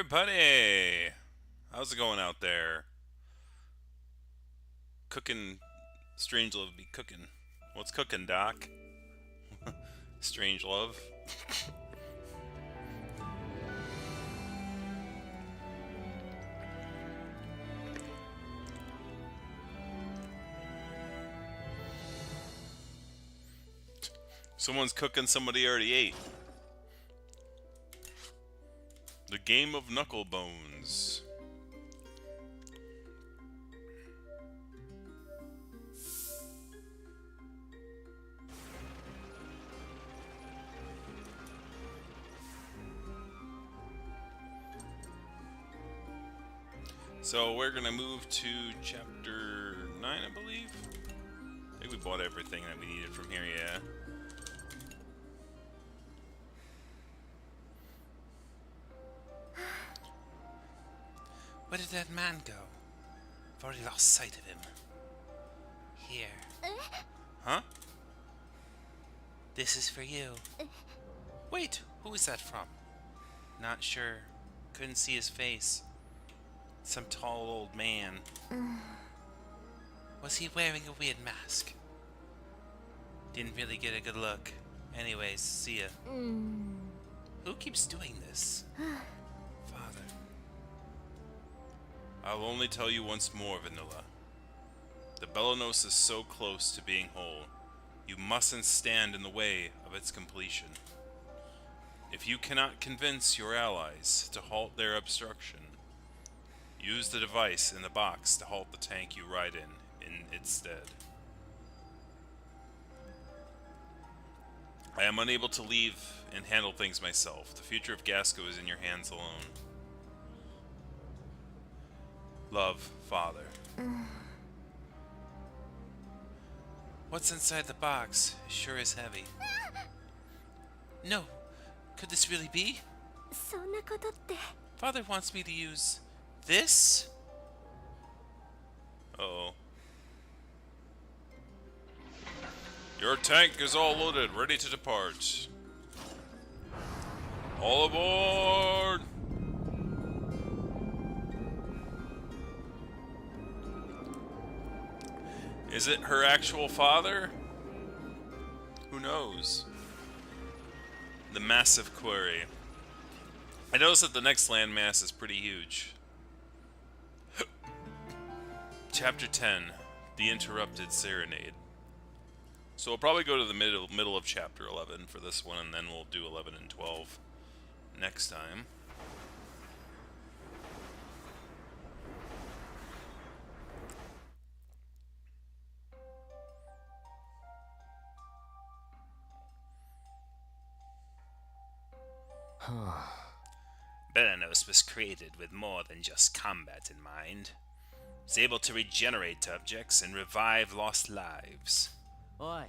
everybody! How's it going out there? Cooking. Strange Love be cooking. What's cooking, Doc? Strange Love? Someone's cooking somebody already ate. The Game of Knuckle Bones. So we're gonna move to chapter 9, I believe. I think we bought everything that we needed from here, yeah. Where did that man go? I've already lost sight of him. Here. Huh? This is for you. Wait, who is that from? Not sure. Couldn't see his face. Some tall old man. Was he wearing a weird mask? Didn't really get a good look. Anyways, see ya. Who keeps doing this? Father. I'll only tell you once more, Vanilla. The Belenos is so close to being whole. You mustn't stand in the way of its completion. If you cannot convince your allies to halt their obstruction, use the device in the box to halt the tank you ride in its stead. I am unable to leave and handle things myself. The future of Gasco is in your hands alone. Love, Father. What's inside the box? It sure is heavy. No. Could this really be? Father wants me to use this? Uh-oh. Your tank is all loaded, ready to depart. All aboard! Is it her actual father? Who knows? The massive query. I noticed that the next landmass is pretty huge. Chapter 10, The Interrupted Serenade. So we'll probably go to the middle of chapter 11 for this one, and then we'll do 11 and 12 next time. Belenos was created with more than just combat in mind. It was able to regenerate objects and revive lost lives. Oi.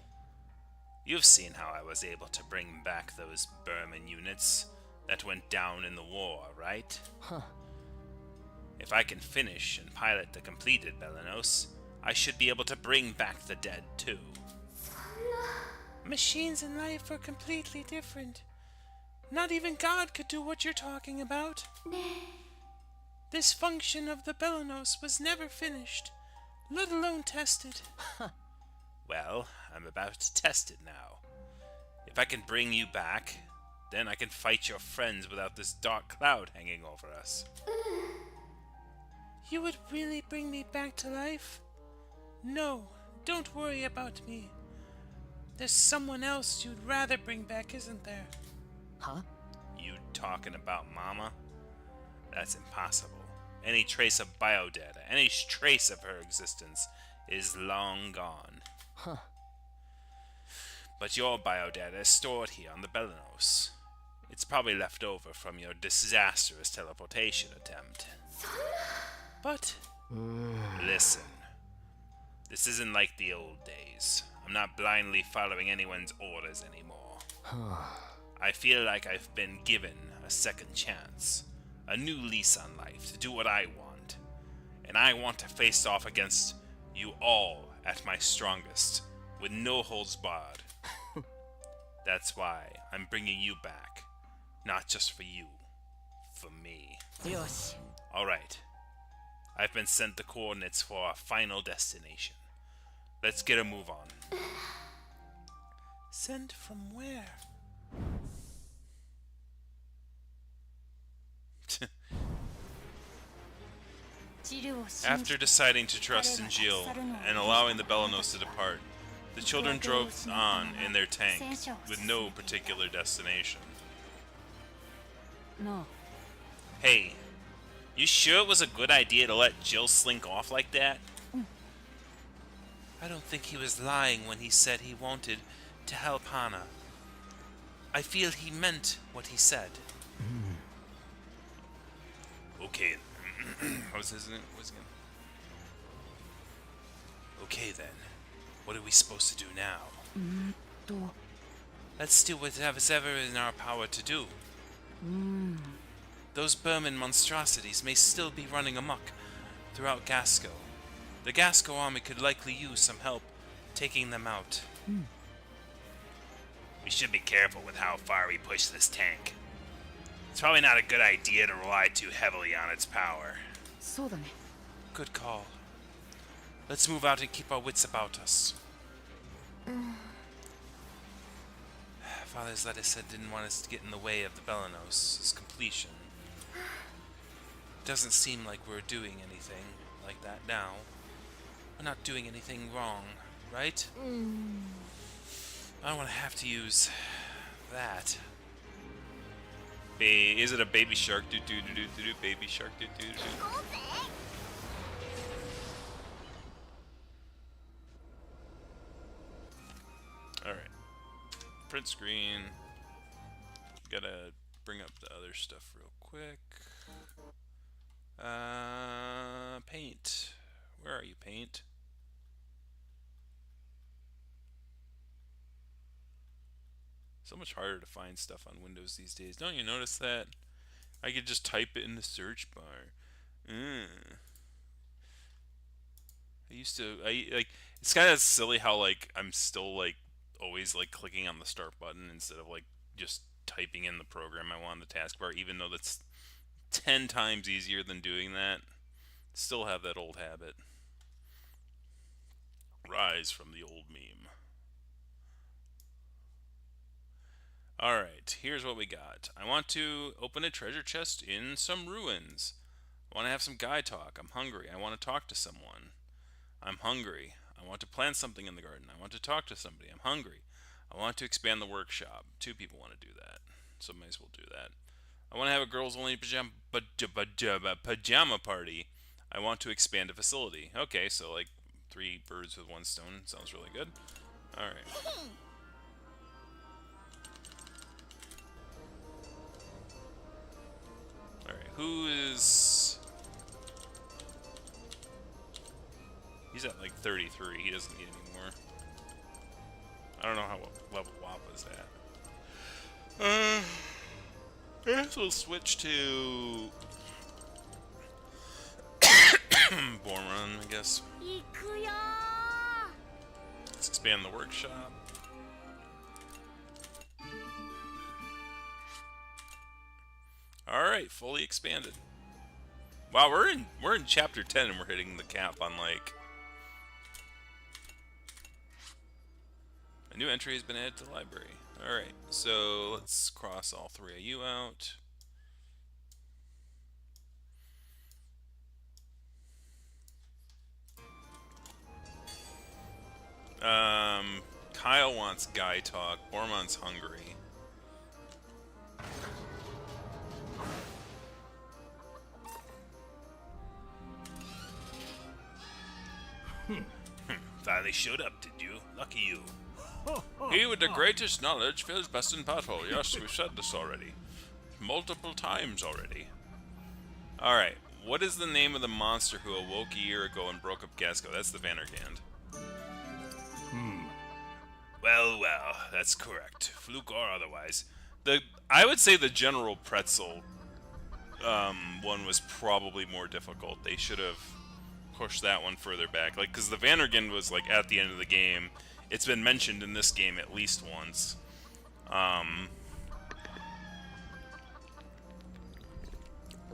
You've seen how I was able to bring back those Burman units that went down in the war, right? Huh. If I can finish and pilot the completed Belenos, I should be able to bring back the dead too. Machines and life are completely different. Not even God could do what you're talking about. This function of the Belenos was never finished, let alone tested. Well, I'm about to test it now. If I can bring you back, then I can fight your friends without this dark cloud hanging over us. You would really bring me back to life? No, don't worry about me. There's someone else you'd rather bring back, isn't there? Huh? You talking about Mama? That's impossible. Any trace of biodata, any trace of her existence is long gone. Huh. But your biodata is stored here on the Belenos. It's probably left over from your disastrous teleportation attempt. But, listen. This isn't like the old days. I'm not blindly following anyone's orders anymore. I feel like I've been given a second chance, a new lease on life to do what I want. And I want to face off against you all at my strongest, with no holds barred. That's why I'm bringing you back, not just for you, for me. よし。 Alright. I've been sent the coordinates for our final destination. Let's get a move on. Sent from where? After deciding to trust in Jihl and allowing the Belenos to depart, the children drove on in their tank with no particular destination. No. Hey, you sure it was a good idea to let Jill slink off like that? I don't think he was lying when he said he wanted to help Hana. I feel he meant what he said. Okay. What was his name? Okay then. What are we supposed to do now? Let's do whatever's ever in our power to do. Those Burman monstrosities may still be running amok throughout Gasco. The Gasco army could likely use some help taking them out. We should be careful with how far we push this tank. It's probably not a good idea to rely too heavily on its power. そうだね。 Good call. Let's move out and keep our wits about us. Father's letter said didn't want us to get in the way of the Belenos' completion. Doesn't seem like we're doing anything like that now. We're not doing anything wrong, right? I don't want to have to use that. Is it a baby shark? Do do do do do do baby shark do do do. All right. Print screen. Gotta bring up the other stuff real quick. Paint. Where are you, Paint? So much harder to find stuff on Windows these days. Don't you notice that? I could just type it in the search bar. It's kind of silly how like I'm still like always like clicking on the start button instead of like just typing in the program I want in the taskbar, even though that's 10 times easier than doing that. Still have that old habit. Rise from the old meme. Alright, here's what we got. I want to open a treasure chest in some ruins. I want to have some guy talk. I'm hungry. I want to talk to someone. I'm hungry. I want to plant something in the garden. I want to talk to somebody. I'm hungry. I want to expand the workshop. 2 people want to do that, so might as well do that. I want to have a girls only pajama party. I want to expand a facility. Okay, so like 3 birds with 1 stone. Sounds really good. Alright. Alright, who is... He's at like 33. He doesn't need any more. I don't know how level WAP is at. I guess we'll switch to... Borman, I guess. Let's expand the workshop. Alright, fully expanded. Wow, we're in chapter 10 and we're hitting the cap on like... A new entry has been added to the library. Alright, so let's cross all 3 of you out. Kyle wants guy talk. Bormon's hungry. Finally showed up, did you? Lucky you. He with the greatest knowledge feels best in battle. Yes, we've said this already. Multiple times already. Alright, what is the name of the monster who awoke a year ago and broke up Gasco? That's the Vandergand. Well, that's correct. Fluke or otherwise. I would say the General Pretzel one was probably more difficult. They should have pushed that one further back. Like, because the Vandergand was, like, at the end of the game. It's been mentioned in this game at least once.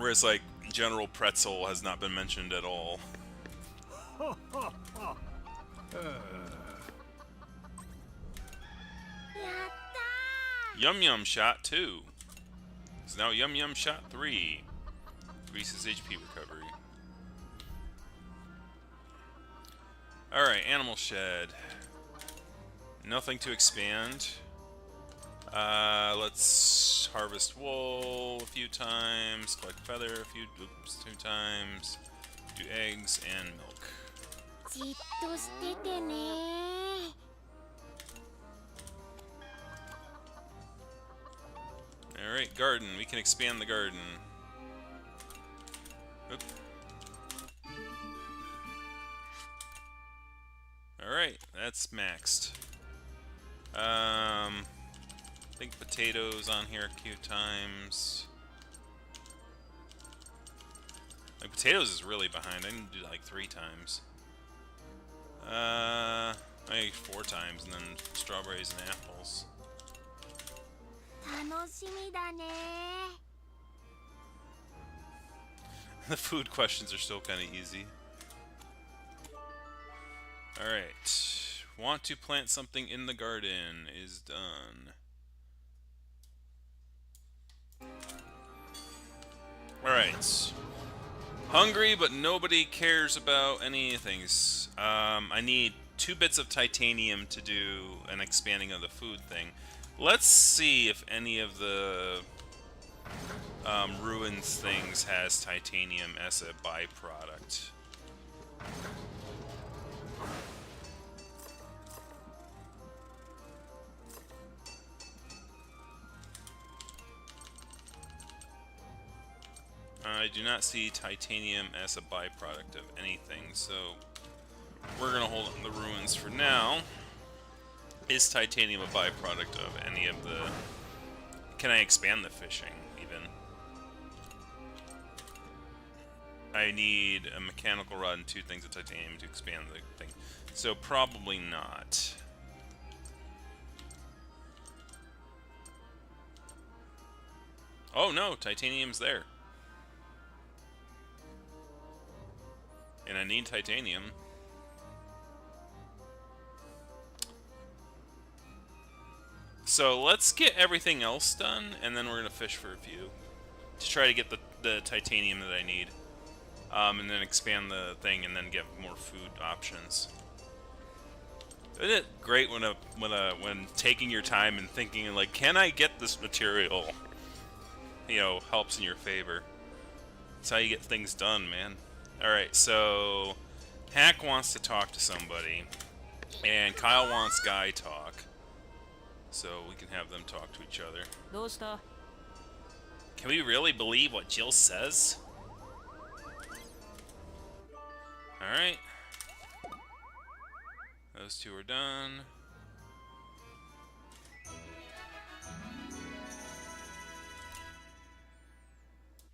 Whereas, like, General Pretzel has not been mentioned at all. Yum Yum Shot 2. It's now Yum Yum Shot 3. Increases HP recovery. Alright, Animal Shed. Nothing to expand. Let's harvest wool a few times, collect feather two times, do eggs and milk. Alright, garden. We can expand the garden. Oop. Alright, that's maxed. I think potatoes on here a few times. Like, potatoes is really behind. I need to do like 3 times. Maybe 4 times, and then strawberries and apples. The food questions are still kind of easy. Alright. Want to plant something in the garden is done. Alright. Hungry, but nobody cares about any things. I need 2 bits of titanium to do an expanding of the food thing. Let's see if any of the ruins things has titanium as a byproduct. I do not see titanium as a byproduct of anything, so we're gonna hold on the ruins for now. Is titanium a byproduct of any of the... Can I expand the fishing, even? I need a mechanical rod and 2 things of titanium to expand the thing. So probably not. Oh no, titanium's there. And I need titanium. So let's get everything else done, and then we're gonna fish for a few to try to get the titanium that I need, and then expand the thing, and then get more food options. Isn't it great when taking your time and thinking like, can I get this material? You know, helps in your favor. That's how you get things done, man. Alright, so Hack wants to talk to somebody, and Kyle wants Guy talk. So we can have them talk to each other. Can we really believe what Jill says? Alright. Those 2 are done.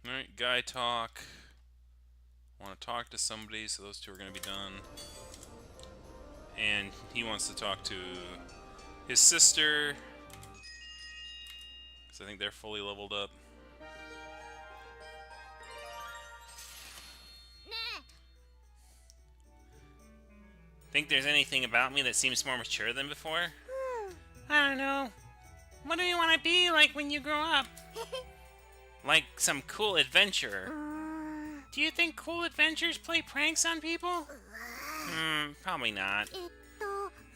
Alright, Guy talk. Want to talk to somebody, so those 2 are going to be done. And he wants to talk to his sister, because I think they're fully leveled up. Think there's anything about me that seems more mature than before? I don't know. What do you want to be like when you grow up? Like some cool adventurer. Do you think cool adventurers play pranks on people? Probably not.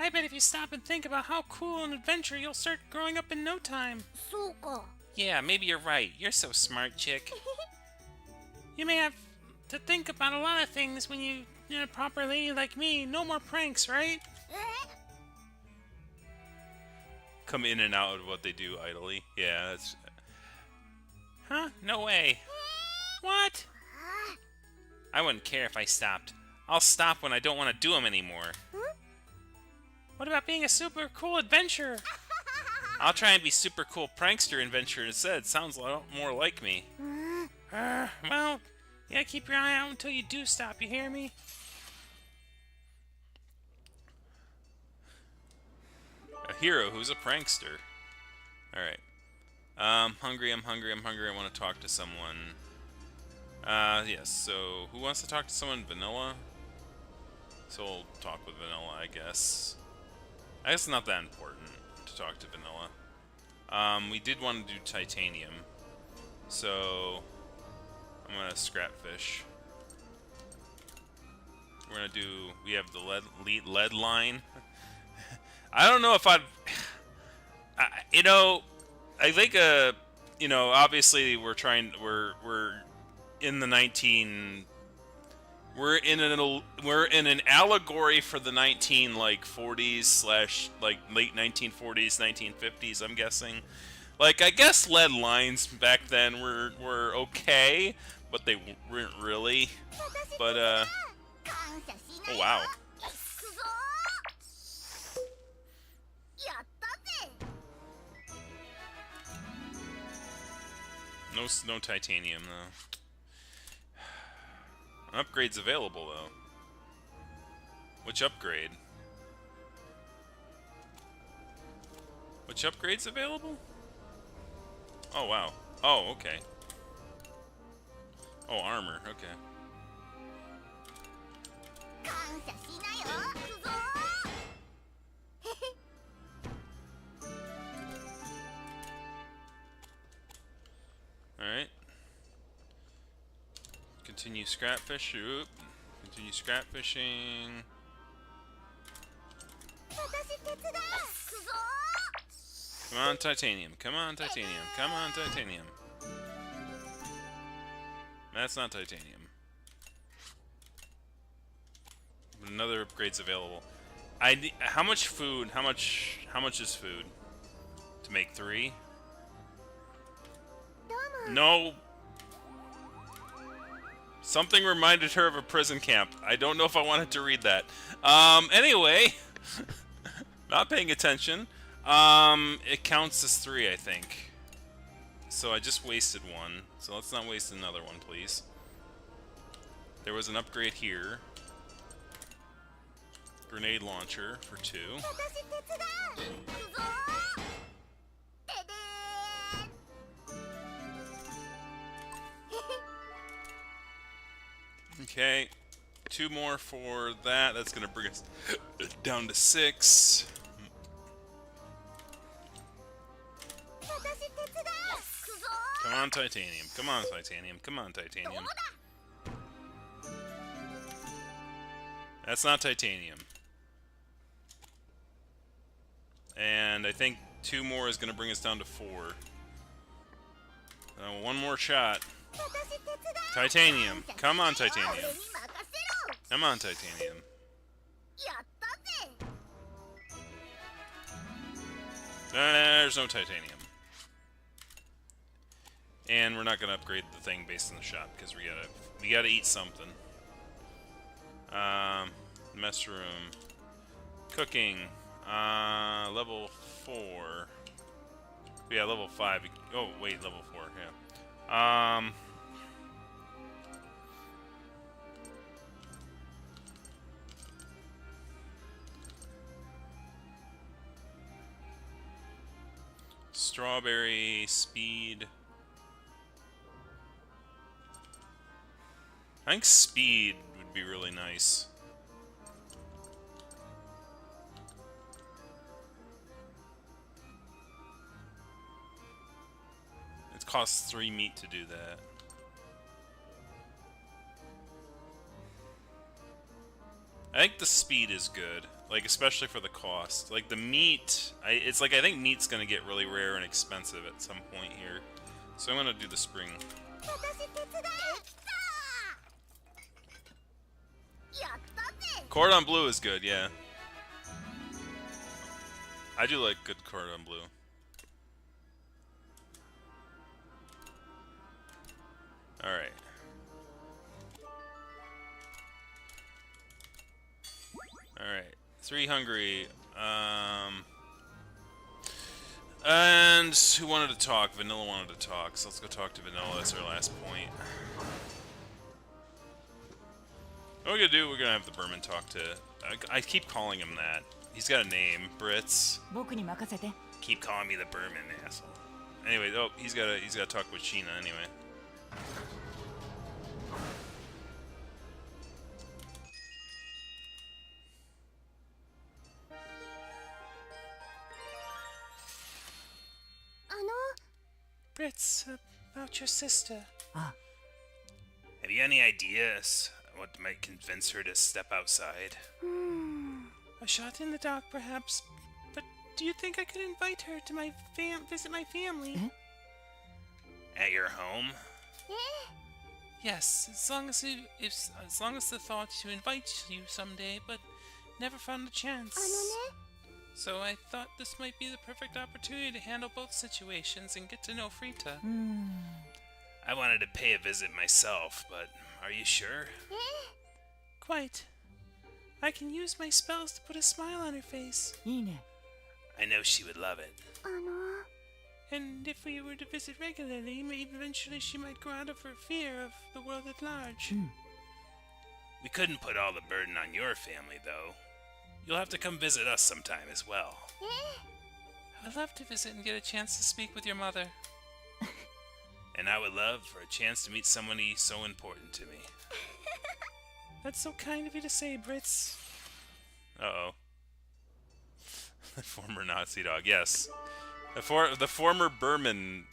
I bet if you stop and think about how cool an adventure, you'll start growing up in no time. Yeah, maybe you're right. You're so smart, chick. You may have to think about a lot of things when you're a proper lady like me. No more pranks, right? Come in and out of what they do idly. Yeah, that's... Huh? No way. What? I wouldn't care if I stopped. I'll stop when I don't want to do them anymore. What about being a super cool adventurer? I'll try and be super cool prankster adventurer instead. Sounds a lot more like me. Well, yeah, keep your eye out until you do stop, you hear me? A hero who's a prankster. Alright. I'm hungry, I want to talk to someone. Yes, so who wants to talk to someone? Vanilla? So we'll talk with Vanilla, I guess. I guess it's not that important to talk to Vanilla. We did want to do titanium. So I'm gonna scrap fish. We're gonna do, we have the lead line. I don't know if you know, I think, you know, obviously we're in the 19, we're in an allegory for the 40s slash like late 1940s, 1950s, I'm guessing. Like, I guess lead lines back then were okay, but they weren't really. But oh wow. No titanium though. An upgrade's available though. Which upgrade? Which upgrade's available? Oh wow. Oh, okay. Oh, armor, okay. Alright. Continue scrap fish. Oop. Continue scrap fishing. Come on, titanium. Come on, titanium. Come on, titanium. That's not titanium. But another upgrade's available. How much food? How much is food? To make 3? No. Something reminded her of a prison camp. I don't know if I wanted to read that. Anyway. Not paying attention. It counts as 3, I think. So I just wasted 1. So let's not waste another one, please. There was an upgrade here. Grenade launcher for 2. Okay. 2 more for that. That's gonna bring us down to 6. Come on, titanium. Come on, titanium. Come on, titanium. That's not titanium. And I think 2 more is going to bring us down to 4. 1 more shot. Titanium. Come on, titanium. Come on, titanium. There's no titanium. And we're not gonna upgrade the thing based on the shop because we gotta eat something. Mess room, cooking, level 4. Yeah, level 5. Oh wait, level 4. Yeah. Strawberry speed. I think speed would be really nice. It costs 3 meat to do that. I think the speed is good, like especially for the cost. Like the meat, it's like I think meat's gonna get really rare and expensive at some point here, so I'm gonna do the spring. Cordon bleu is good, yeah. I do like good cordon bleu. Alright. Alright. 3 hungry. And who wanted to talk? Vanilla wanted to talk, so let's go talk to Vanilla. That's our last point. What we're gonna do, we're gonna have the Berman talk to... I keep calling him that. He's got a name, Brits. Keep calling me the Berman, asshole. Anyway, oh, he's gotta talk with Sheena anyway. Brits, about your sister. Ah. Have you any ideas what might convince her to step outside? A shot in the dark, perhaps. But do you think I could invite her to my visit my family? At your home? Yes, as long as the thought to invite you someday, but never found the chance. So I thought this might be the perfect opportunity to handle both situations and get to know Frita. I wanted to pay a visit myself, but are you sure? Quite. I can use my spells to put a smile on her face. いいね。 I know she would love it. あの And if we were to visit regularly, maybe eventually she might grow out of her fear of the world at large. We couldn't put all the burden on your family, though. You'll have to come visit us sometime as well. I would love to visit and get a chance to speak with your mother. And I would love for a chance to meet somebody so important to me. That's so kind of you to say, Brits. Uh-oh. The former Nazi dog, yes. The former Burman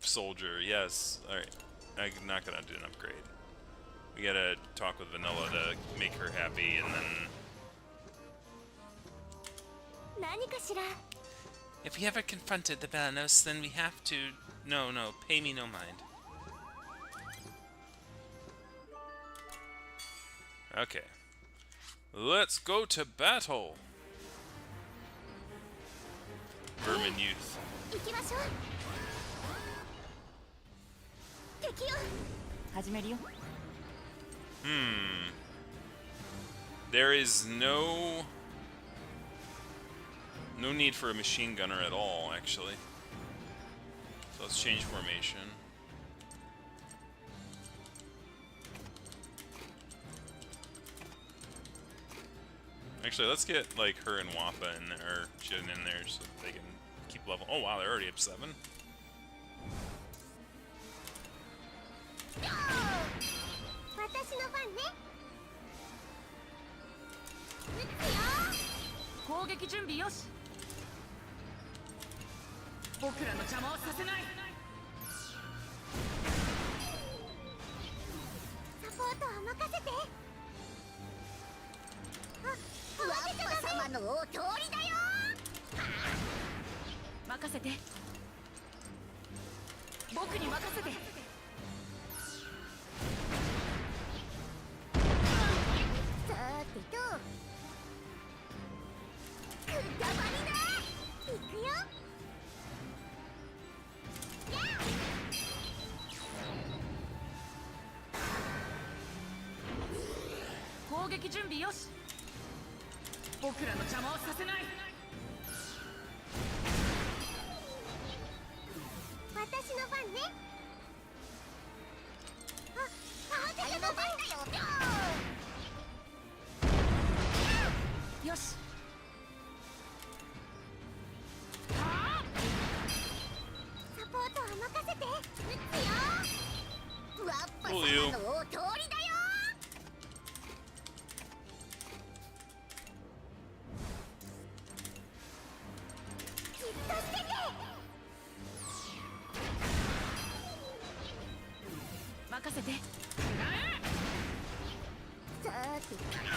soldier, yes. Alright, I'm not gonna do an upgrade. We gotta talk with Vanilla to make her happy, and then... 何かしら If we ever confronted the Belenos, then we have to... No, pay me no mind. Okay. Let's go to battle! Vermin youth. 行きましょう敵よ始めるよ。 There is no need for a machine gunner at all, actually. So let's change formation. Actually, let's get like her and Wappa in there, or Jin in there, so that they can keep level. Oh wow, they're already up 7. 私の番ね撃つよ攻撃準備よし。僕らの邪魔をさせない。サポートは任せてワッパ様のお通りだよ任せて。僕に任せて。さてとくだばりな行くよ攻撃準備よし。僕らの邪魔をさせない。私の番ねあ私の番だよよし。サポートは任せて撃つよワッパ Cool you. 様のお通りだよじっとしてて任せて。さてと勝ったよ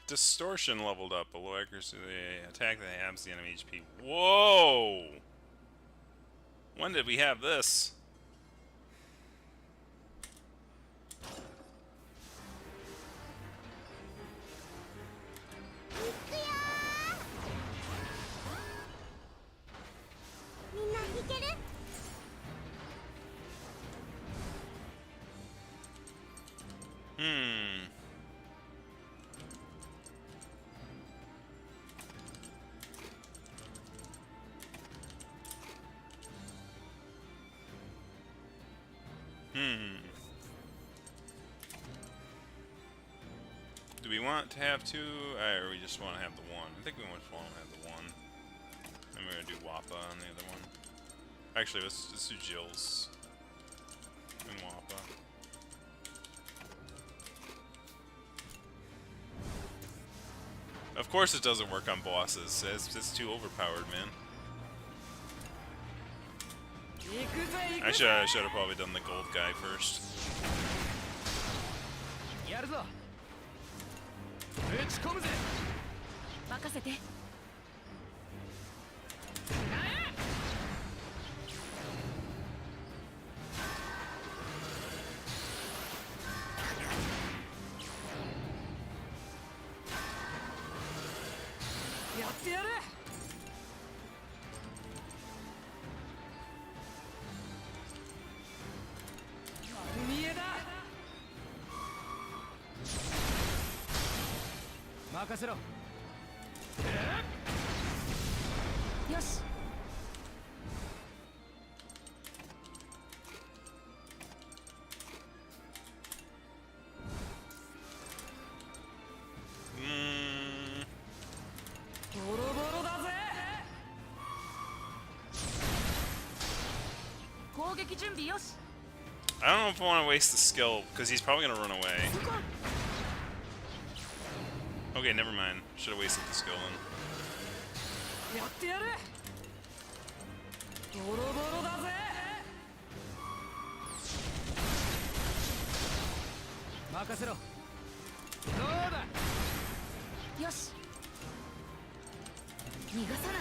Distortion leveled up. Below accuracy, the attack that halves the enemy HP. Whoa! When did we have this? Hmm. Do we want to have 2, or we just want to have the 1? I think we want to have the 1. And we're going to do Wappa on the other one. Actually, let's do Jill's. And Wappa. Of course it doesn't work on bosses. It's too overpowered, man. I should have probably done the gold guy first. やるぞ。打ち込むぜ。任せて。やってやる。丸見えだ。任せろ。よし。ボロボロだぜ。攻撃準備よし。 I don't know if I want to waste the skill, because he's probably going to run away. Okay, never mind. Should have wasted the skill then. やってやる。ボロボロだぜ。任せろ。どうだ。よし。逃がさな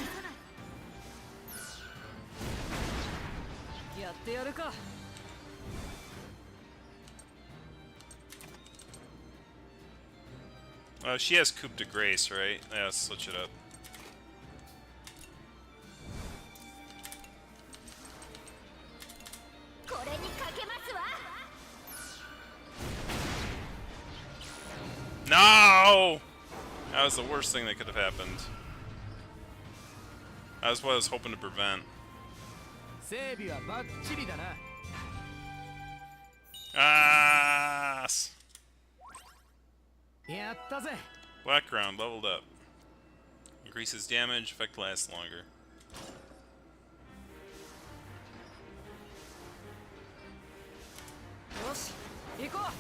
い。やってやるか。 She has Coupe de Grace, right? Yeah, let's switch it up. No! That was the worst thing that could have happened. That's what I was hoping to prevent. 整備はバッチリだな。 Ah! やったぜ。 Black ground leveled up. Increases damage, effect lasts longer. よし、行こう。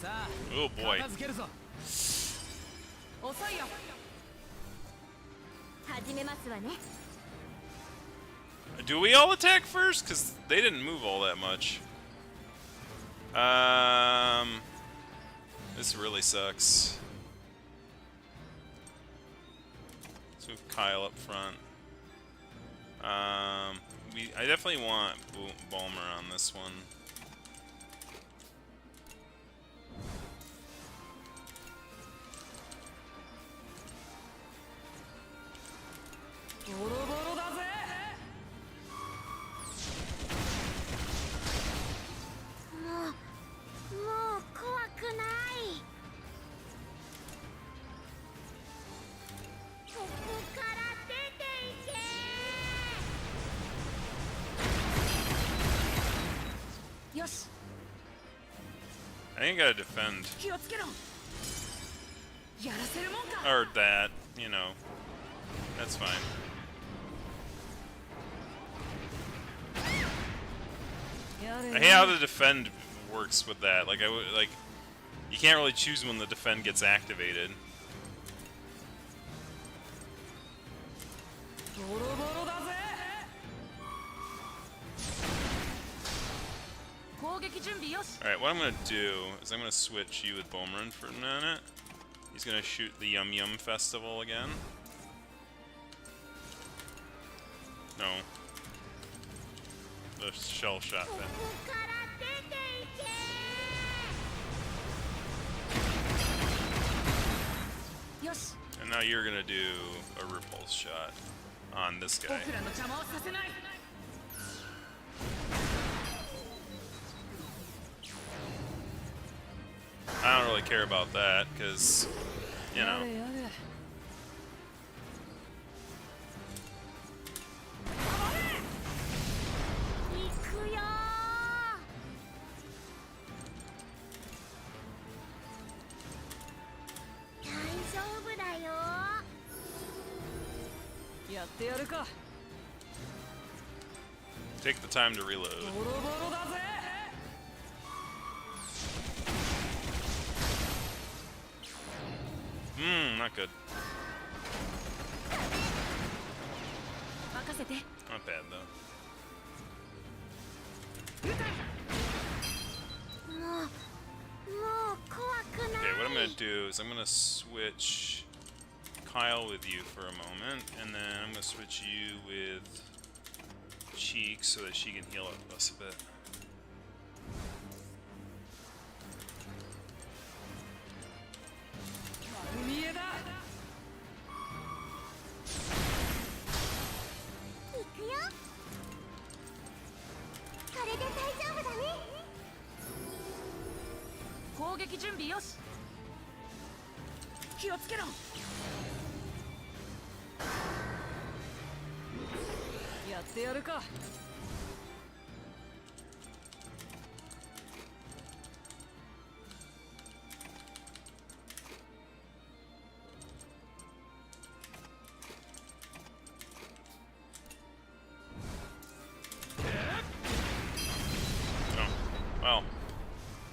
さあ、 Oh boy. 片付けるぞ。遅いよ。始めますわね。 Do we all attack first? Because they didn't move all that much. This really sucks. Let's move Kyle up front. I definitely want Balmer on this one. I think I gotta defend. 気をつけろ。やらせるもんか。 Or that, you know. That's fine. I hate how the defend works with that. Like you can't really choose when the defend gets activated. ボロボロだぜ。 攻撃準備よし。 Alright, what I'm gonna do is I'm gonna switch you with Boomerang for a minute. He's gonna shoot the Yum Yum Festival again. No. The shell shot then. And now you're gonna do a repulse shot on this guy. 僕らの邪魔をさせない。 I don't really care about that, because, you know. やってやるか。Take the time to reload. Not good. 任せて。 Not bad though. もう怖くない。 Okay, what I'm gonna do is I'm gonna switch Kyle with you for a moment, and then I'm gonna switch you with Cheek so that she can heal us a bit. Well,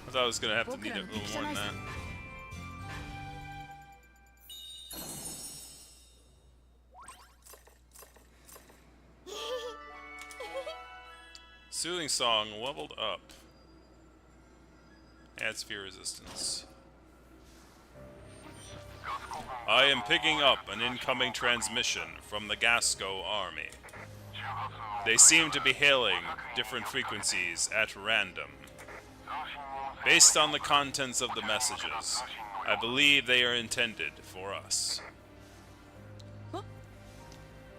I thought I was gonna have to need a little more than that. Soothing Song leveled up. Adds fear resistance. I am picking up an incoming transmission from the Gasco army. They seem to be hailing different frequencies at random. Based on the contents of the messages, I believe they are intended for us. Huh?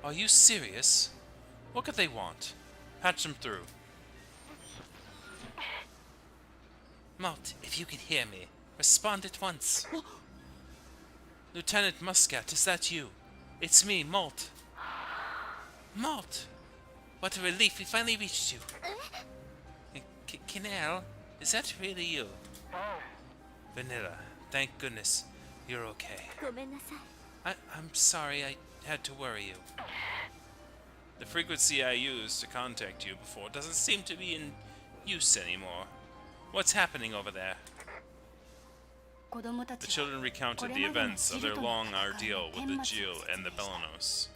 Are you serious? What could they want? Patch them through. Malt, if you can hear me, respond at once. Lieutenant Muscat, is that you? It's me, Malt. Malt! What a relief, we finally reached you. Kinel, is that really you? Vanilla, thank goodness you're okay. I'm sorry I had to worry you. The frequency I used to contact you before doesn't seem to be in use anymore. What's happening over there? The children recounted the events of their long ordeal with the Jihl and the Belenos.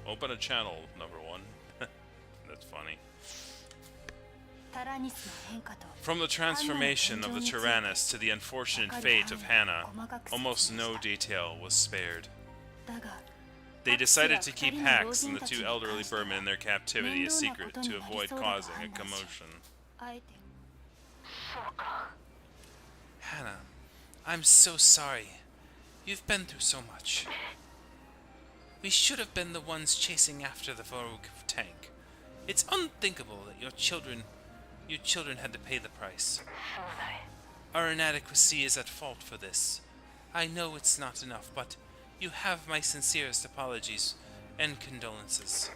Open a channel, number 1. That's funny. From the transformation of the Tyrannus to the unfortunate fate of Hannah, almost no detail was spared. They decided to keep Hax and the two elderly Burmen in their captivity a secret to avoid causing a commotion. Hannah, I'm so sorry. You've been through so much. We should have been the ones chasing after the rogue tank. It's unthinkable that your children had to pay the price. Our inadequacy is at fault for this. I know it's not enough, but you have my sincerest apologies and condolences.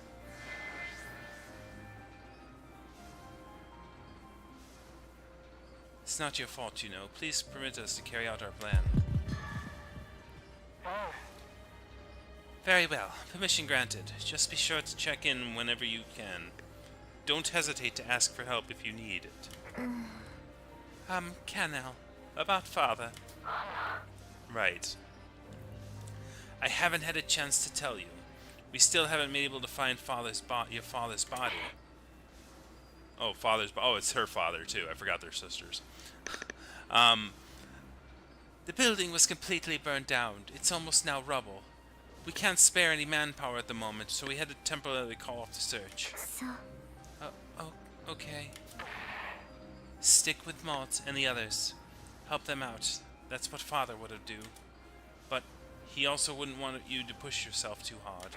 It's not your fault, you know. Please permit us to carry out our plan. Very well. Permission granted. Just be sure to check in whenever you can. Don't hesitate to ask for help if you need it. Canel. About Father. Right. I haven't had a chance to tell you. We still haven't been able to find your father's body. Oh, oh, it's her father too. I forgot they're sisters. The building was completely burned down. It's almost now rubble. We can't spare any manpower at the moment, so we had to temporarily call off the search. Okay. Stick with Malt and the others. Help them out. That's what Father would have do. But he also wouldn't want you to push yourself too hard.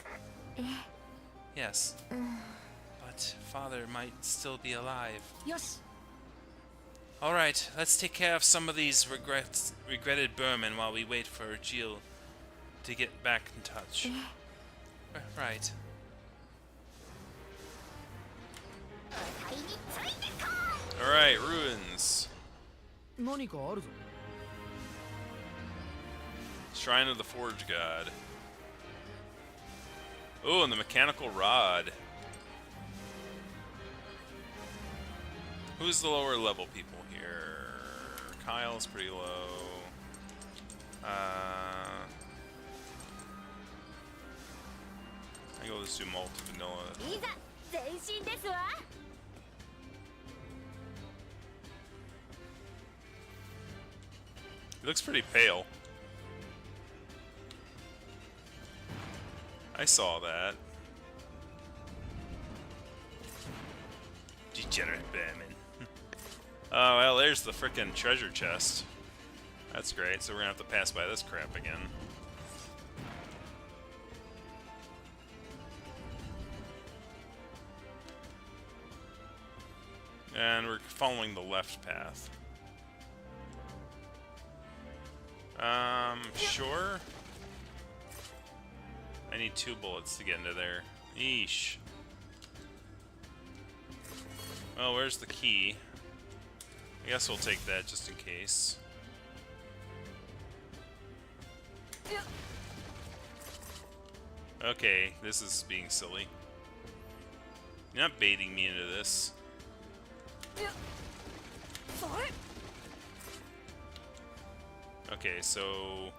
Yes. But Father might still be alive. Yes. Alright, let's take care of some of these regretted Burmen while we wait for Jihl to get back in touch. Right. Alright, ruins. Shrine of the Forge God. Oh, and the mechanical rod. Who's the lower level people here? Kyle's pretty low. I think I'll just do multi-vanilla. いざ前進ですわ。 He looks pretty pale. I saw that. Degenerate Batman. Oh, well, there's the frickin' treasure chest. That's great, so we're gonna have to pass by this crap again. And we're following the left path. Sure. I need 2 bullets to get into there. Eesh. Well, where's the key? I guess we'll take that just in case. Okay, this is being silly. You're not baiting me into this. Okay, so...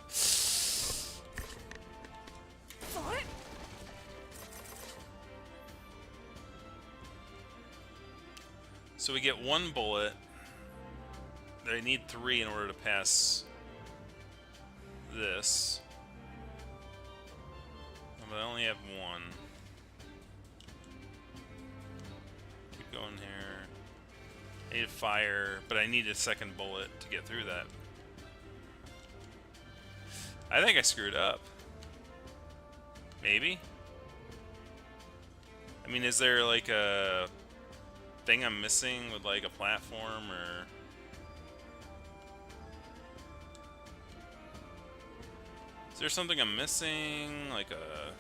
So we get 1 bullet. I need 3 in order to pass this. But I only have 1. Keep going here. I need a fire, but I need a second bullet to get through that. I think I screwed up. Maybe? I mean, is there like a thing I'm missing with like a platform or... Is there something I'm missing? Like a...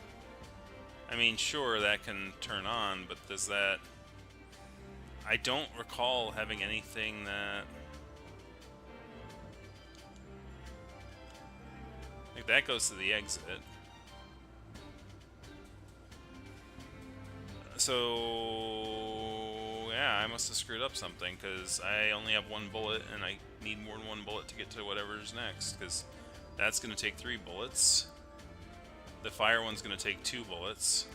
I mean, sure, that can turn on, but does that... I don't recall having anything that... Like, that goes to the exit. So... Yeah, I must have screwed up something, because I only have 1 bullet, and I need more than 1 bullet to get to whatever's next, because that's going to take 3 bullets. The fire one's going to take 2 bullets.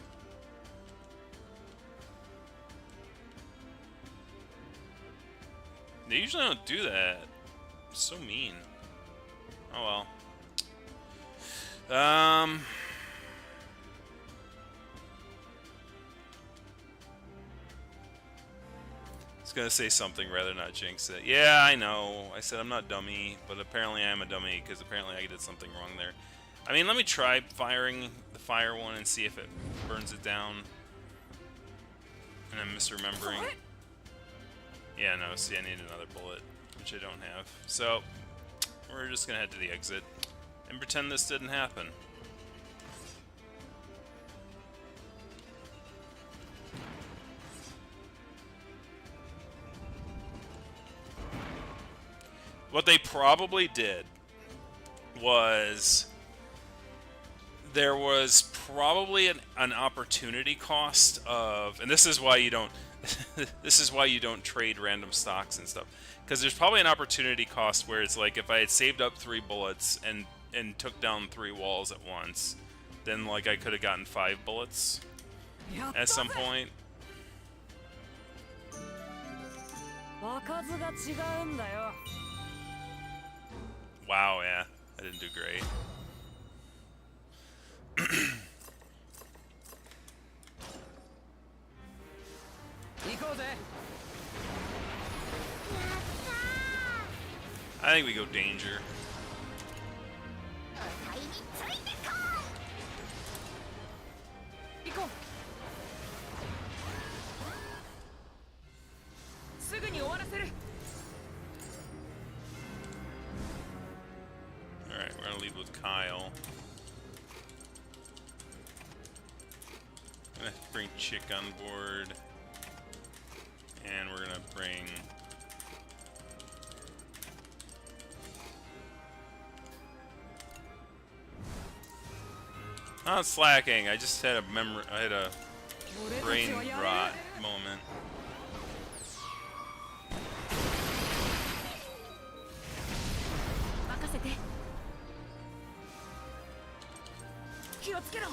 They usually don't do that. It's so mean. Oh well. I was gonna say something rather not jinx it. Yeah, I know. I said I'm not dummy, but apparently I am a dummy because apparently I did something wrong there. I mean, let me try firing the fire one and see if it burns it down. And I'm misremembering. Yeah, no, see, I need another bullet, which I don't have. So, we're just gonna head to the exit and pretend this didn't happen. What they probably did was there was probably an opportunity cost of, and this is why you don't this is why you don't trade random stocks and stuff, because there's probably an opportunity cost where it's like if I had saved up 3 bullets and took down 3 walls at once, then like I could have gotten 5 bullets at some point. Wow, yeah, I didn't do great. I think we go danger. 買いについてこい。行こう。すぐに終わらせる。 Alright, we're gonna leave with Kyle. I'm gonna bring Chick on board. And we're gonna bring... Not slacking, I just had a brain rot moment. 気をつけろ。サ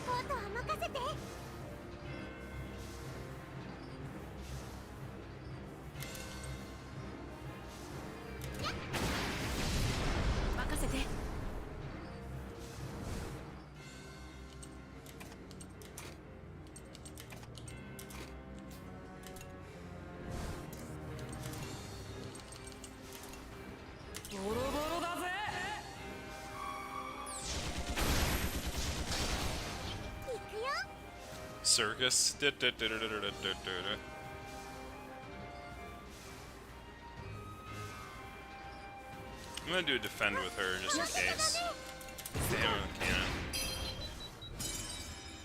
ポートは任せて。任せて。ボロボロだぜ。行くよ。 Circus. I'm gonna do a defend with her just in case. Damn, cannon.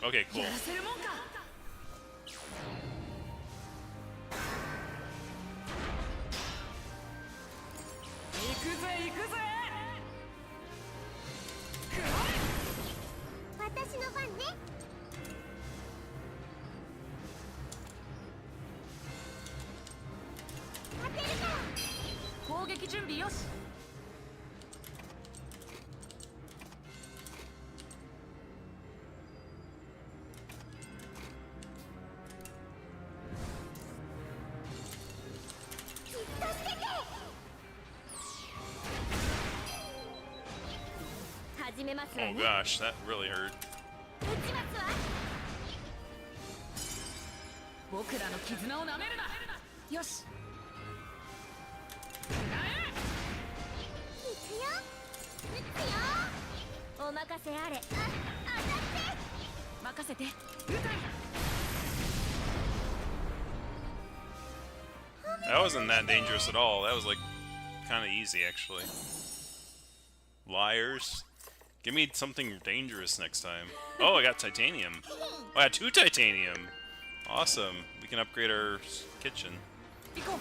Okay, cool. やらせるもんか。行くぜ行くぜ。私の番ね。当てるから。攻撃準備よし。じっとしてて。始めますわ Oh ね。 gosh, that really hurt. 打ちますわ。僕らの絆をなめるな。よし。行くよ。打つよ。お任せあれ。当たって。任せて。That wasn't that dangerous at all. That was like kind of easy actually. Liars. Give me something dangerous next time. Oh, I got titanium. Oh, I got 2 titanium. Awesome. We can upgrade our kitchen. 行こ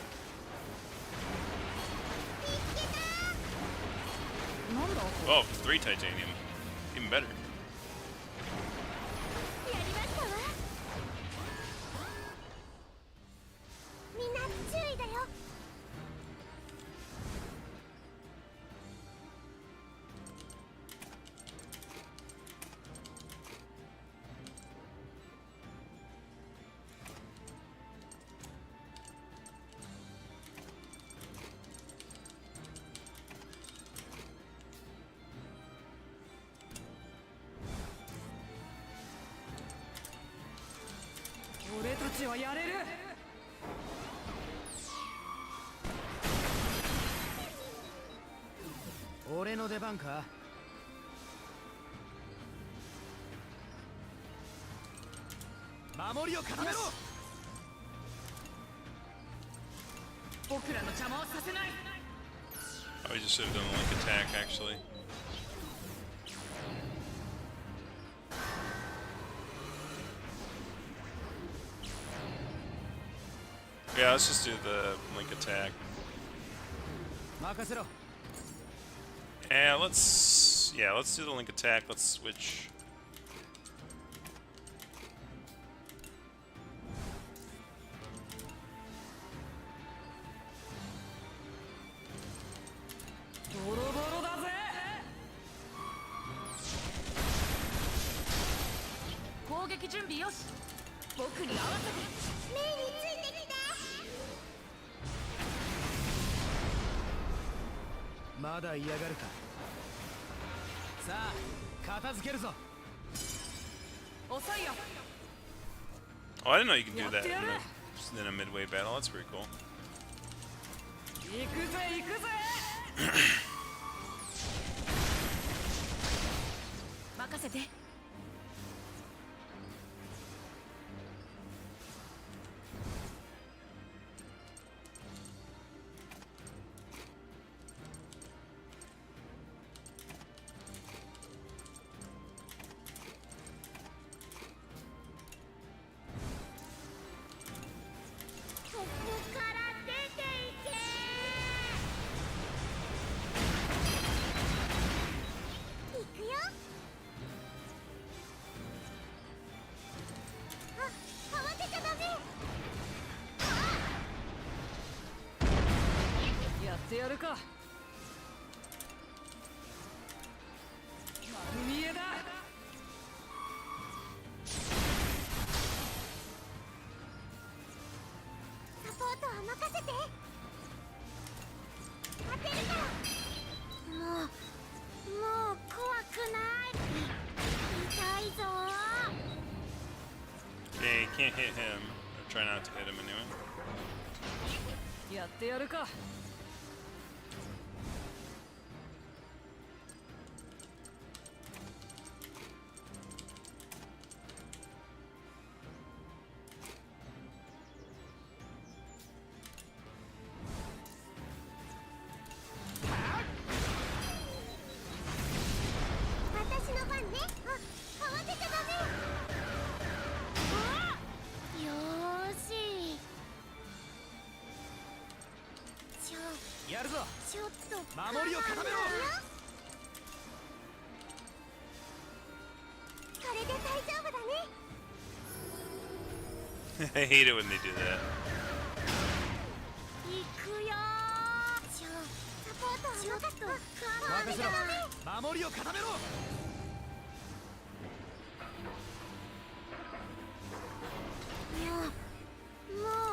う。なんだ。 Oh, 3 titanium. Even better. やりましたわ。みんな注意だよ。俺たちはやれる。俺の出番か。守りを固めろ。僕らの邪魔をさせない。 Oh, we just should have done a link attack actually. Yeah, let's just do the link attack. 任せろ。 Yeah, let's do the link attack. Let's switch. Melodies まだ嫌がるか。さあ、片付けるぞ。遅いよ。 Oh, I didn't know you can do that in a midway battle. That's pretty cool. 行くぜ行くぜ。任せて。ここから出ていけ。行くよ。あ、慌てちゃダメ。やってやるか。can't hit him. Or try not to hit him anyway. やってやるか。私の番ね。あ、慌てちゃダメ。よーし。やるぞ。ちょっと守りを固めろ。これで大丈夫だね。 I hate it when they do that. 行くよー。サポートは任せと。任せろ。守りを固めろ。も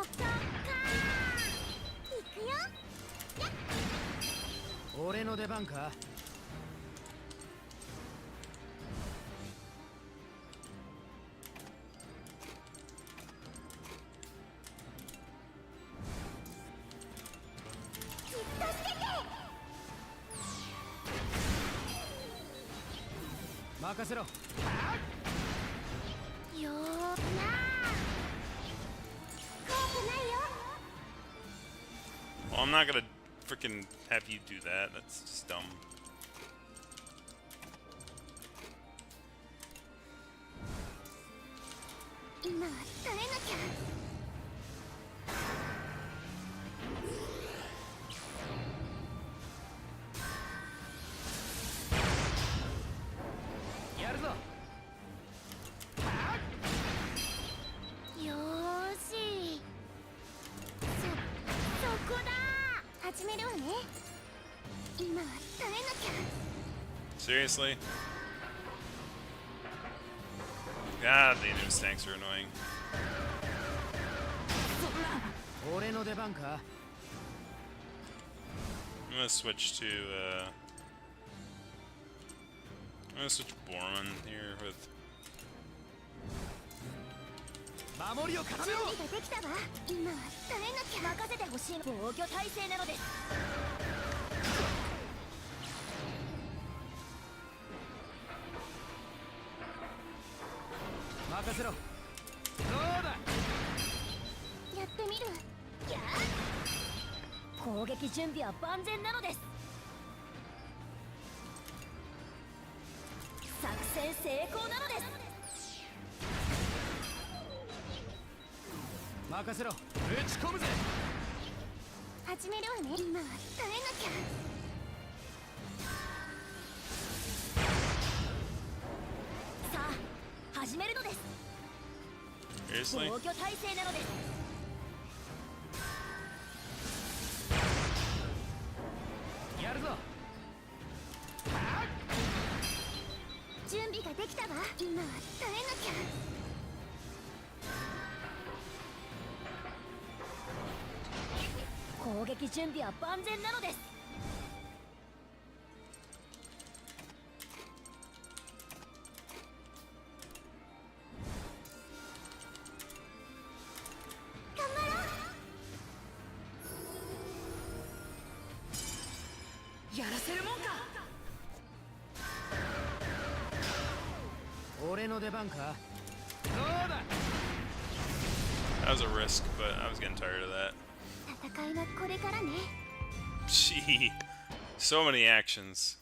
うそっかー。行くよ。俺の出番か。じっとしてて。任せろ。よーなあ。怖くないよ。 Well, I'm not gonna freaking have you do that. That's just dumb. 今は耐えなきゃ。やるぞ。よーし。そこだ。始めるわね。今は耐えなきゃ。 Seriously? God, the news tanks are annoying. 俺の出番か。 I'm gonna switch to, I'm gonna switch Borman here with... 守りを固め準ろ。備ができたわ。今は耐えなきゃ。任せてほしいの。防御体制なのです。任せろ。どうだ。やってみる。やあ。攻撃準備は万全なのです。作戦成功なのです。任せろ。打ち込むぜ。始めるわね。今は耐えなきゃ。さあ始めるのです。 Seriously? 防御体制なのです。やるぞ。準備ができたわ。今は耐えなきゃ。攻撃準備は万全なのです。頑張ろう。やらせるもんか。俺の出番か。どうだ。 That was a risk, but I was getting tired of that. 戦いはこれからね。 Gee, so many actions.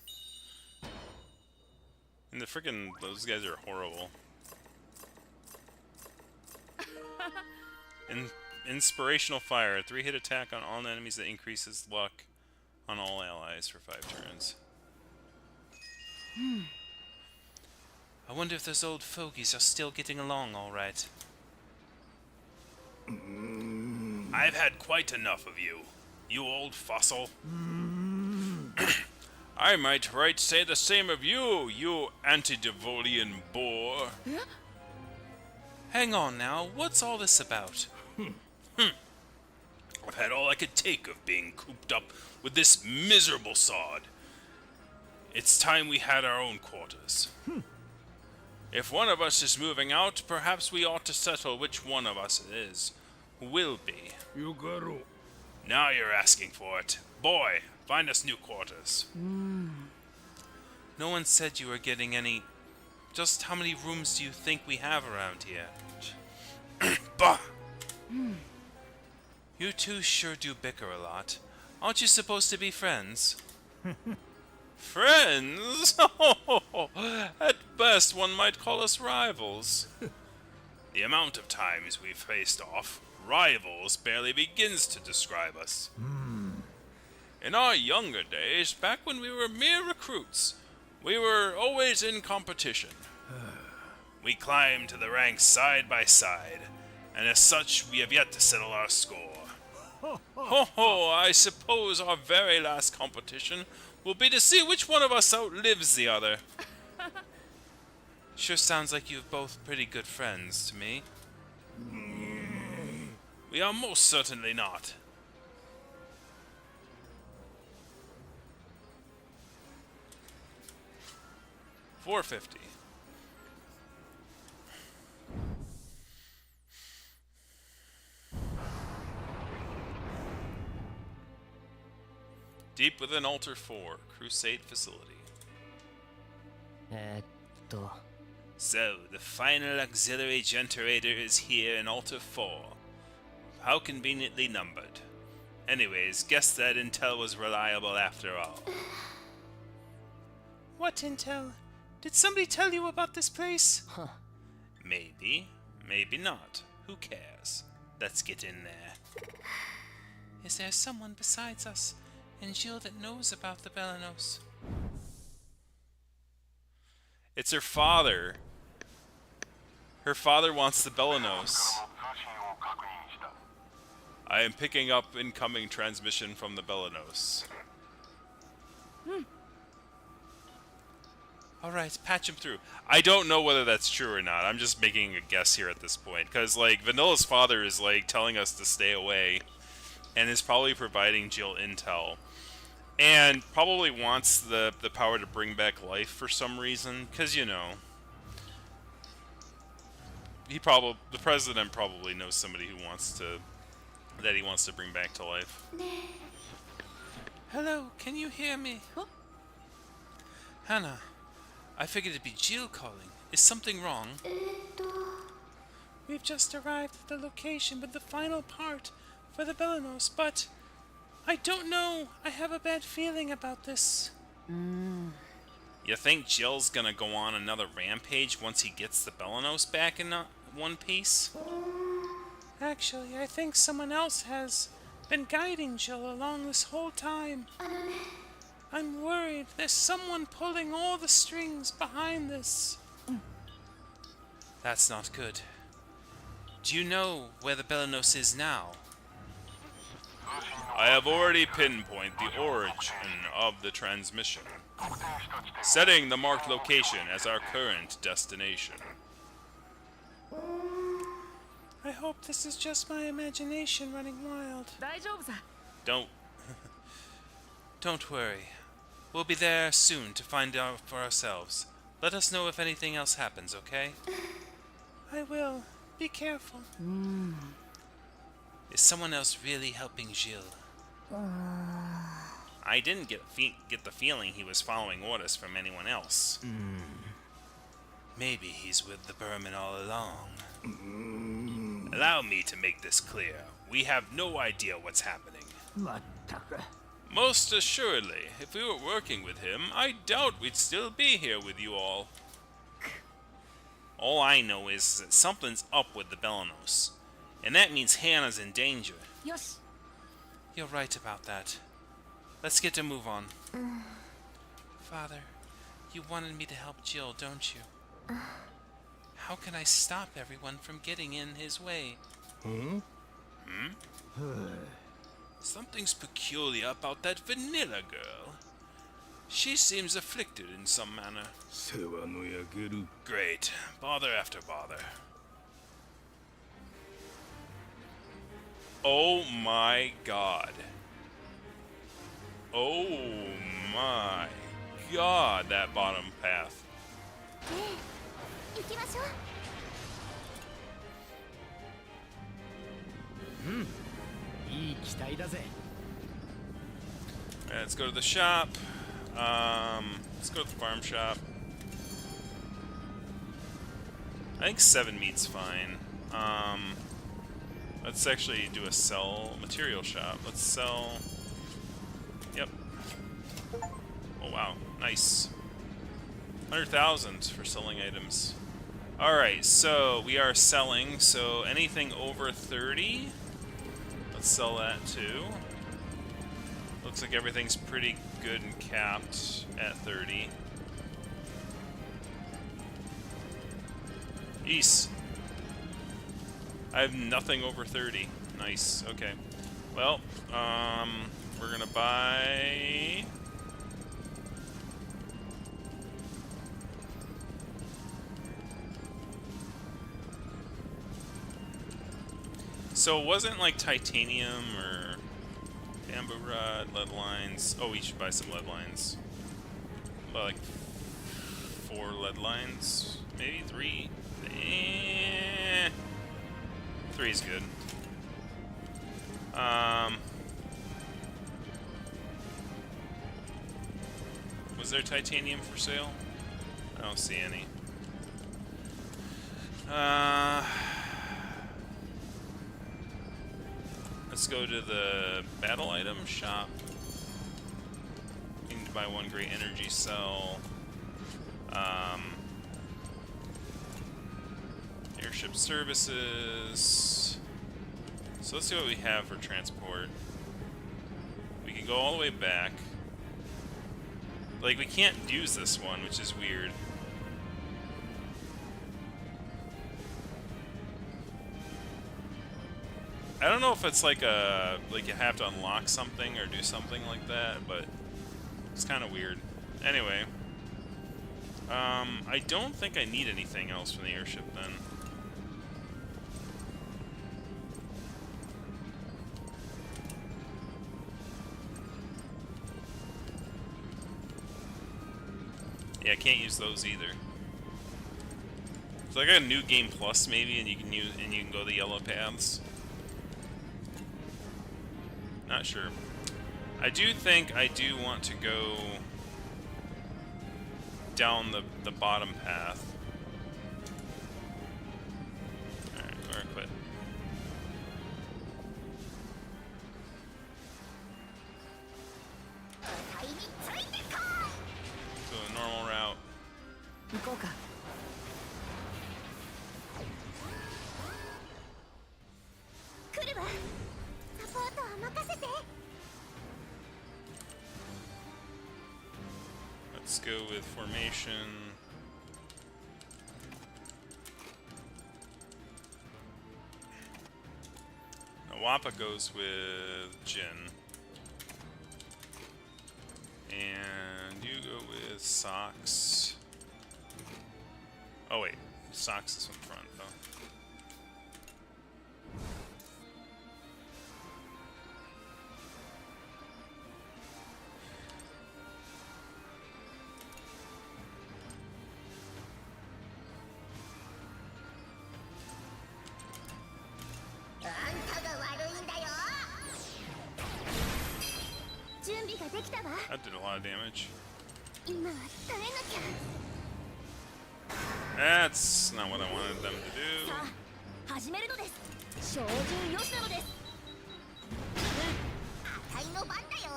And the freaking those guys are horrible. Inspirational fire, a 3-hit attack on all enemies that increases luck on all allies for 5 turns. I wonder if those old fogies are still getting along all right. I've had quite enough of you, you old fossil. I might right say the same of you, you antediluvian boar. Hang on now, what's all this about? I've had all I could take of being cooped up with this miserable sod. It's time we had our own quarters. If one of us is moving out, perhaps we ought to settle which one of us it is. Who will be. Now you're asking for it. Boy, find us new quarters. No one said you were getting any. Just how many rooms do you think we have around here? Bah! You two sure do bicker a lot. Aren't you supposed to be friends? Friends? At best, one might call us rivals. The amount of times we've faced off, rivals barely begins to describe us. In our younger days, back when we were mere recruits, we were always in competition. We climbed to the ranks side by side, and as such, we have yet to settle our score. Ho ho, I suppose our very last competition will be to see which one of us outlives the other. Sure sounds like you've both pretty good friends to me. We are most certainly not. $4.50. Deep within Altar 4, Crusade facility. So, the final auxiliary generator is here in Altar 4. How conveniently numbered. Anyways, guess that intel was reliable after all. What intel? Did somebody tell you about this place? Maybe, maybe not. Who cares? Let's get in there. Is there someone besides us and Jihl that knows about the Belenos? It's her father. Her father wants the Belenos. I am picking up incoming transmission from the Belenos. Alright, patch him through. I don't know whether that's true or not. I'm just making a guess here at this point. Because, like, Vanilla's father is, like, telling us to stay away. And is probably providing Jihl intel. And probably wants the power to bring back life for some reason. Because, you know. The president probably knows somebody who wants to... that he wants to bring back to life. Hello, can you hear me? Huh? Hannah, I figured it'd be Jihl calling. Is something wrong? We've just arrived at the location with the final part for the Belenos, but I don't know. I have a bad feeling about this. You think Jill's gonna go on another rampage once he gets the Belenos back in one piece? Actually, I think someone else has been guiding Jill along this whole time. I'm worried there's someone pulling all the strings behind this. That's not good. Do you know where the Belenos is now? I have already pinpointed the origin of the transmission, setting the marked location as our current destination. I hope this is just my imagination running wild. 大丈夫さ Don't worry. We'll be there soon to find out for ourselves. Let us know if anything else happens, okay? I will. Be careful. Is someone else really helping Jihl? I didn't get the feeling he was following orders from anyone else. Maybe he's with the Burman all along. Allow me to make this clear. We have no idea what's happening. Most assuredly, if we were working with him, I doubt we'd still be here with you all. All I know is that something's up with the Belenos, and that means Hannah's in danger. よし You're right about that. Let's get to move on. Father, you wanted me to help Jill, don't you? How can I stop everyone from getting in his way? Something's peculiar about that vanilla girl. She seems afflicted in some manner. Great. Bother after bother. Oh my god. Oh my god, that bottom path. 行きましょう。いい機体だぜ。 Alright, let's go to the shop. Let's go to the farm shop. I think 7 meat's fine. Let's actually do a sell material shop. Let's sell. Yep. Oh wow, nice. 100,000 for selling items. Alright, so we are selling, so anything over 30, let's sell that too. Looks like everything's pretty good and capped at 30. East. I have nothing over 30. Nice, okay. Well, we're gonna buy... So it wasn't like titanium or bamboo rod, lead lines. Oh, we should buy some lead lines. About like 4 lead lines, maybe 3. 3 is good. Was there titanium for sale? I don't see any. Let's go to the battle item shop. We need to buy 1 great energy cell. Airship services. So let's see what we have for transport. We can go all the way back. Like, we can't use this one, which is weird. I don't know if it's like a you have to unlock something or do something like that, but it's kind of weird. Anyway, I don't think I need anything else from the airship then. Yeah, I can't use those either. So I got a new game plus maybe, and you can go the yellow paths. Not sure. I do think I do want to go down the bottom path. Alright, we're quit. So a normal route. 行こうか。来るわ。サポートは任せて。 Let's go with formation. Now Wappa goes with Jin. And you go with Socks. Oh wait, Socks is in front though. That did a lot of damage. That's not what I wanted them to do. 始めるのです。照準よしなのです。あたいの番だよ。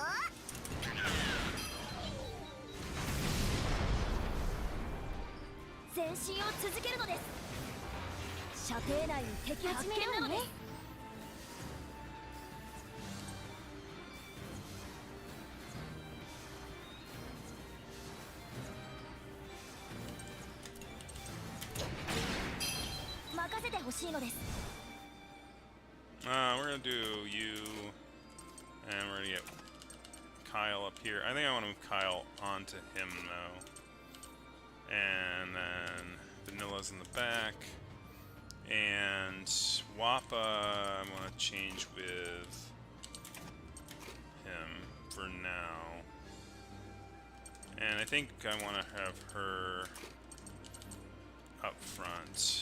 前進を続けるのです。射程内に敵発見なのです。任せてほしいのです。We're gonna do you, and we're gonna get Kyle up here. I think I want to move Kyle onto him though. And then Vanilla's in the back. And Wappa, I want to change with him for now. And I think I want to have her up front.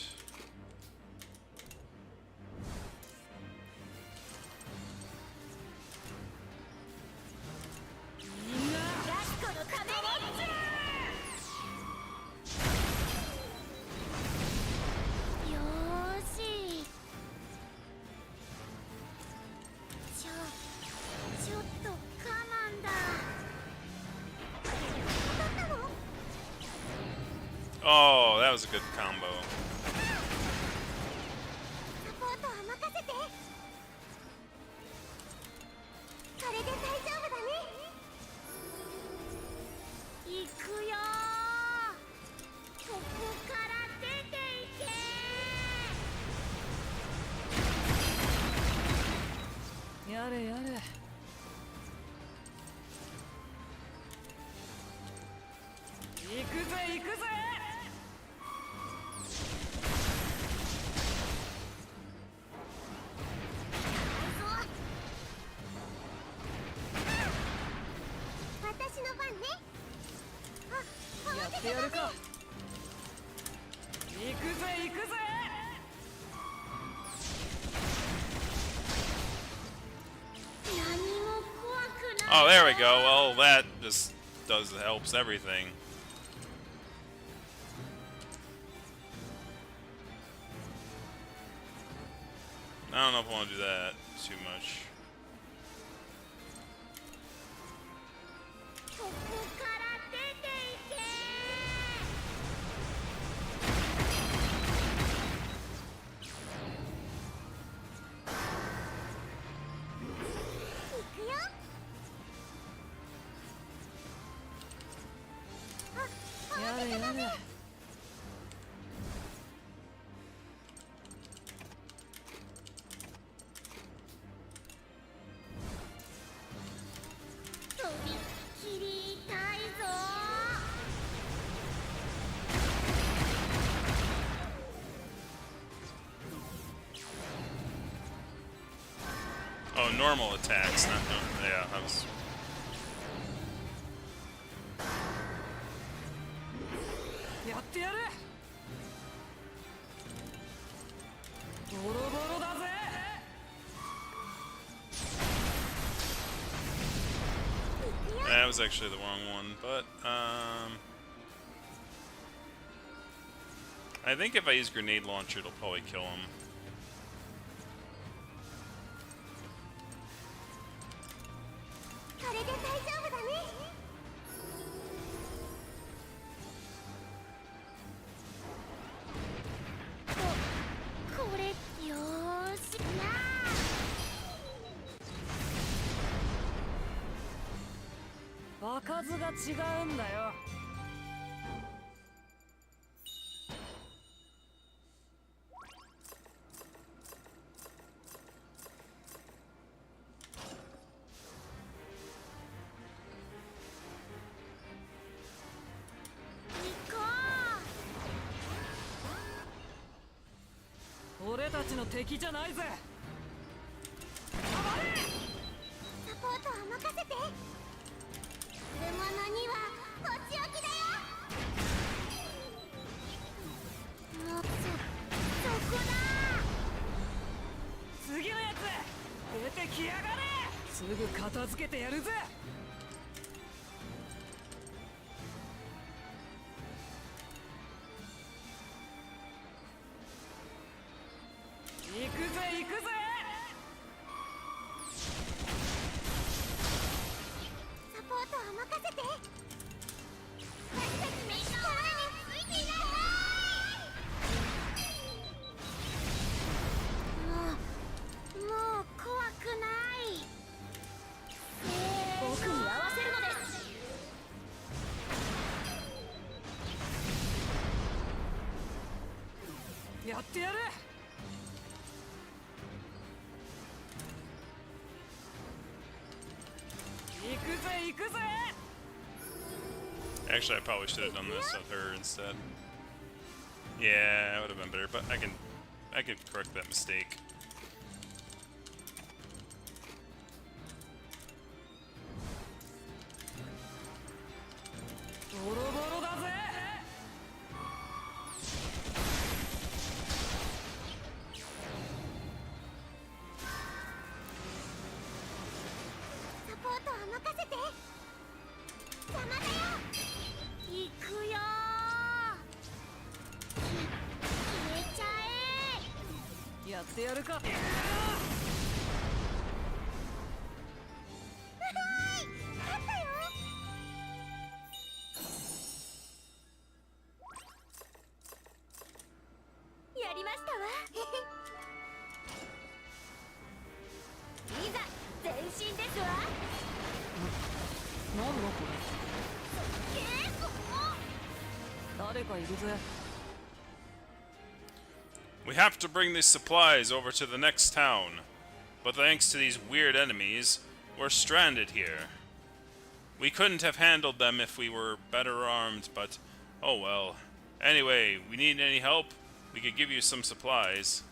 Oh, that was a good combo. Oh, there we go. Well, that just helps everything. I don't know if I want to do that too much. Oh, normal attacks, not no. Yeah, that was. That was actually the wrong one, but I think if I use grenade launcher, it'll probably kill him. Actually, I probably should have done this with her instead. Yeah, it would have been better, but I could correct that mistake. ってやるか。やりましたわいざ前進ですわなんだこ結構れ。誰かいるぜ。We have to bring these supplies over to the next town, but thanks to these weird enemies, we're stranded here. We couldn't have handled them if we were better armed, but oh well. Anyway, we need any help? We could give you some supplies.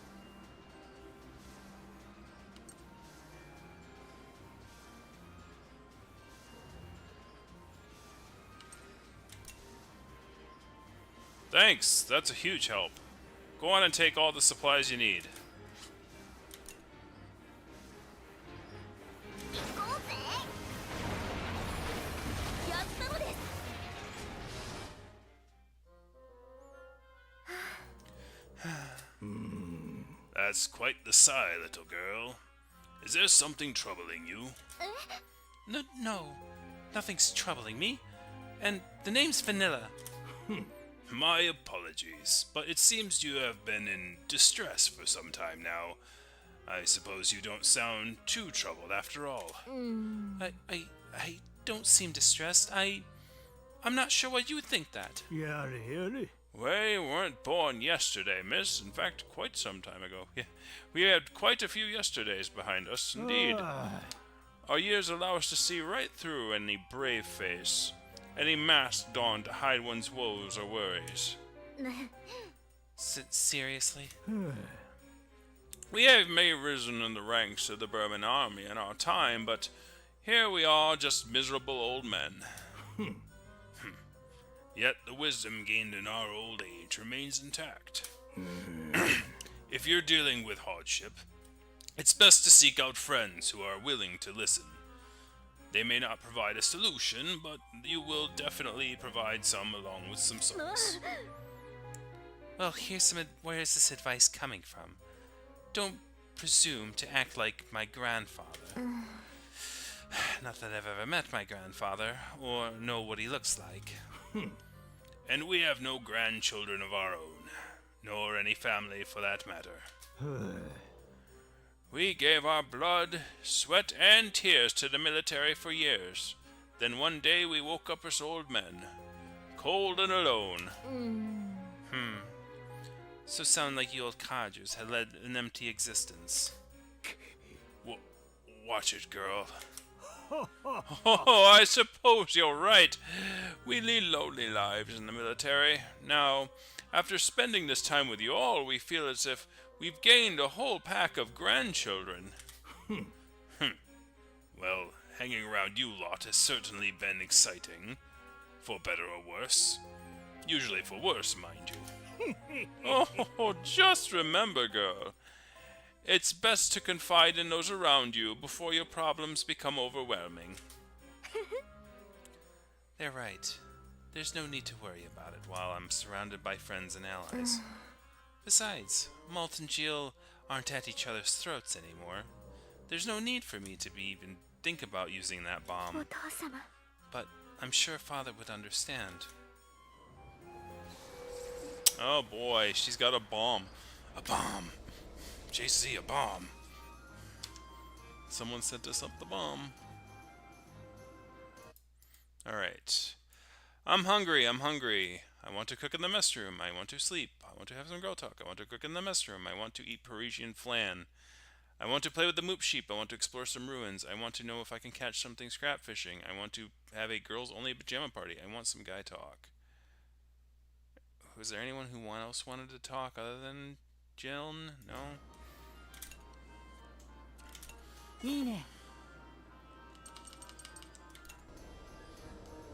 Thanks, that's a huge help. Go on and take all the supplies you need. 行こうぜやったのです That's quite the sigh, little girl. Is there something troubling you? No, nothing's troubling me. And the name's Vanilla. My apologies, but it seems you have been in distress for some time now. I suppose you don't sound too troubled after all. I don't seem distressed. I'm not sure why you would think that. やれやれ We weren't born yesterday, miss. In fact, quite some time ago. Yeah, we had quite a few yesterdays behind us, indeed. Our years allow us to see right through any brave face, any mask donned to hide one's woes or worries. Seriously? We have may risen in the ranks of the Burman army in our time, but here we are, just miserable old men. Yet the wisdom gained in our old age remains intact. If you're dealing with hardship, it's best to seek out friends who are willing to listen. They may not provide a solution, but you will definitely provide some along with some solace. Well, where is this advice coming from? Don't presume to act like my grandfather. Not that I've ever met my grandfather, or know what he looks like. And we have no grandchildren of our own, nor any family for that matter. We gave our blood, sweat, and tears to the military for years. Then one day we woke up as old men, cold and alone. So sound like you old codgers had led an empty existence. Watch it, girl. Oh, I suppose you're right. We lead lonely lives in the military. Now, after spending this time with you all, we feel as if we've gained a whole pack of grandchildren. Well, hanging around you lot has certainly been exciting. For better or worse. Usually for worse, mind you. Oh, just remember, girl. It's best to confide in those around you before your problems become overwhelming. They're right. There's no need to worry about it while I'm surrounded by friends and allies. Besides, Malt and Jihl aren't at each other's throats anymore. There's no need for me to even think about using that bomb. お父様 But I'm sure Father would understand. Oh boy, she's got a bomb. A bomb. JC, a bomb. Someone sent us up the bomb. Alright. I'm hungry. I want to cook in the mess room. I want to sleep. I want to have some girl talk. I want to cook in the mess room. I want to eat Parisian flan. I want to play with the moop sheep. I want to explore some ruins. I want to know if I can catch something scrap fishing. I want to have a girls only pajama party. I want some guy talk. Was there anyone who else wanted to talk other than Jihl? No? いいね。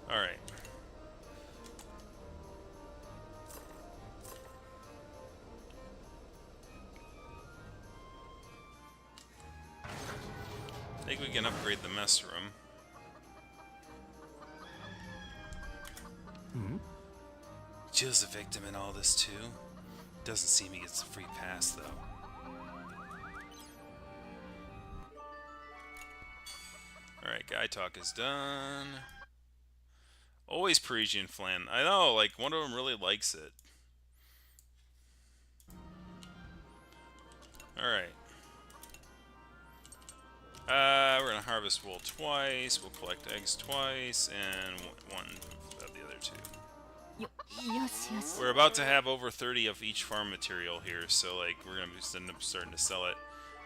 Alright. I think we can upgrade the mess room. Jill's a victim in all this too. Doesn't seem he gets a free pass though. Alright, guy talk is done. Always Parisian flan. I know, like, one of them really likes it. Alright. We're gonna harvest wool twice, we'll collect eggs twice, and one of the other two. よしよし We're about to have over 30 of each farm material here, so like we're gonna end up starting to sell it.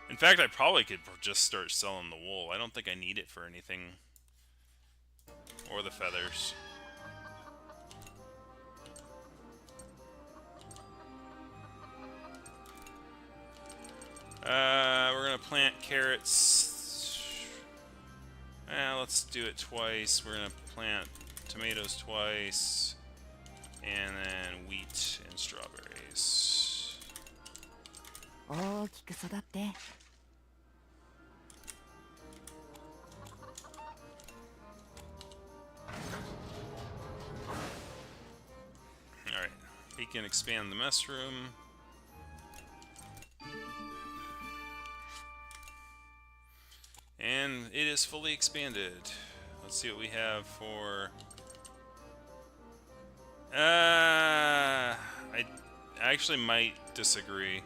In fact, I probably could just start selling the wool. I don't think I need it for anything. Or the feathers. We're gonna plant carrots. Let's do it twice. We're gonna plant tomatoes twice. And then wheat and strawberries. 大きく育って Alright, we can expand the mess room. And it is fully expanded. Let's see what we have for... I actually might disagree.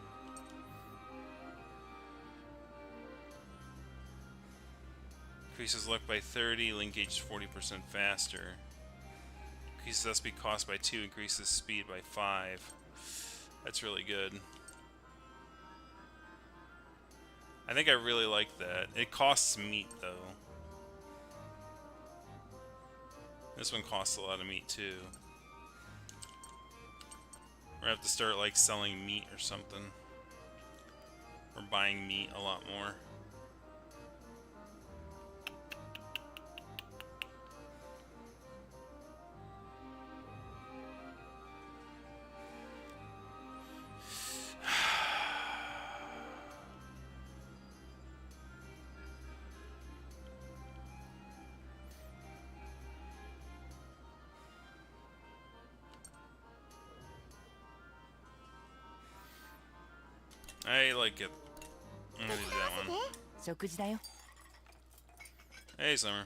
Increases luck by 30, linkage 40% faster. Increases SP cost by 2, increases speed by 5. That's really good. I think I really like that. It costs meat, though. This one costs a lot of meat, too. We're gonna have to start, like, selling meat or something. Or buying meat a lot more. I like it. I'm gonna do that one. 食事だよ Hey, Summer.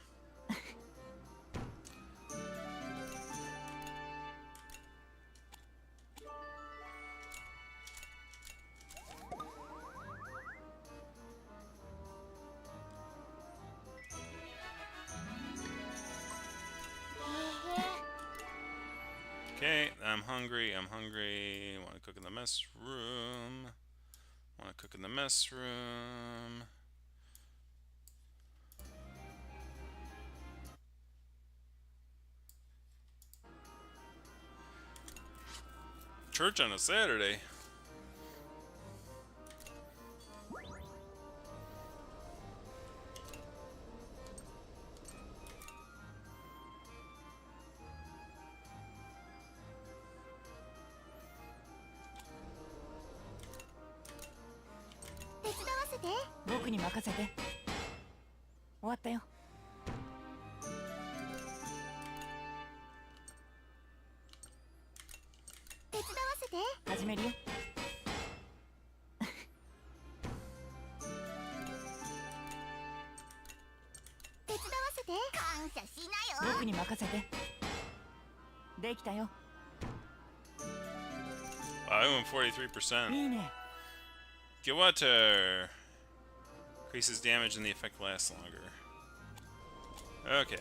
'Kay, I'm hungry, I'm hungry. I wanna cook in the mess room. Want to cook in the mess room. Church on a Saturday. Hey. 僕に任せて終わったよ 始めるよ僕に任せてできたよ I went 43%. いいね Get water. Increases damage and the effect lasts longer. Okay.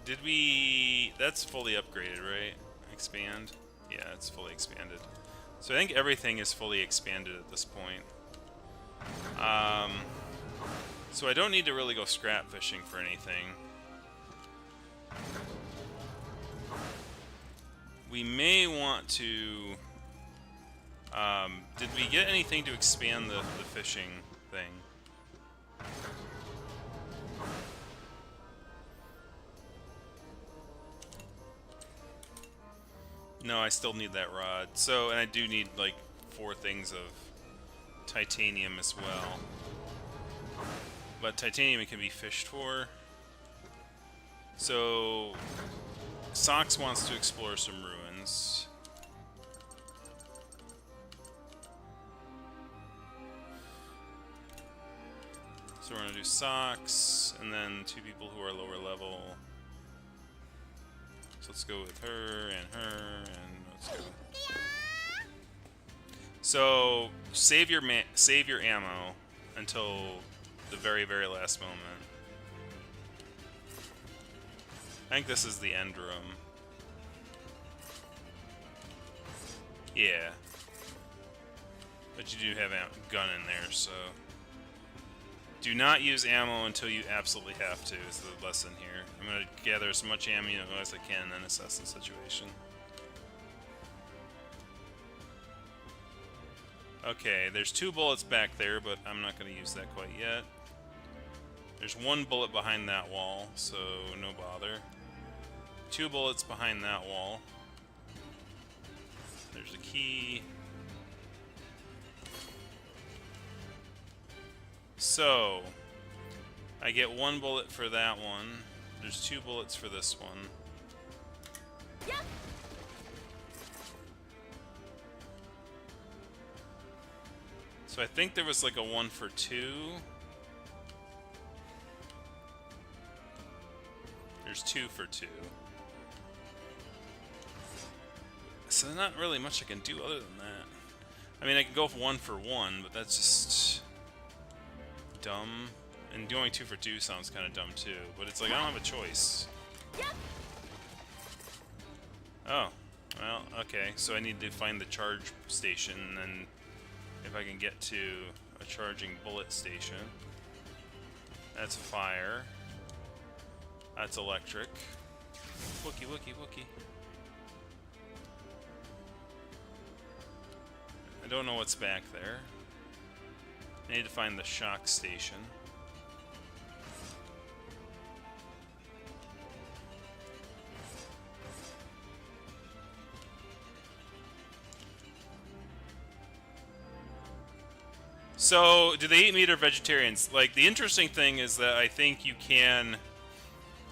Did we... That's fully upgraded, right? Expand? Yeah, it's fully expanded. So I think everything is fully expanded at this point. So I don't need to really go scrap fishing for anything. We may want to... did we get anything to expand the fishing thing? No, I still need that rod. So, and I do need, like, 4 things of titanium as well. But titanium can be fished for. So, Sox wants to explore some ruins. So we're gonna do socks, and then 2 people who are lower level. So let's go with her, and let's go. So save your ammo until the very, very last moment. I think this is the end room. Yeah. But you do have a gun in there, so... Do not use ammo until you absolutely have to, is the lesson here. I'm going to gather as much ammo as I can and then assess the situation. Okay, there's 2 bullets back there, but I'm not going to use that quite yet. There's 1 bullet behind that wall, so no bother. 2 bullets behind that wall. There's a key. So, I get 1 bullet for that one. There's 2 bullets for this one. Yep. So I think there was like a 1 for 2. There's 2 for 2. So there's not really much I can do other than that. I mean, I can go for 1 for 1, but that's just dumb. And doing 2 for 2 sounds kind of dumb too. But it's like I don't have a choice. Oh, well, okay. So I need to find the charge station, and then if I can get to a charging bullet station. That's fire. That's electric. Wookie, wookie, wookie. I don't know what's back there. I need to find the shock station. So, do they eat meat or vegetarians? Like, the interesting thing is that I think you can,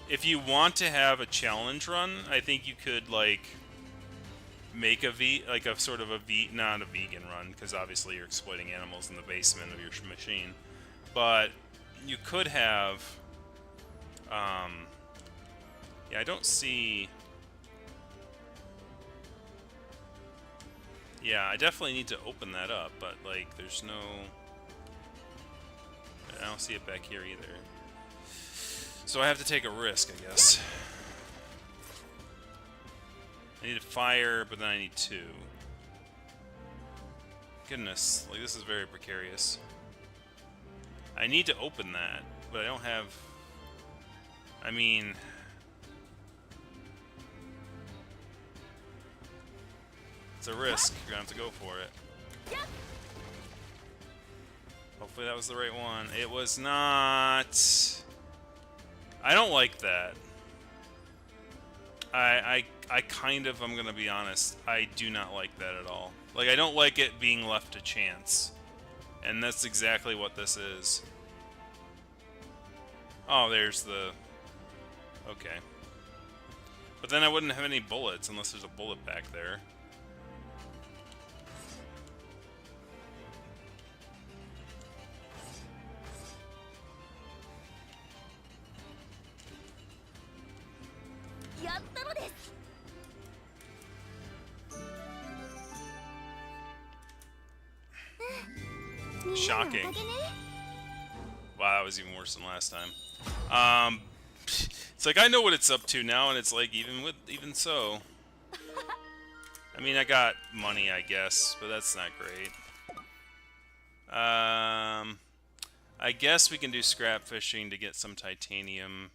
if you want to have a challenge run, I think you could, like, make a sort of a not a vegan run, because obviously you're exploiting animals in the basement of your machine, but you could have, yeah, I don't see, yeah, I definitely need to open that up, but, like, there's no, I don't see it back here either. So I have to take a risk, I guess. I need a fire, but then I need 2. Goodness, like, this is very precarious. I need to open that, but I don't have... I mean... It's a risk. You're gonna have to go for it. Hopefully that was the right one. It was not... I don't like that. I kind of, I'm gonna be honest, I do not like that at all. Like, I don't like it being left to chance. And that's exactly what this is. Oh, there's the... Okay. But then I wouldn't have any bullets unless there's a bullet back there. Shocking. Wow, that was even worse than last time. It's like I know what it's up to now, and it's like even so. I mean, I got money, I guess, but that's not great. I guess we can do scrap fishing to get some titanium.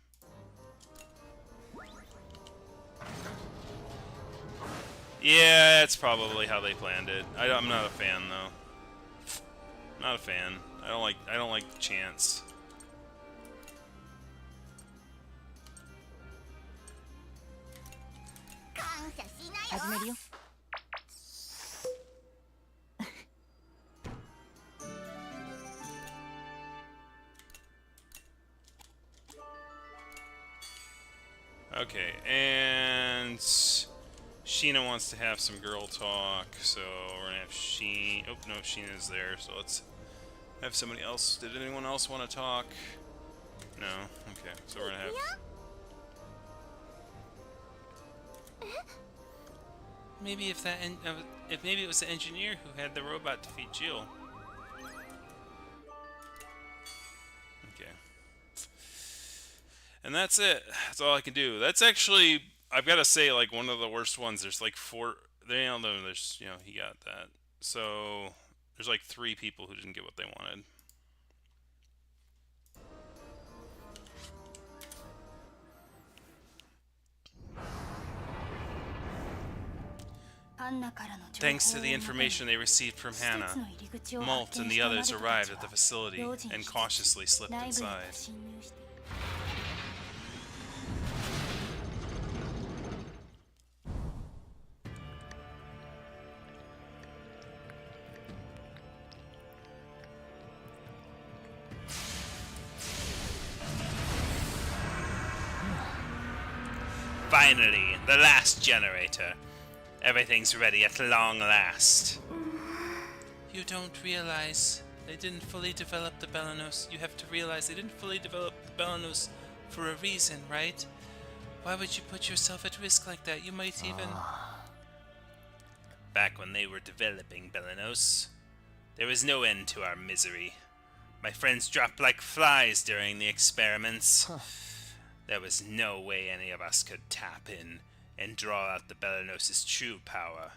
Yeah, that's probably how they planned it. I'm not a fan though. Not a fan. I don't like chance. Okay, and Sheena wants to have some girl talk, so we're gonna have Sheen. Oh no, Sheena's there. So let's Have somebody else. Did anyone else want to talk? No. Okay, so we're gonna have. Maybe if maybe it was the engineer who had the robot defeat Jihl. Okay. And that's it. That's all I can do. That's actually, I've got to say, like, one of the worst ones. There's like four. They don't know. There's, he got that. So there's like 3 people who didn't get what they wanted. Thanks to the information they received from Hannah, Molt and the others arrived at the facility and cautiously slipped inside. Finally, the last generator. Everything's ready at long last. You don't realize they didn't fully develop the Belenos. You have to realize they didn't fully develop the Belenos for a reason, right? Why would you put yourself at risk like that? You might even... Back when they were developing Belenos, there was no end to our misery. My friends dropped like flies during the experiments. There was no way any of us could tap in and draw out the Belenos' true power.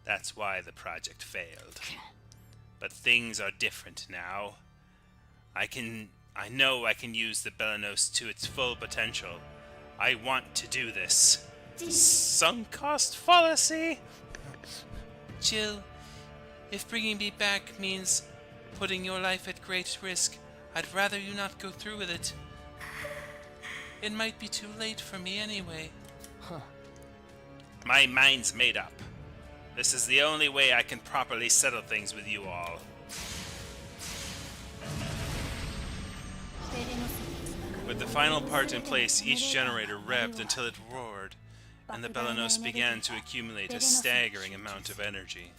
That's why the project failed. But things are different now. I know I can use the Belenos to its full potential. I want to do this. Sunk cost fallacy! Jihl, if bringing me back means putting your life at great risk, I'd rather you not go through with it. It might be too late for me anyway. My mind's made up. This is the only way I can properly settle things with you all. With the final part in place, each generator revved until it roared, and the Belenos began to accumulate a staggering amount of energy.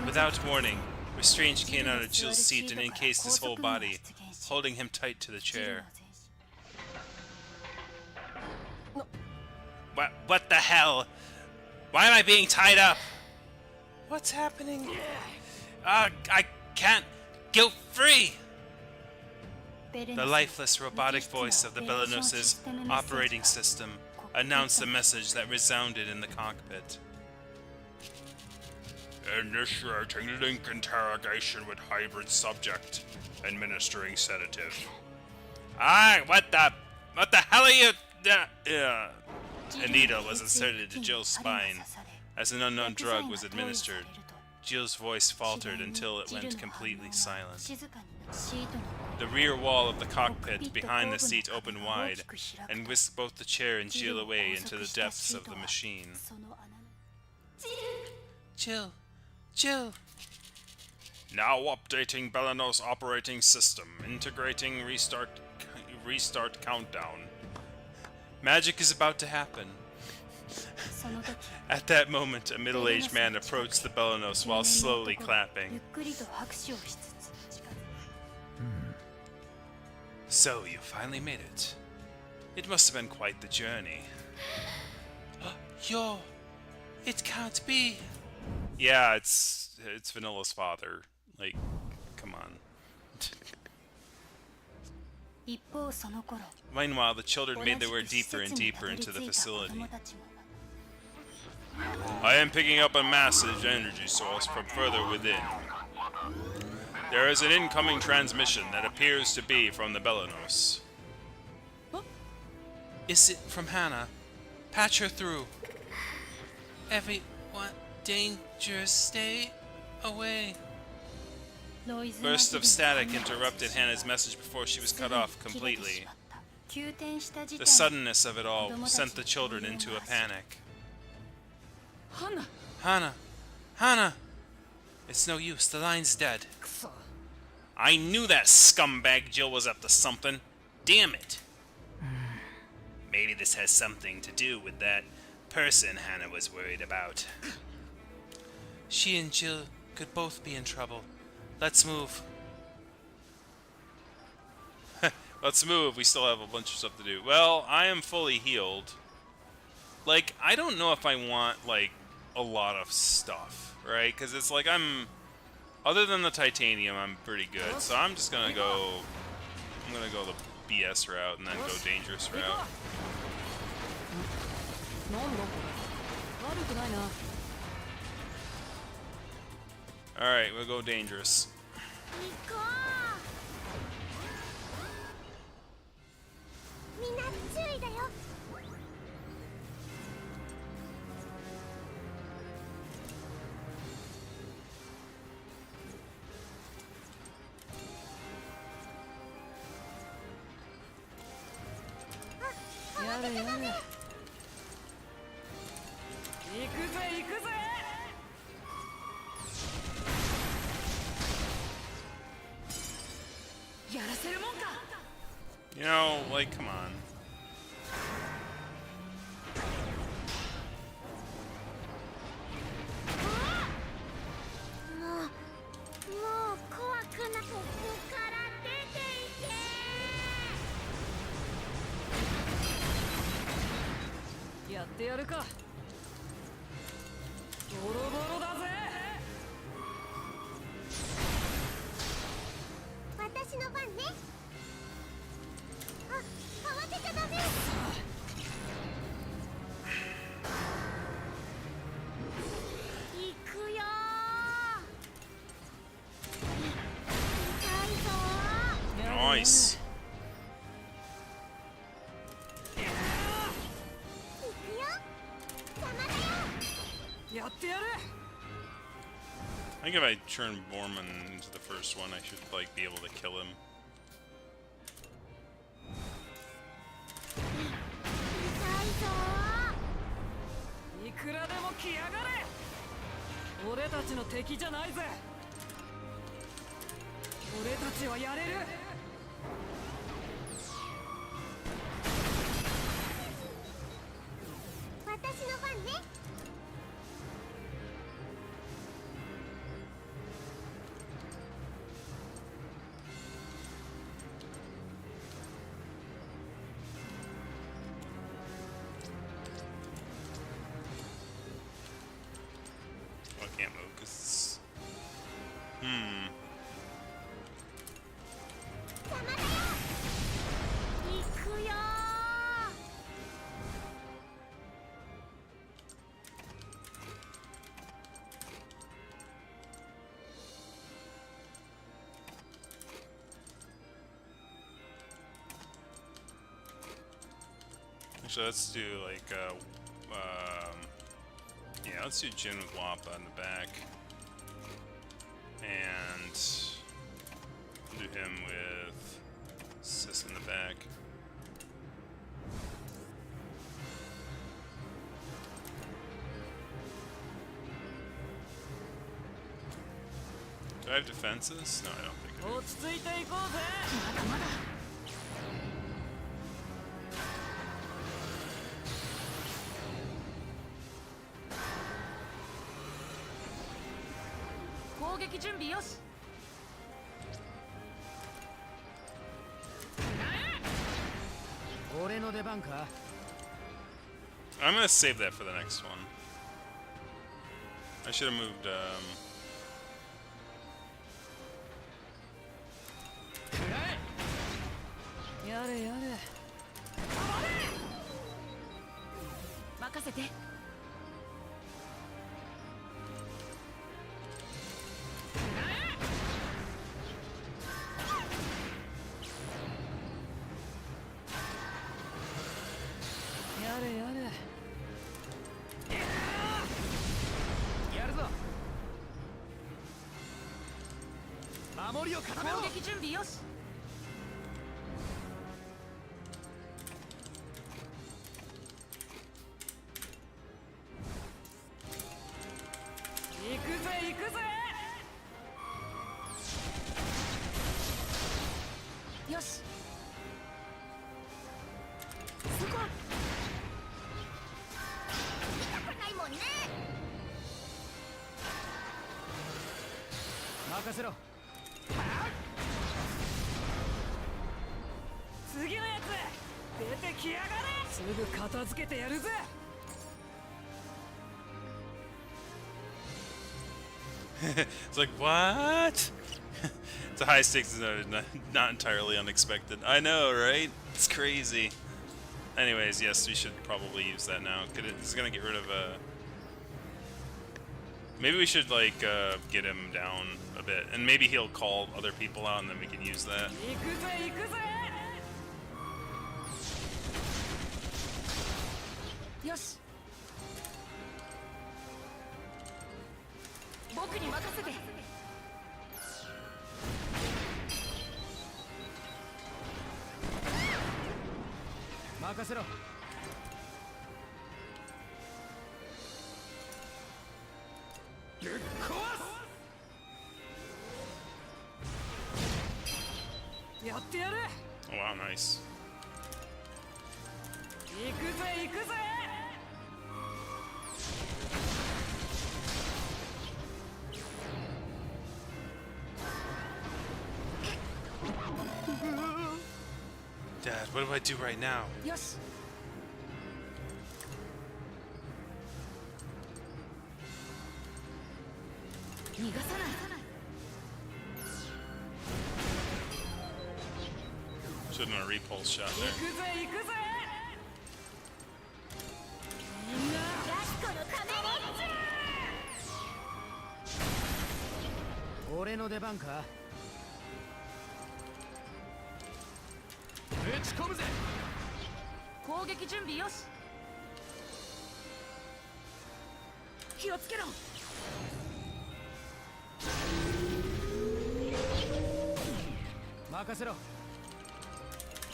Without warning, Restraint came out of Jill's seat and encased his whole body, holding him tight to the chair. What the hell? Why am I being tied up? What's happening? I can't get free! The lifeless robotic voice of the Belenos' operating system announced a message that resounded in the cockpit. Initiating link interrogation with hybrid subject. Administering sedative. What the hell are you... A needle was inserted into Jill's spine. As an unknown drug was administered, Jill's voice faltered until it went completely silent. The rear wall of the cockpit behind the seat opened wide and whisked both the chair and Jihl away into the depths of the machine. Jihl! Now updating Belenos operating system. Integrating restart countdown. Magic is about to happen. At that moment, a middle-aged man approached the Belenos while slowly clapping. So, you finally made it. It must have been quite the journey. It can't be. Yeah, it's Vanilla's father. Like, come on. Meanwhile, the children made their way deeper and deeper into the facility. I am picking up a massive energy source from further within. There is an incoming transmission that appears to be from the Belenos. Is it from Hannah? Patch her through. Everyone, danger, stay away. Burst of static interrupted Hannah's message before she was cut off completely. The suddenness of it all sent the children into a panic. Hannah! It's no use, the line's dead. I knew that scumbag Jihl was up to something. Damn it. Maybe this has something to do with that person Hannah was worried about. She and Jill could both be in trouble. Let's move. Let's move. We still have a bunch of stuff to do. Well, I am fully healed. Like, I don't know if I want, like, a lot of stuff, right? Because it's like other than the titanium, I'm pretty good. So I'm just gonna go... I'm gonna go the BS route and then go dangerous route. なんだ悪くないな Alright, we'll go dangerous. 行こう。みんな注意だよ。やれやれ行くぜ行くぜやらせるもんか You know, like, come on. もう怖くなここから出ていけ。やってやるかボロボロだぜ私の番ね。慌てちゃダメ。行くよー。痛いぞー。 Nice. 行くよ。邪魔だよ。やってやる I think if I turn Borman into the first one, I should, like, be able to kill him. 痛いぞー。いくらでも来やがれ俺たちの敵じゃないぜ俺たちはやれる私の番ね。Oh, I can't move because it's... 邪魔だよ。行くよー。 Actually, let's do, like, yeah, let's do Jin with Wappa in the back. And do him with Sis in the back. Do I have defenses? No, I don't think I do. 落ち着いていこうぜまだまだ攻撃準備よし俺の出番か I'm gonna save that for the next one. I should have moved, やれやれ任せてやれやれやるぞ守りを固めろ攻撃準備よし行くぜ行くぜよしそこ任せろ。次のやつ出てきやがれ。すぐ片付けてやるぜ。It's like, what? It's a high stakes zone, not entirely unexpected. I know, right? It's crazy. Anyways, yes, we should probably use that now. It's gonna get rid of maybe we should like get him down a bit, and maybe he'll call other people out, and then we can use that. 行くぜ行くぜ。よし。僕に任せて。任せろ。ぶっ壊す。やってやる。 Oh wow, nice. 行くぜ行くぜ。Dad, what do I do right now? よし。逃がさない。 Should have done a repulse shot 行 there. くぜ行くぜ。みんな。ラスコのために。俺の出番か。ぶち込むぜ。攻撃準備よし。気をつけろ。任せろ。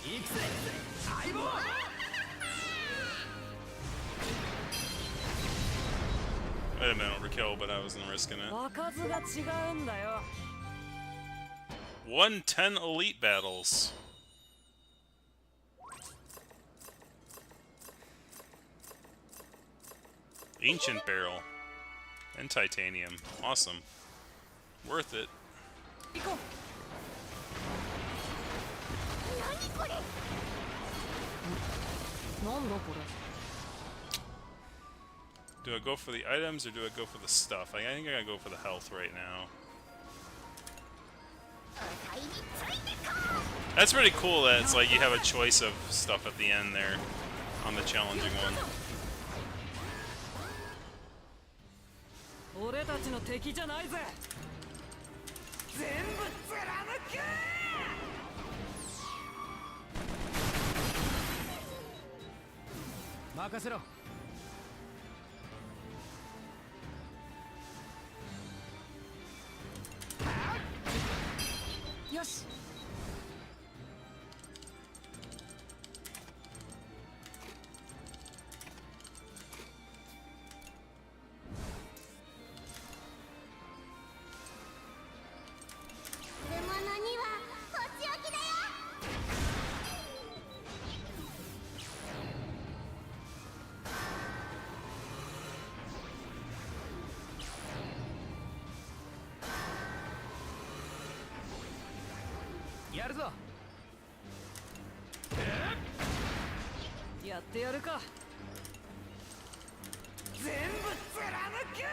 行くぜ相棒。 Might have been overkill, but I wasn't risking it. 場数が違うんだよ。 Won 10 elite battles. Ancient barrel and titanium. Awesome. Worth it. 行こう。何これ。なんだこれ。 Do I go for the items or do I go for the stuff? I think I gotta go for the health right now. That's pretty cool that it's like you have a choice of stuff at the end there on the challenging one. 俺たちの敵じゃないぜ。全部貫け。任せろ。よし。獲物には星置きだよ。やるぞ。やってやるか。全部貫け。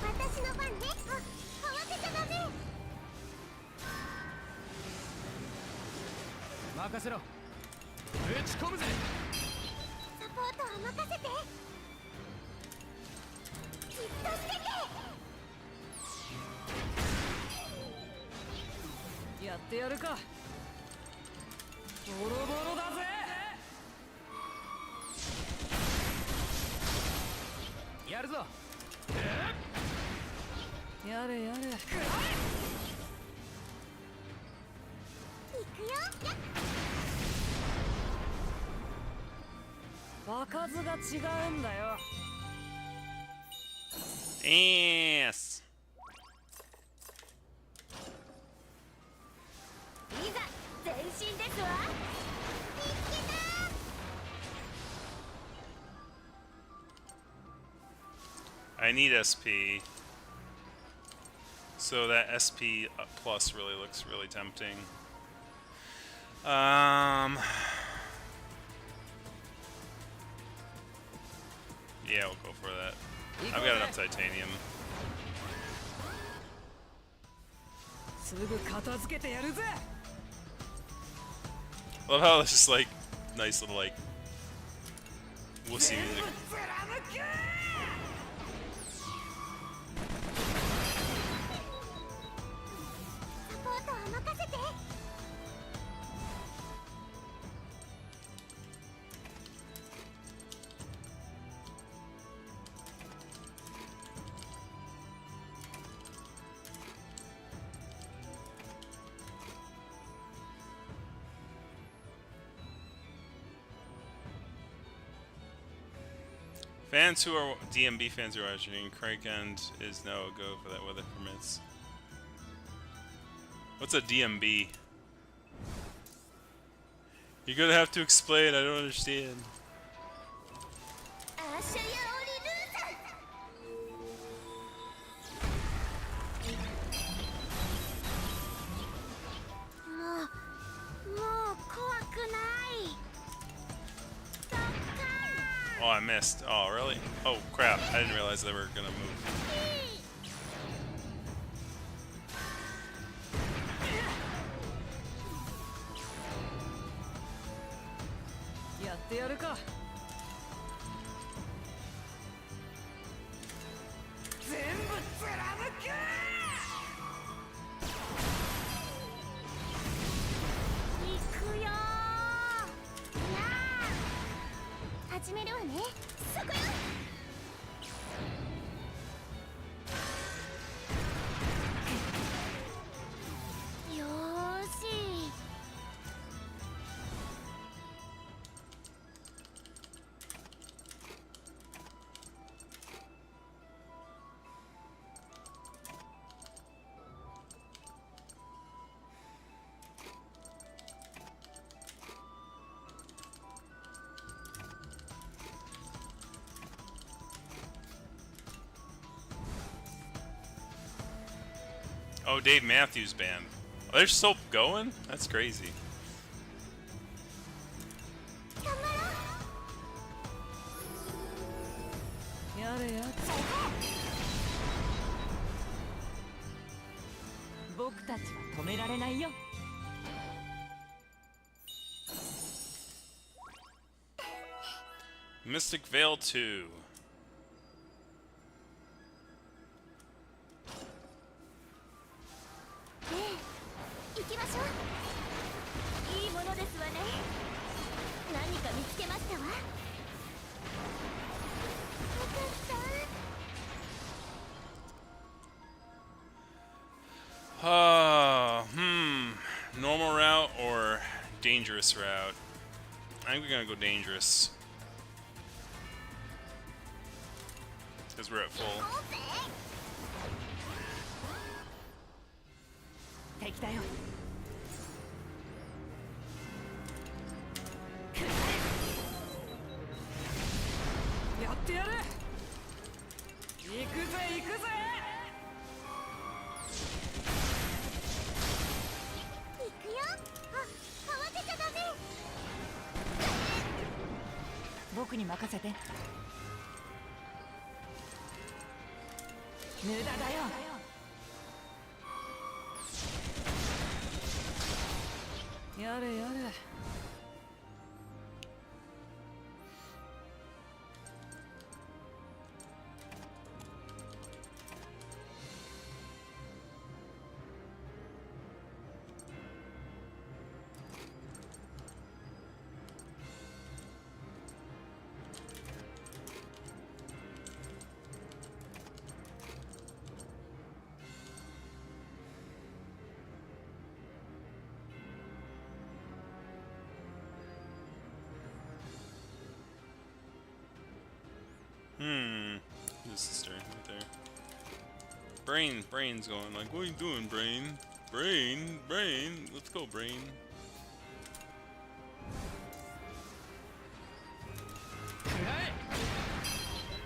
私の番ね。慌てちゃダメ。任せろ。ぶち込むぜ。サポートは任せて。じっとしてて。やってやるか。ボロボロだぜ。やるぞ。やれやれ。行くよ。場数が違うんだよ。 Yes. いざ前進ですわ。見つけた。I need SP. So that SP plus really looks really tempting. Yeah, we'll go for that. I've got enough titanium. すぐ片付けてやるぜ。 Love how it's just like nice little like wussy music. 貫け。サポートは任せて。 Fans who are DMB fans who are watching, Crank End is no go for that weather permits. What's a DMB? You're gonna have to explain, I don't understand. アッシュヤオリルーザ。もう怖くない。そっか Oh, I missed. Oh, really? Oh, crap. I didn't realize they were gonna move. やってやるか。全部貫け。行くよー。やあ始めるわね。そこよ。よーし。 Oh, Dave Matthews Band. Oh, they're still going? That's crazy. 頑張ろう。 やれやれ。僕たちは止められないよ。 Mystic Veil 2. 行きましょう。いいものですわね。何か見つけましたわ。よかった。Normal route or dangerous route? I think we're gonna go dangerous. Because we're at full. 敵だよ。やってやる。行くぜ行くぜ。行くよ。あ、慌てちゃダメ。僕に任せて。無駄だよ。 やれやれ。 This is starting right there. Brain's going like, what are you doing, Brain? Brain, let's go, Brain.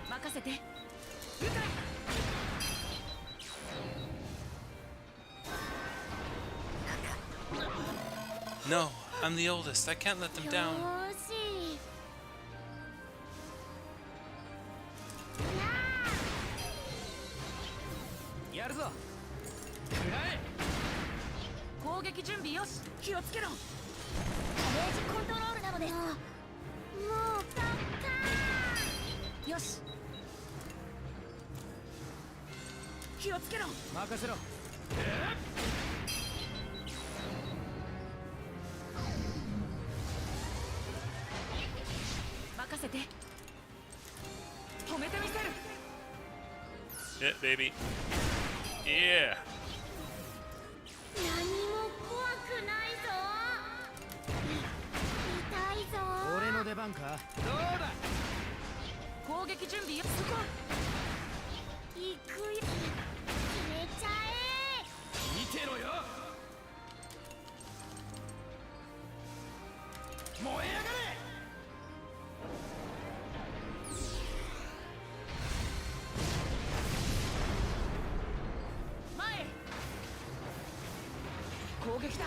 任せて。No, I'm the oldest. I can't let them よ down. ーしやるぞ。食らえ。攻撃準備よし。気をつけろ。ガレージコントロールなのです。もうたったよし。気をつけろ。任せろ。任せて。止めてみせる。 Shit, baby. Yeah. 何も怖くないぞ。痛いぞ。俺の出番か。どうだ。攻撃準備よ。そこ。行くよ。決めちゃえ。見てろよ。燃え上がれ。前へ。攻撃だ。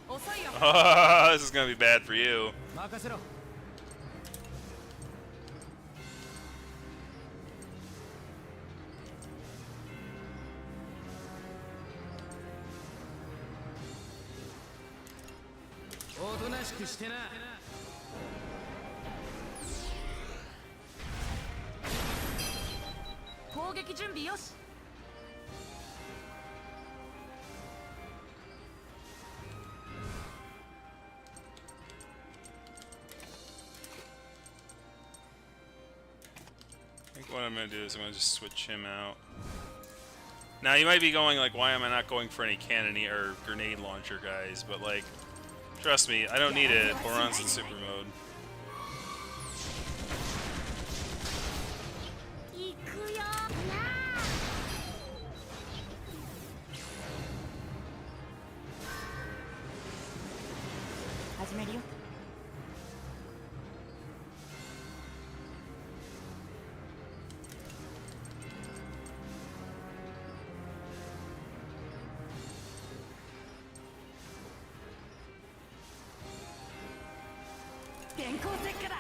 遅いよ。 This is gonna be bad for you. 任せろ。おとなしくしてな。攻撃準備よし。 I think what I'm gonna do is I'm gonna just switch him out. Now you might be going like, why am I not going for any cannoneer or grenade launcher guys? But like, trust me, I don't need it. Boron's in super mode. 行くよ。始めるよ。 電光石火だ。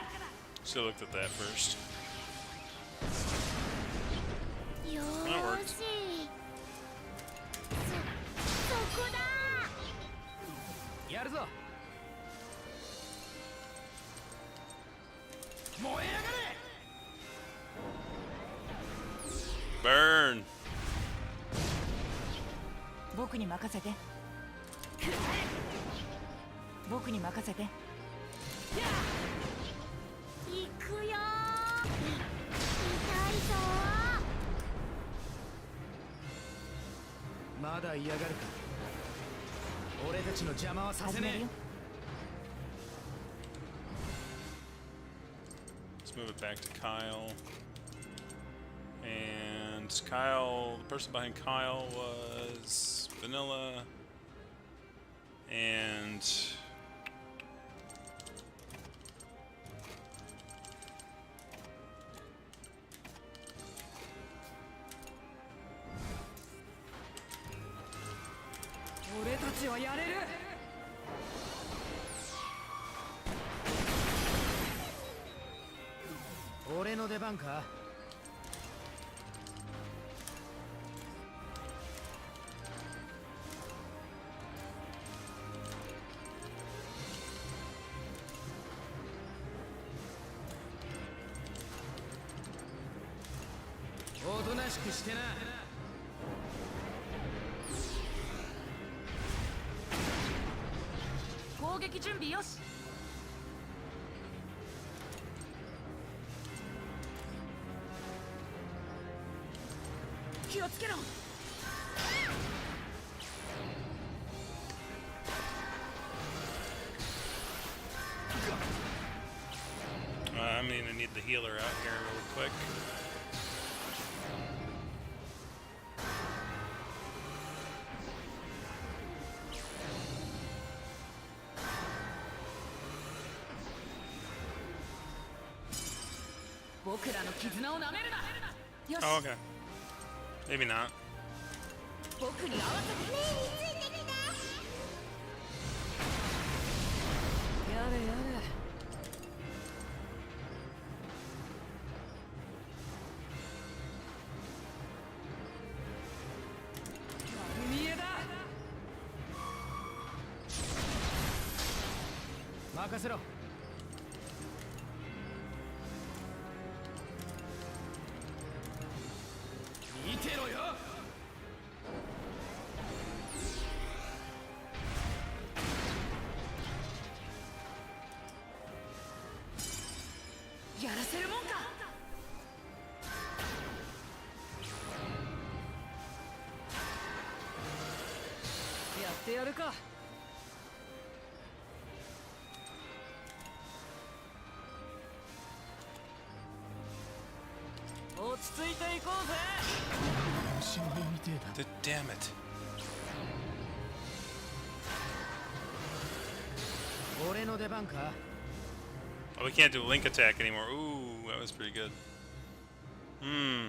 Should have looked at that first. よ That ー worked. し。そこだ。やるぞ。燃え上がれ。 Burn. 僕に任せて。僕に任せて。 行くよ。痛いぞ。まだ嫌がるか。俺たちの邪魔はさせね始めるよ。 Let's move it back to Kyle. And Kyle, the person behind Kyle was Vanilla. Andえ。俺たちはやれる。俺の出番か。おとなしくしてな。攻撃準備よし。気をつけろ。 I'm gonna need the healer out here real quick. 僕らの絆を舐めるな。よし、 Oh, okay. Maybe not. 僕に合わせて。やれやれ。丸見えだ。任せろ。見てろよ。やらせるもんか。やってやるか。落ち着いていこうぜ。死んでみてえだ。 Damn it. 俺の出番か。 Oh, we can't do link attack anymore. Ooh, that was pretty good. Hmm.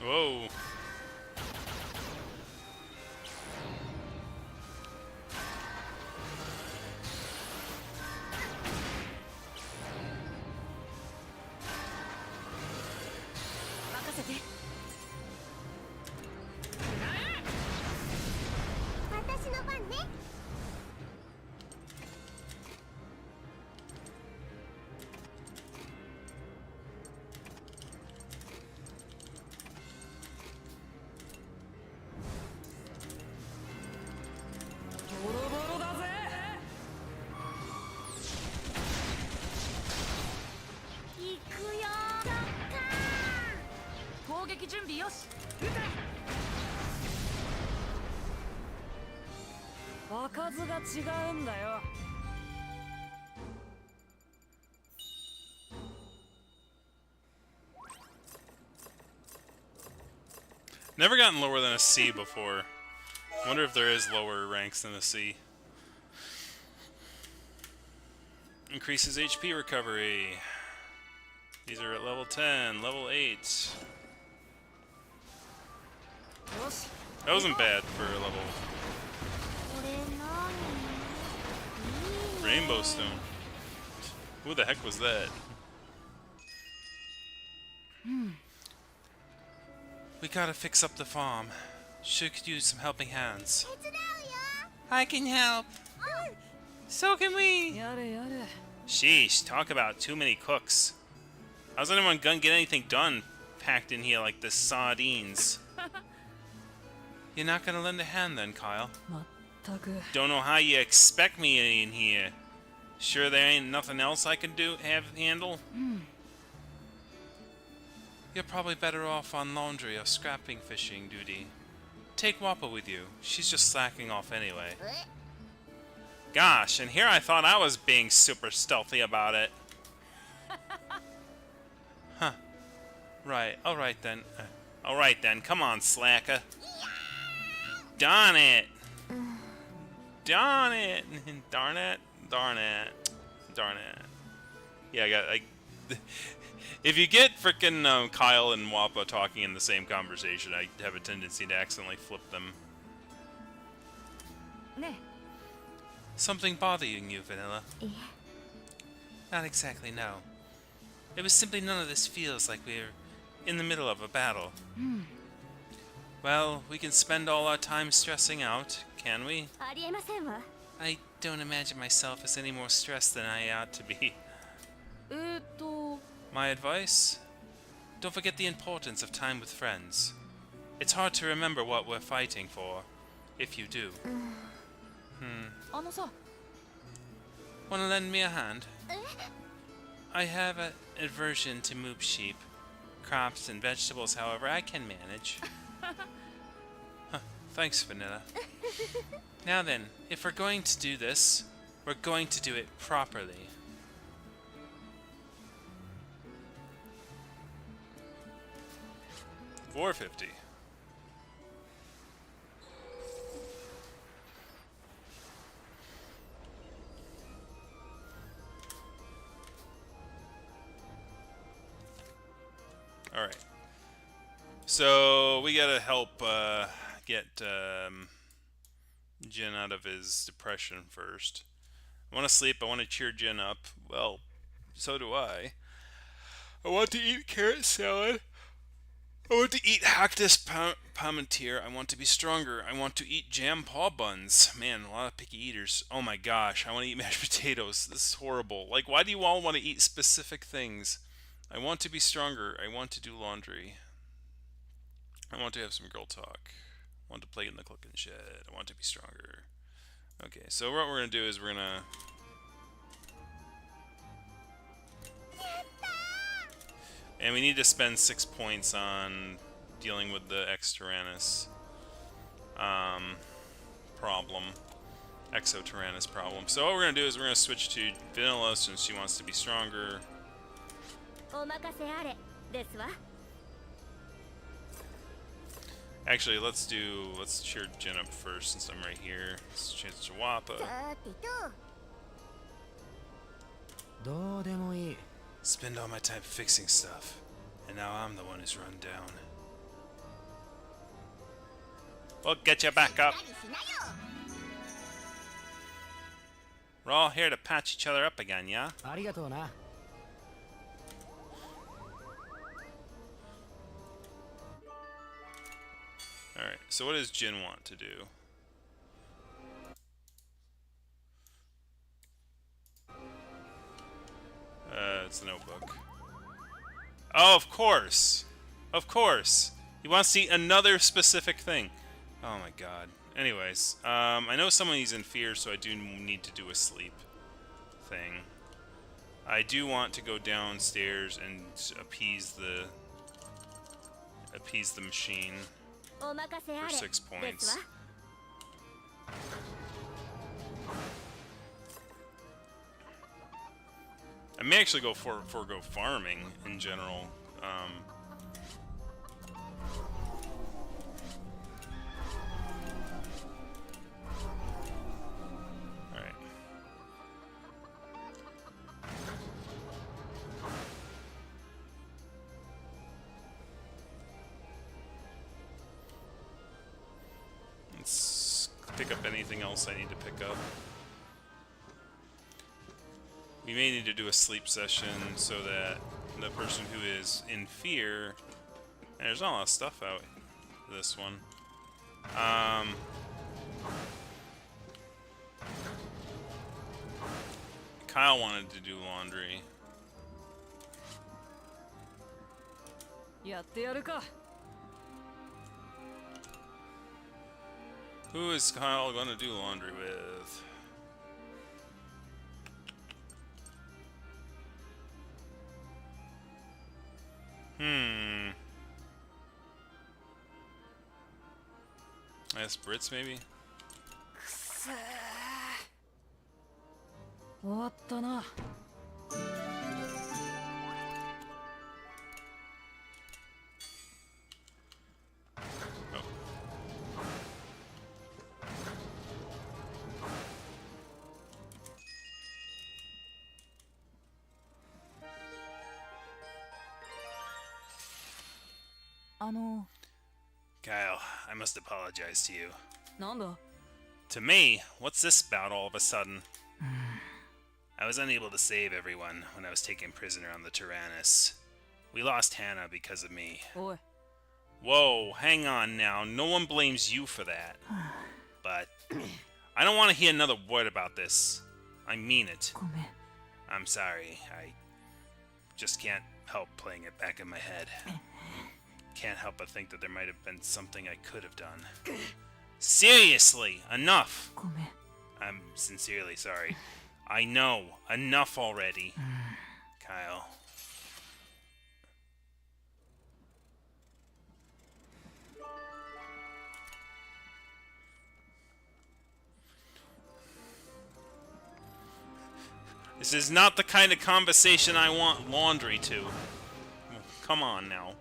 Whoa. Never gotten lower than a C before. Wonder if there is lower ranks than a C. Increases HP recovery. These are at level 10, level 8. That wasn't bad for a level. Rainbow Stone. Who the heck was that? We gotta fix up the farm. Sure could use some helping hands. I can help. So can we. Sheesh, talk about too many cooks. How's anyone gonna get anything done packed in here like the sardines? You're not gonna lend a hand then, Kyle? Don't know how you expect me in here. Sure there ain't nothing else I can handle? You're probably better off on laundry or scrapping fishing duty. Take Wappa with you. She's just slacking off anyway. Gosh, and here I thought I was being super stealthy about it. Huh. Right, alright then. Alright then, come on, slacker. Darn it! Darn it! Darn it! Darn it! Darn it! Yeah, I got. If you get frickin' Kyle and Wappa talking in the same conversation, I have a tendency to accidentally flip them. Something bothering you, Vanilla? Not exactly, no. It was simply none of this feels like we're in the middle of a battle. Well, we can spend all our time stressing out, can we? I don't imagine myself as any more stressed than I ought to be. My advice? Don't forget the importance of time with friends. It's hard to remember what we're fighting for, if you do. Wanna lend me a hand? I have an aversion to moob sheep. Crops and vegetables, however, I can manage. Huh, thanks, Vanilla. Now then, if we're going to do this, we're going to do it properly. $450. Alright. So, we gotta help get Jin out of his depression first. I want to sleep, I want to cheer Jin up. Well, so do I. I want to eat carrot salad. I want to eat Hactus Palmentier. I want to be stronger. I want to eat jam paw buns. Man, a lot of picky eaters. Oh my gosh, I want to eat mashed potatoes. This is horrible. Like, why do you all want to eat specific things? I want to be stronger. I want to do laundry. I want to have some girl talk. I want to play in the cooking shed. I want to be stronger. Okay, so what we're going to do is we're going to... And we need to spend 6 points on dealing with the X-Tyrannus problem. Exo-Tyrannus problem. So what we're going to do is we're going to switch to Vanilla since she wants to be stronger. Actually, let's cheer Jin up first since I'm right here. Let's change to Wappa. どうでもいい。 Spend all my time fixing stuff, and now I'm the one who's run down. We'll get you back up. We're all here to patch each other up again, yeah? ありがとうな。 Alright, so what does Jin want to do? It's the notebook. Oh, of course! Of course! He wants to eat another specific thing. Oh my god. Anyways, I know someone's in fear, so I do need to do a sleep thing. I do want to go downstairs and appease the machine for 6 points. I may actually go forego farming in general. Alright. Let's pick up anything else I need to pick up. We may need to do a sleep session so that the person who is in fear... And there's not a lot of stuff out this one. Kyle wanted to do laundry. やってやるか。 Who is Kyle going to do laundry with? I guess Brits, maybe? 終わったな。 Oh. Kyle, I must apologize to you. なんだ。 To me, what's this about all of a sudden? I was unable to save everyone when I was taken prisoner on the Tyrannus. We lost Hannah because of me. おい。 Whoa, hang on now. No one blames you for that. But I don't want to hear another word about this. I mean it. ごめん。 I'm sorry. I just can't help playing it back in my head. Can't help but think that there might have been something I could have done. Seriously, enough! ごめん。 I'm sincerely sorry. I know. Enough already. Kyle. This is not the kind of conversation I want laundry to. Come on now.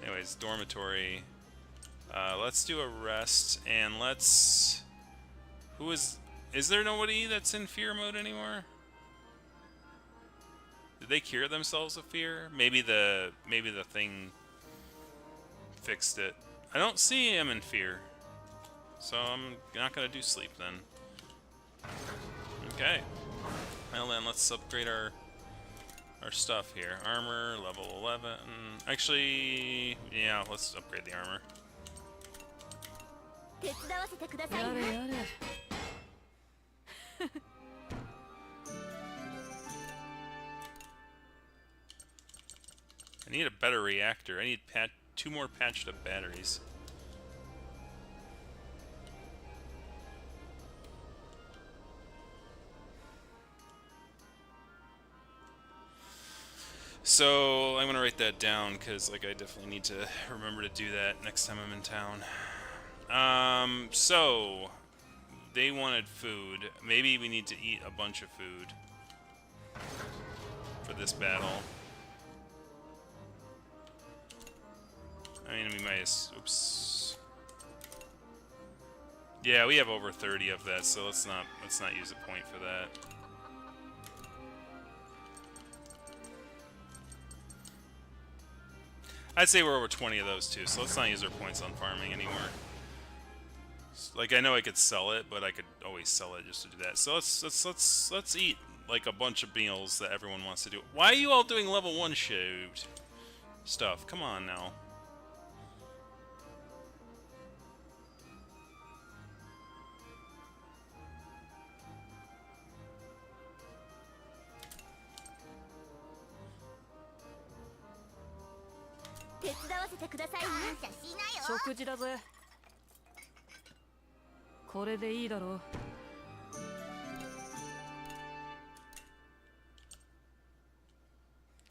Anyways, dormitory. Let's do a rest, and let's... Who is... Is there nobody that's in fear mode anymore? Did they cure themselves of fear? Maybe the thing fixed it. I don't see him in fear. So I'm not gonna do sleep then. Okay. Well then, let's upgrade our stuff here. Armor, level 11. Actually, yeah, let's upgrade the armor. 手伝わせてくださいやれやれ I need a better reactor. I need 2 more patched up batteries. So I'm gonna write that down because, like, I definitely need to remember to do that next time I'm in town. So they wanted food. Maybe we need to eat a bunch of food for this battle. I mean, we might. Oops. Yeah, we have over 30 of that, so let's not use a point for that. I'd say we're over 20 of those too, so let's not use our points on farming anymore. Like, I know I could sell it, but I could always sell it just to do that. So let's eat like a bunch of meals that everyone wants to do. Why are you all doing level 1 shoot stuff? Come on now. Ah, 食事だぜこれでいいだろう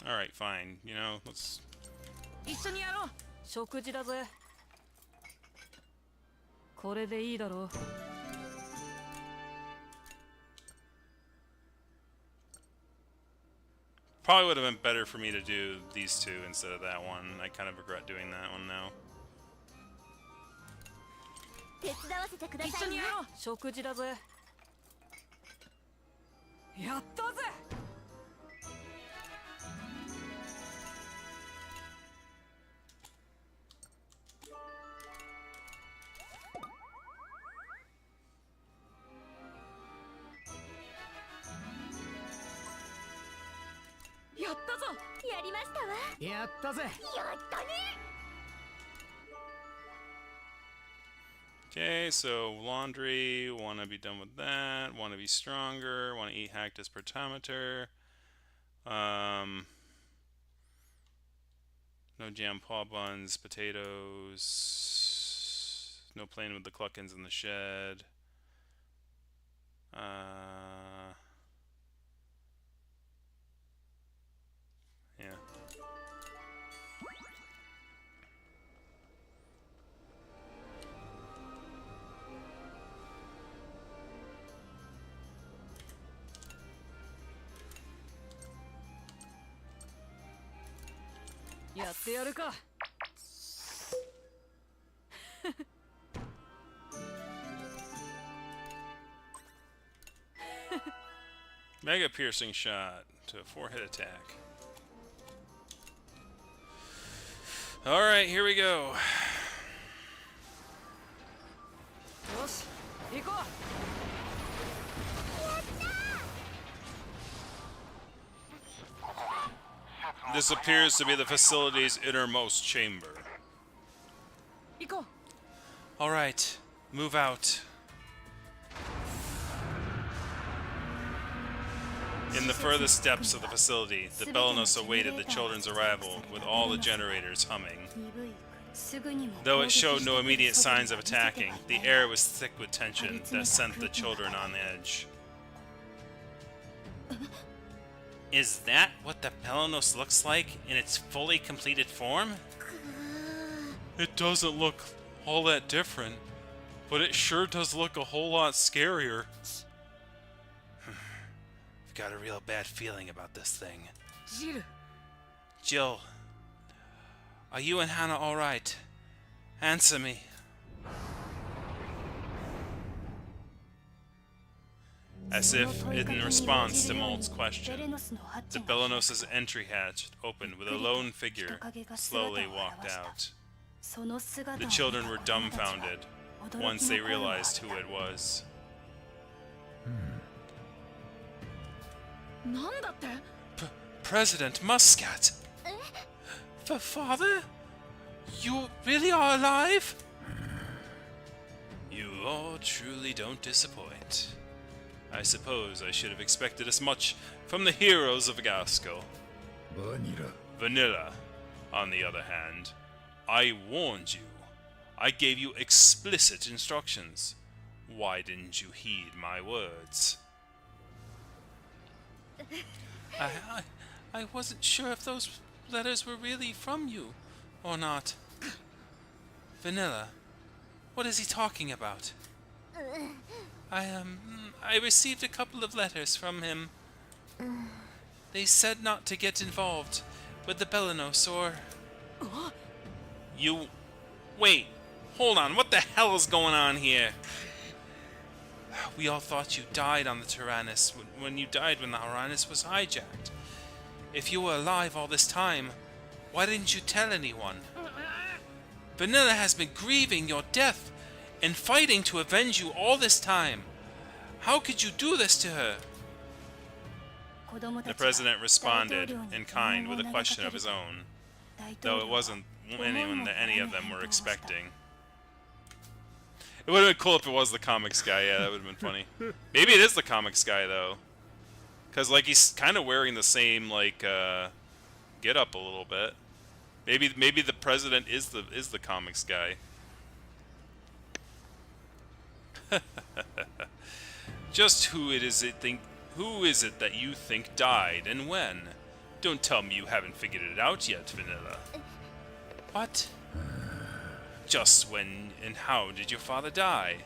Alright, fine. You know, let's... 一緒にやろう食事だぜこれでいいだろう Probably would have been better for me to do these two instead of that one. I kind of regret doing that one now. 手伝わせてくだ一さいね緒にやろう食事だぜやったぜ やったぞやりましたわやったぜやったね Okay, so laundry, want to be done with that, want to be stronger, want to eat hacked as pertometer. No jam paw buns, potatoes, no playing with the cluckins in the shed. Yeah.やってやるか Mega piercing shot to a 4-hit attack. Alright, here we go. よし行こう This appears to be the facility's innermost chamber. 行こう Alright, move out. In the furthest depths of the facility, the Belenos awaited the children's arrival, with all the generators humming. Though it showed no immediate signs of attacking, the air was thick with tension that sent the children on edge. Is that what the Belenos looks like in its fully completed form? It doesn't look all that different, but it sure does look a whole lot scarier. I've got a real bad feeling about this thing. Jihl, Jill, are you and Hannah alright? Answer me. As if in response to Malt's question, the Belenos' entry hatch opened with a lone figure slowly walked out. The children were dumbfounded once they realized who it was. なんだって President Muscat! Father? You really are alive? You all truly don't disappoint. I suppose I should have expected as much from the heroes of Gasco. Vanilla, on the other hand, I warned you. I gave you explicit instructions. Why didn't you heed my words? I wasn't sure if those letters were really from you or not. Vanilla, what is he talking about? I received a couple of letters from him. They said not to get involved with the Belenos or... You... Wait, hold on, what the hell is going on here? We all thought you died on the Tyrannus when you died when the Tyrannus was hijacked. If you were alive all this time, why didn't you tell anyone? Vanilla has been grieving your death and fighting to avenge you all this time. How could you do this to her? The president responded in kind with a question of his own, though it wasn't anyone that any of them were expecting. It would have been cool if it was the comics guy, yeah, that would have been funny. Maybe it is the comics guy, though. Because, like, he's kind of wearing the same, like, get-up a little bit. Maybe the president is the comics guy. Just who is it that you think died and when? Don't tell me you haven't figured it out yet, Vanilla. What? Just when and how did your father die?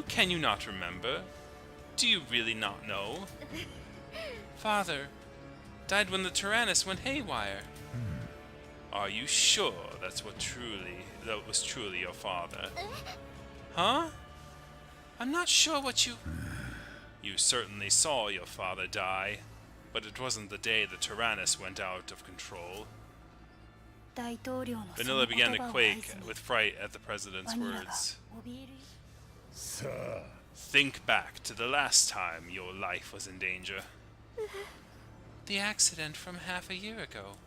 Can you not remember? Do you really not know? Father died when the Tyrannus went haywire. Are you sure that was truly your father? Huh? I'm not sure what you... You certainly saw your father die, but it wasn't the day the Tyrannus went out of control. Vanilla began to quake with fright at the president's words. Think back to the last time your life was in danger. The accident from half a year ago.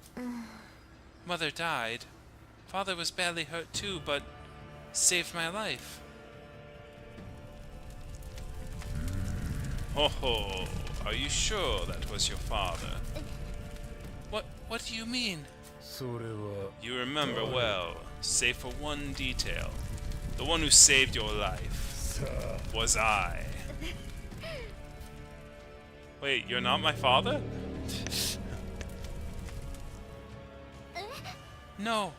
Mother died. Father was badly hurt too, but saved my life. Ho ho! Are you sure that was your father? What do you mean? You remember well, save for one detail. The one who saved your life was I. Wait, you're not my father? No,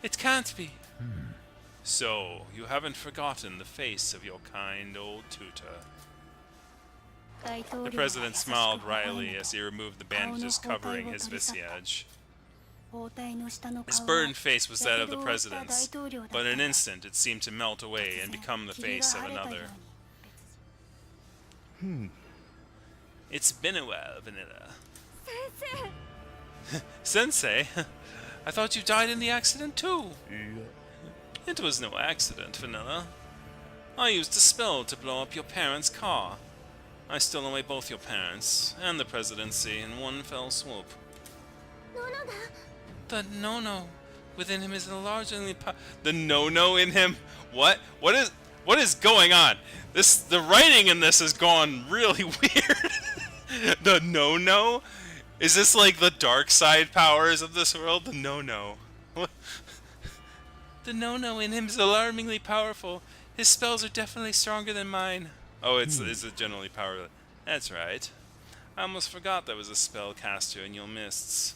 it can't be. So, you haven't forgotten the face of your kind old tutor. The president smiled wryly as he removed the bandages covering his visage. His burned face was that of the president's, but in an instant it seemed to melt away and become the face of another. It's been a while, Vanilla. Sensei? I thought you died in the accident too. It was no accident, Vanilla. I used a spell to blow up your parents' car. I stole away both your parents and the presidency in one fell swoop. The no-no within him is enlargingly The no-no in him? What? What is going on? The writing in this has gone really weird. The no-no? Is this like the dark side powers of this world? The no-no. The no-no in him is alarmingly powerful. His spells are definitely stronger than mine. Oh, it's a generally powerful. That's right. I almost forgot there was a spellcaster in your mists.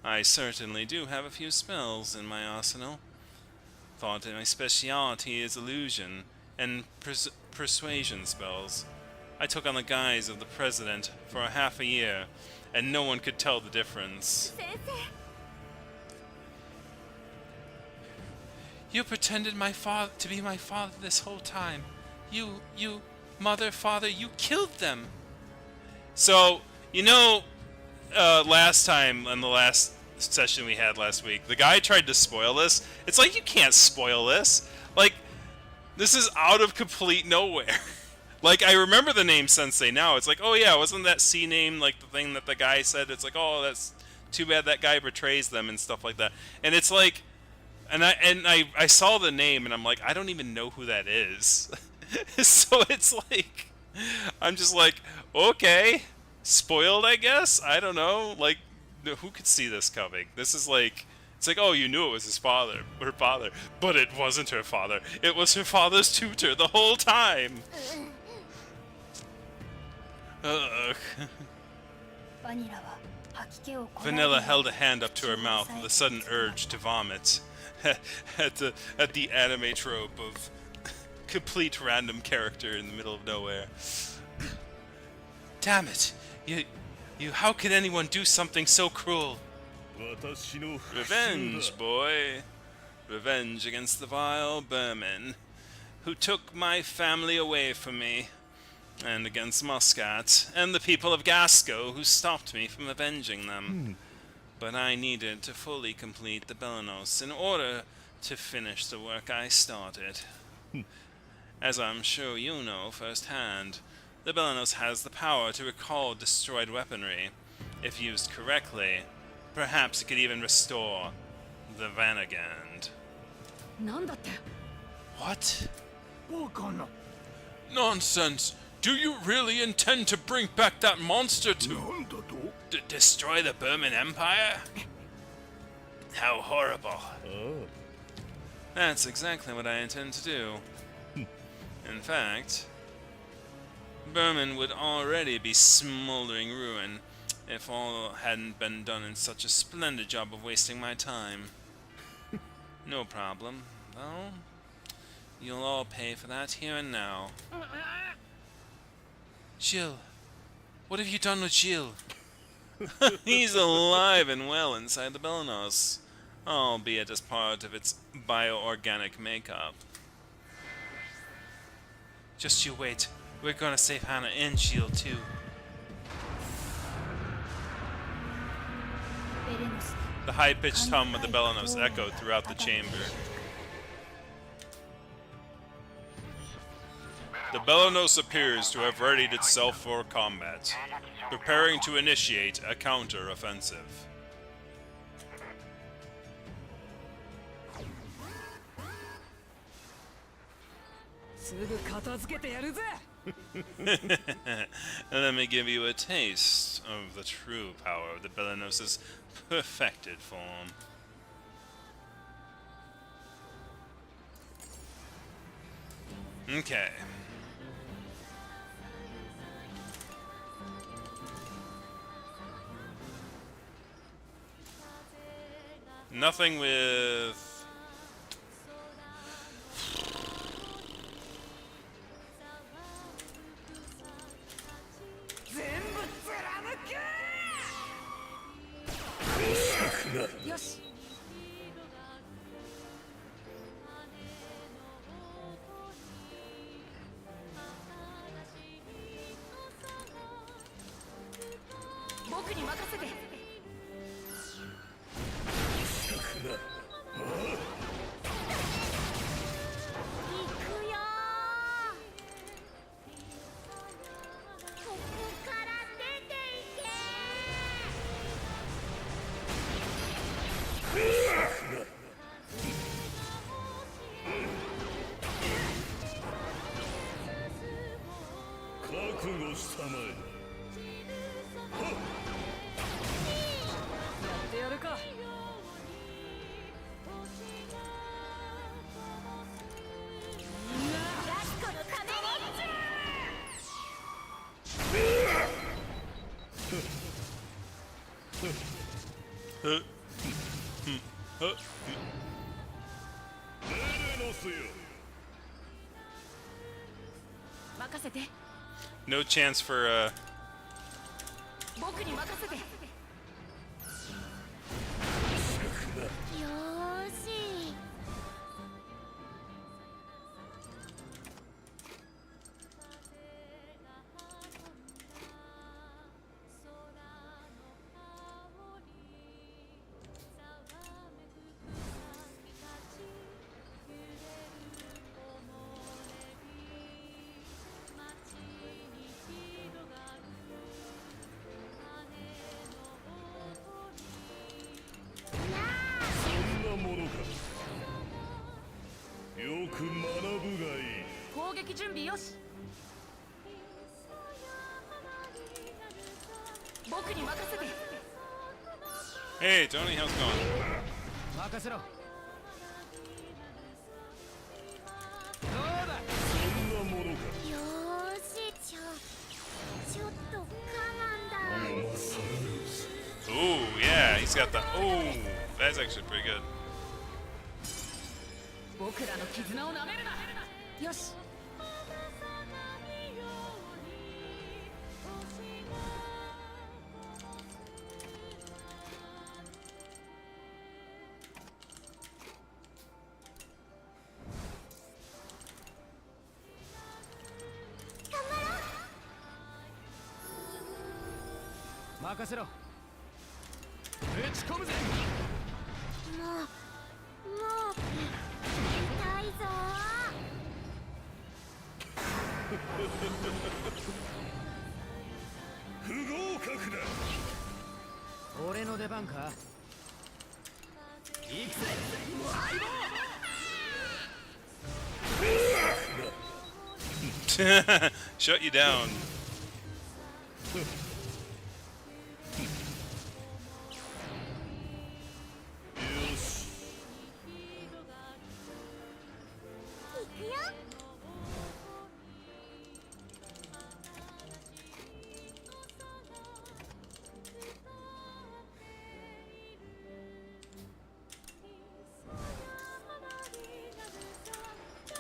I certainly do have a few spells in my arsenal. Thought that my specialty is illusion and persuasion spells. I took on the guise of the president for a half a year, and no one could tell the difference. 先生 You pretended to be my father this whole time. You, mother, father, you killed them. So, last time, in the last session we had last week, the guy tried to spoil this. It's like, you can't spoil this. Like, this is out of complete nowhere. Like, I remember the name Sensei now. It's like, oh yeah, wasn't that C name like the thing that the guy said? It's like, oh, that's too bad that guy betrays them and stuff like that. And it's like, and I saw the name and I'm like, I don't even know who that is. So it's like, I'm just like, okay, spoiled, I guess. I don't know. Like, who could see this coming? This is like, it's like, oh, you knew it was her father, but it wasn't her father. It was her father's tutor the whole time. Ugh. バニラは吐き気をこらえ Vanilla held a hand up to her mouth with a sudden urge to vomit at the anime trope of complete random character in the middle of nowhere. Damn it! You how could anyone do something so cruel? Revenge, boy. Revenge against the vile Burman, who took my family away from me, and against Muscat, and the people of Gasco, who stopped me from avenging them. But I needed to fully complete the Belenos in order to finish the work I started. As I'm sure you know firsthand, the Belenos has the power to recall destroyed weaponry. If used correctly, perhaps it could even restore the Vanagand. なんだって What? バカな Nonsense! Do you really intend to bring back that monster to... なんだと destroy the Burman Empire? How horrible. That's exactly what I intend to do. In fact, Burman would already be smoldering ruin if all hadn't been done in such a splendid job of wasting my time. No problem, though. You'll all pay for that here and now. Jihl, what have you done with Jihl? He's alive and well inside the Belenos, albeit as part of its bioorganic makeup. Just you wait. We're gonna save Hannah and Jihl too. ベレノス The high-pitched hum of the Belenos echoed throughout the chamber. The Belenos appears to have readied itself for combat, preparing to initiate a counter-offensive. Let me give you a taste of the true power of the Belenos' perfected form. Okay. Nothing with... Yoshi. 僕に任せて任せて。 No chance for 僕に任せて。よーし。よく学ぶがいい。攻撃準備よし。僕に任せて。 Hey, Tony, how's it going? 任せろ。どうだ。そんなものか。よーし、ちょっと我慢だ。 Ooh, yeah, he's got the. Oh, that's actually pretty good. 僕らの絆をなめるな。よし。 任せろ。打ち込むぜ。もう痛いぞ不合格だ。俺の出番か。行くぜ。 Shut you down. よし。行くよ。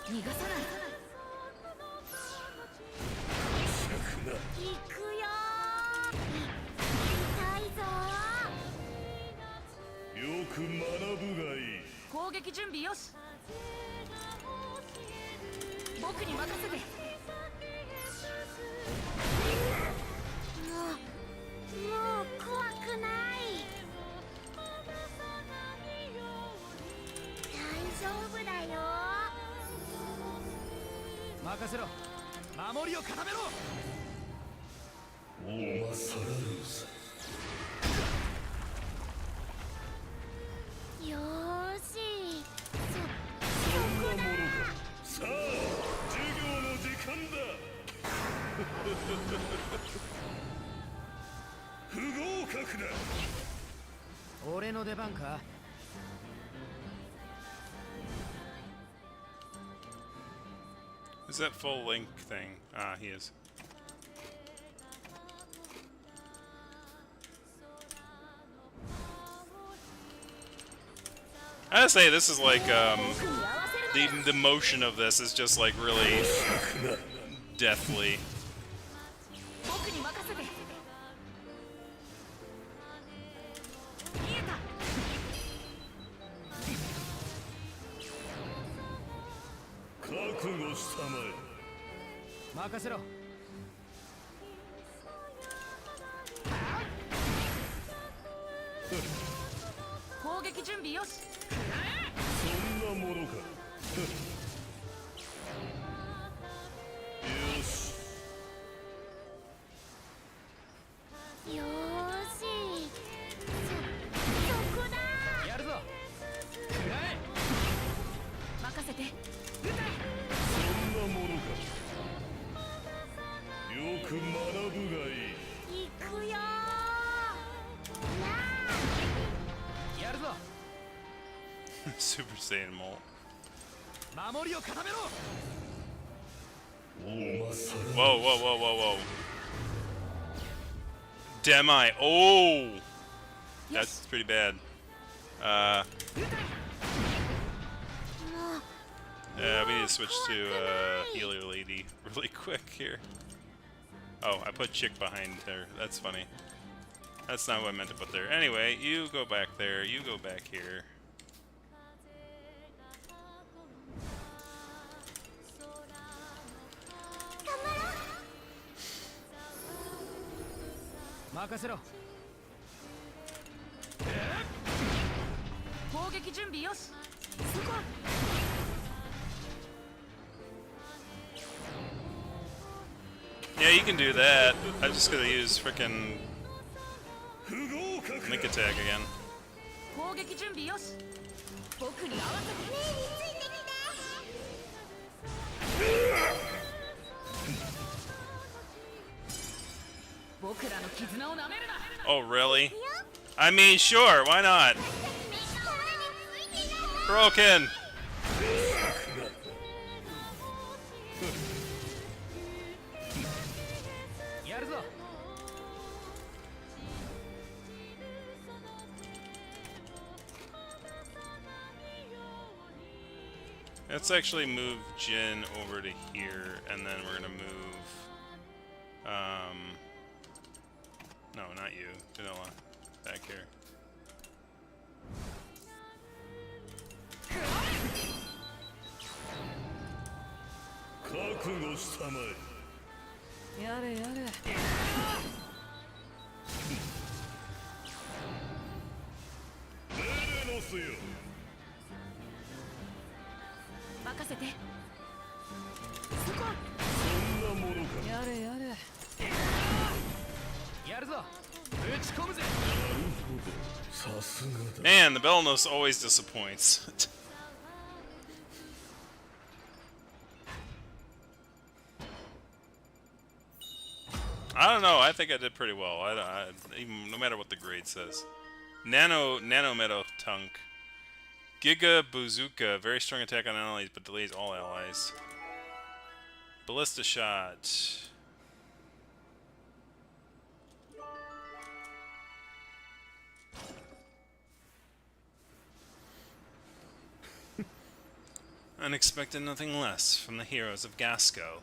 逃がさない。行くよ。痛いぞよく学ぶがいい。攻撃準備よし。僕に任せて。もう怖くない。大丈夫だよ。任せろ。守りを固めろ。おまさらぬさ。よーし。そんなものか。さあ、授業の時間だ。不合格だ。俺の出番か。 Is that full link thing? Ah, he is. I gotta say, this is like the motion of this is just like really deathly. 僕に任せて。見えた。覚悟したまえ。任せろ。攻撃準備よし。そんなものか。よし。よーし。そこだ。やるぞ。食らえ。任せて。そんなものか。よく学ぶがいい。行くよ。やるぞ。Super Saiyan Mole. 守りを固めろ。おまさらぬ。 Whoa, whoa, whoa, whoa, whoa. Demi. Oh! That's pretty bad. Yeah, we need to switch to healer lady really quick here. Oh, I put chick behind her. That's funny. That's not what I meant to put there. Anyway, you go back there. You go back here. Makasero. 攻撃準備よし。 Yeah, you can do that. I'm just gonna use frickin' 不合格 Link attack again. 攻撃準備よし。僕に合わせて。僕らの絆をなめるな。 Oh, really? I mean, sure, why not? Broken! Yaruzo. Let's actually move Jin over to here, and then we're gonna move, no, not you, Vanilla, back here. Yare yare. Belenos よ 任せて。そんなものか Yare yare. Yaruzo. 打ち込むぜ。さすがだ Man, the Belenos always disappoints. I don't know. I think I did pretty well. Even no matter what the grade says. Nano Metal Tunk. Giga Bazooka. Very strong attack on allies, but delays all allies. Ballista Shot. Unexpected nothing less from the heroes of Gasco.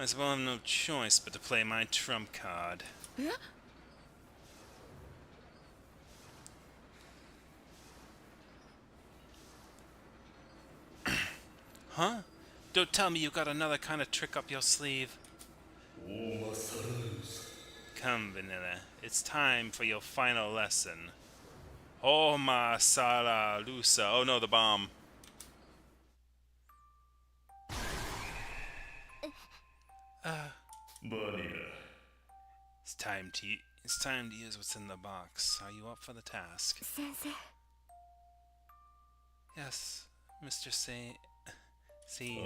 I suppose I have no choice but to play my trump card. Huh? Don't tell me you got another kind of trick up your sleeve. Come, Vanilla. It's time for your final lesson. Homa Sala Lusa. Oh no, the bomb. It's time to use what's in the box. Are you up for the task? 先生 Yes, Mr. Saint. See,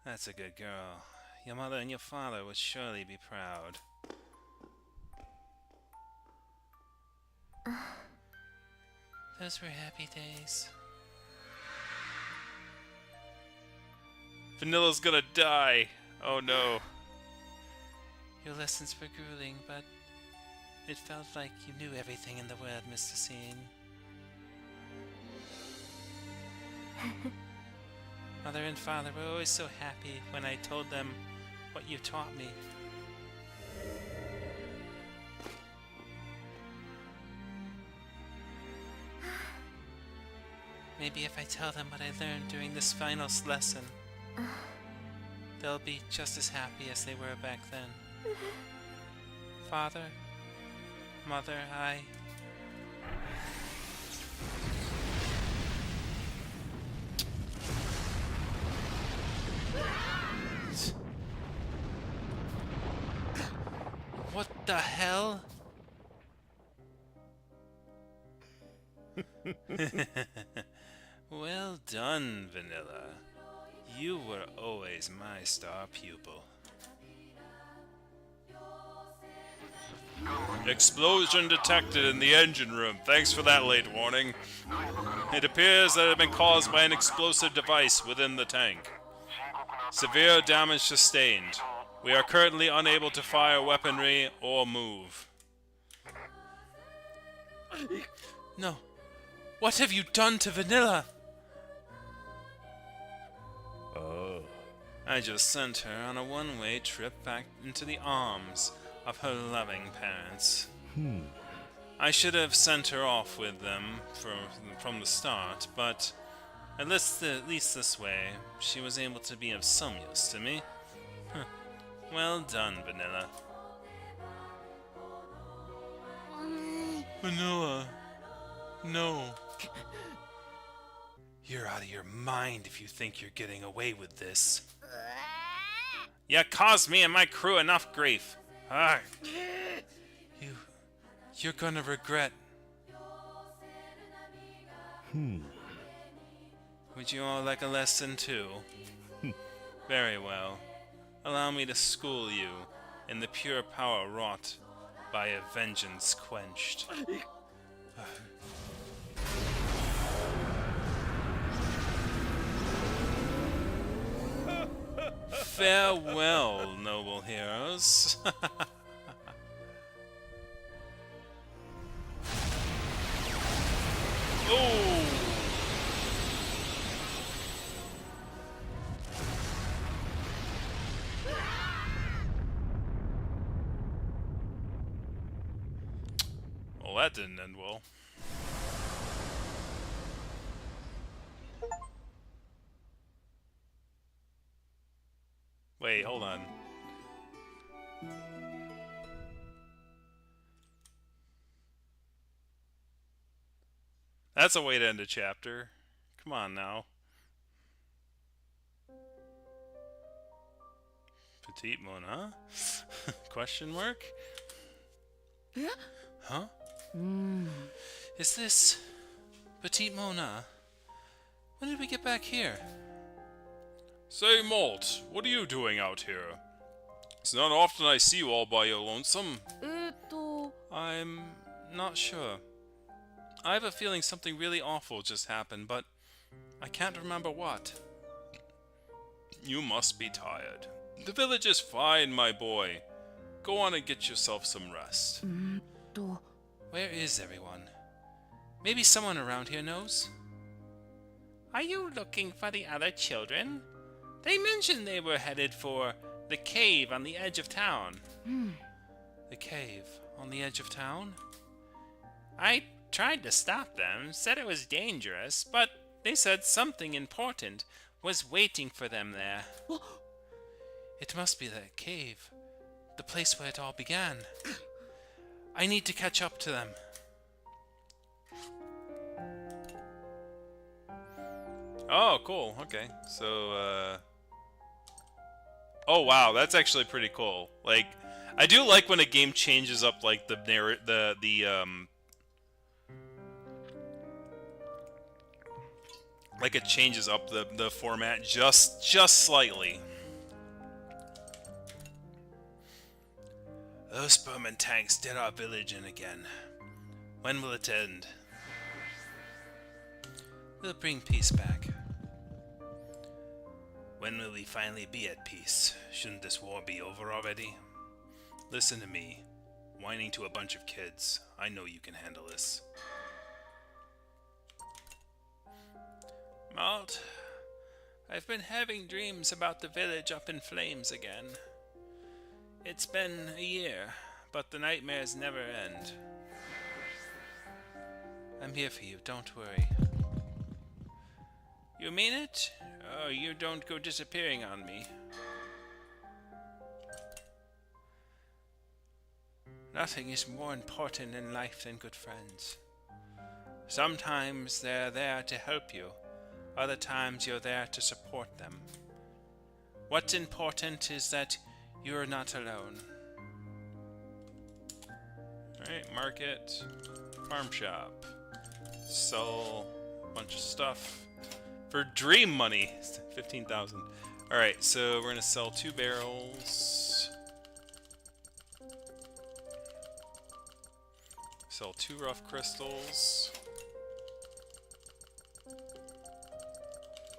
that's a good girl. Your mother and your father would surely be proud. Those were happy days. Vanilla's gonna die. Oh no. Your lessons were grueling, but it felt like you knew everything in the world, Mr. Scene. Mother and father were always so happy when I told them what you taught me. Maybe if I tell them what I learned during this final lesson, they'll be just as happy as they were back then. Father, Mother, I... What the hell? Well done, Vanilla. You were always my star pupil. Explosion detected in the engine room. Thanks for that late warning. It appears that it had been caused by an explosive device within the tank. Severe damage sustained. We are currently unable to fire weaponry or move. No. What have you done to Vanilla? I just sent her on a one-way trip back into the arms of her loving parents. I should have sent her off with them from the start, but at least this way, she was able to be of some use to me. Well done, Vanilla. Vanilla. No. You're out of your mind if you think you're getting away with this. You caused me and my crew enough grief. You're gonna regret. Would you all like a lesson too? Very well. Allow me to school you in the pure power wrought by a vengeance quenched. Farewell, noble heroes. Oh! Well, that didn't end well. Wait, hold on. That's a way to end a chapter. Come on now. Petite Mona? Question mark? Huh? Is this Petite Mona? When did we get back here? Say, Malt, what are you doing out here? It's not often I see you all by your lonesome. I'm not sure. I have a feeling something really awful just happened, but I can't remember what. You must be tired. The village is fine, my boy. Go on and get yourself some rest. Where is everyone? Maybe someone around here knows? Are you looking for the other children? They mentioned they were headed for the cave on the edge of town. The cave on the edge of town? I tried to stop them, said it was dangerous, but they said something important was waiting for them there. It must be the cave, the place where it all began. I need to catch up to them. Oh, cool. Okay. So, oh, wow. That's actually pretty cool. Like, I do like when a game changes up, like, like, it changes up the format just slightly. Those Burman tanks did our village in again. When will it end? We'll bring peace back. When will we finally be at peace? Shouldn't this war be over already? Listen to me. Whining to a bunch of kids. I know you can handle this. Malt, I've been having dreams about the village up in flames again. It's been a year, but the nightmares never end. I'm here for you, don't worry. You mean it? Oh, you don't go disappearing on me. Nothing is more important in life than good friends. Sometimes they're there to help you. Other times you're there to support them. What's important is that you're not alone. Alright, market, farm shop. Sell a bunch of stuff. For dream money! 15,000. Alright, so we're gonna sell 2 barrels. Sell 2 rough crystals.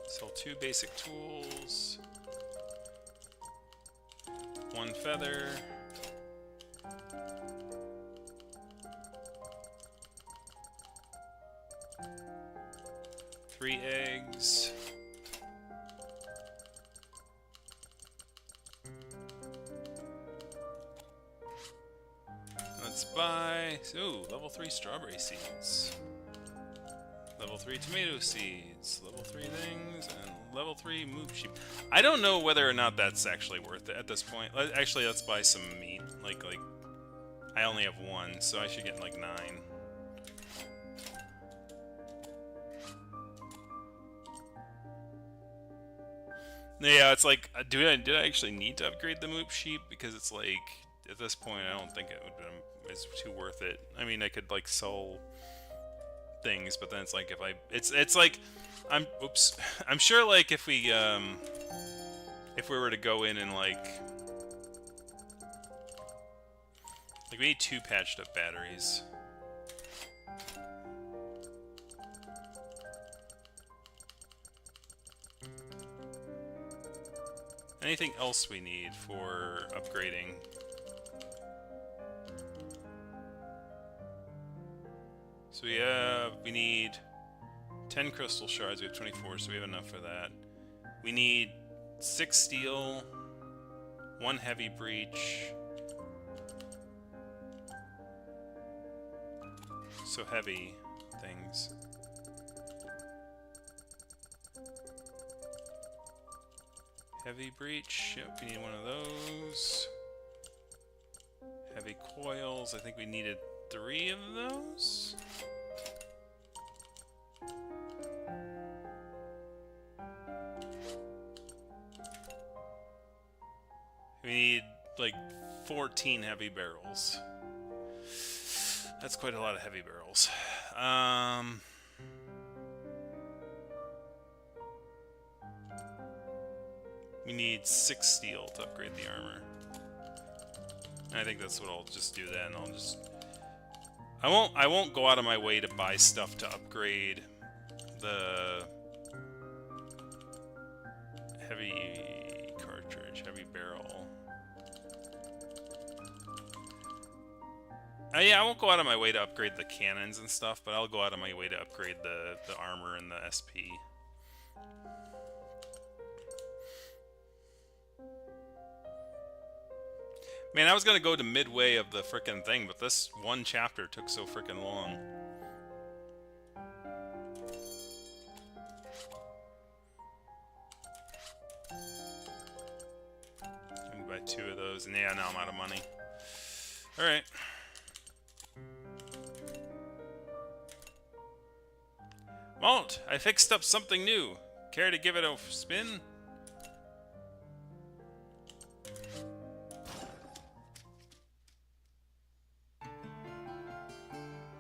Sell 2 basic tools. 1 feather. 3 eggs. Let's buy, ooh, level 3 strawberry seeds. Level 3 tomato seeds. Level 3 things, and level 3 move sheep. I don't know whether or not that's actually worth it at this point. Actually, let's buy some meat. Like, I only have 1, so I should get like 9. Yeah, it's like, did I actually need to upgrade the moop sheep? Because it's like, at this point, I don't think it would be, it's too worth it. I mean, I could like sell things, but then it's like it's like, I'm sure like if we were to go in and like we need 2 patched up batteries. Anything else we need for upgrading? So we need 10 crystal shards, we have 24, so we have enough for that. We need 6 steel, 1 heavy breach. So heavy things. Heavy breach, yep, we need 1 of those. Heavy coils, I think we needed 3 of those. We need like 14 heavy barrels. That's quite a lot of heavy barrels. We need 6 steel to upgrade the armor. And I think that's what I'll just do then. I'll just I won't go out of my way to buy stuff to upgrade the heavy cartridge, heavy barrel. Yeah, I won't go out of my way to upgrade the cannons and stuff, but I'll go out of my way to upgrade the armor and the SP. Man, I was gonna go to midway of the frickin' thing, but this one chapter took so frickin' long. Let me buy 2 of those, and yeah, now I'm out of money. Alright. Walt, I fixed up something new. Care to give it a spin?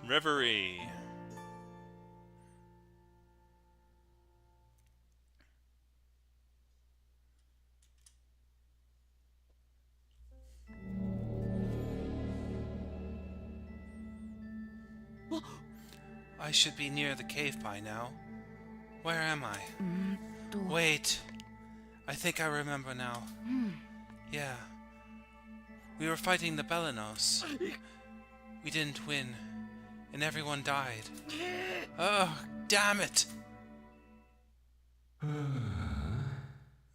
Reverie. I should be near the cave by now. Where am I? Wait. I think I remember now. Yeah. We were fighting the Belenos. We didn't win. And everyone died. Oh, damn it!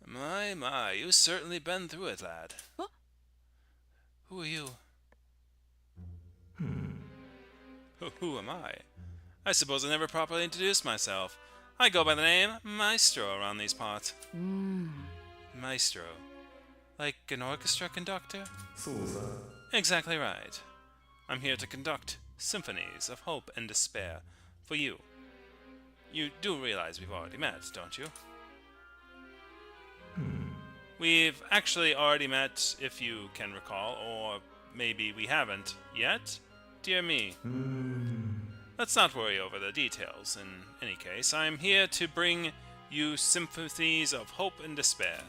My, you've certainly been through it, lad. Who are you? Who am I? I suppose I never properly introduced myself. I go by the name Maestro around these parts. Maestro? Like an orchestra conductor? Exactly right. I'm here to conduct symphonies of hope and despair for you. You do realize we've already met, don't you? We've actually already met, if you can recall, or maybe we haven't yet. Dear me. Let's not worry over the details. In any case, I'm here to bring you symphonies of hope and despair.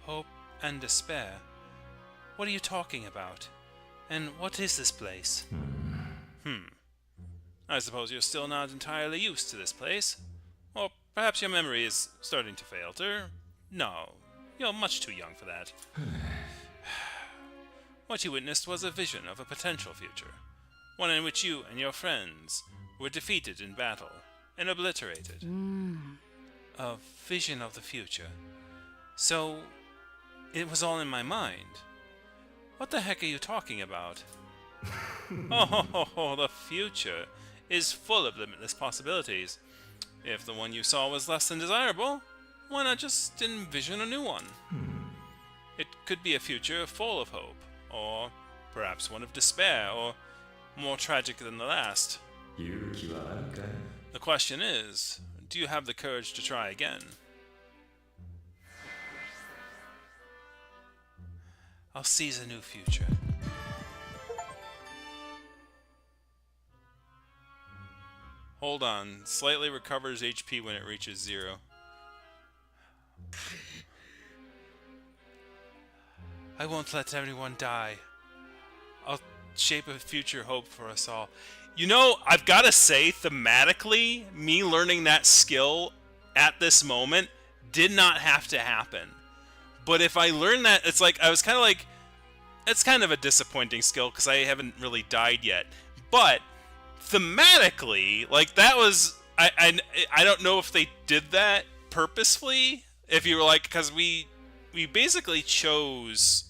Hope and despair? What are you talking about? And what is this place? I suppose you're still not entirely used to this place. Or perhaps your memory is starting to falter. No, You're much too young for that. What you witnessed was a vision of a potential future. One in which you and your friends were defeated in battle and obliterated. A vision of the future. So, it was all in my mind. What the heck are you talking about? Oh, the future is full of limitless possibilities. If the one you saw was less than desirable, why not just envision a new one? It could be a future full of hope, or perhaps one of despair, or more tragic than the last. The question is, do you have the courage to try again? I'll seize a new future. Hold on. Slightly recovers HP when it reaches 0. I won't let everyone die. I'll shape a future hope for us all. You know, I've got to say, thematically, me learning that skill at this moment did not have to happen. But if I learned that, it's like, I was kind of like, it's kind of a disappointing skill because I haven't really died yet. But thematically, like, that was, I don't know if they did that purposefully. If you were like, because we basically chose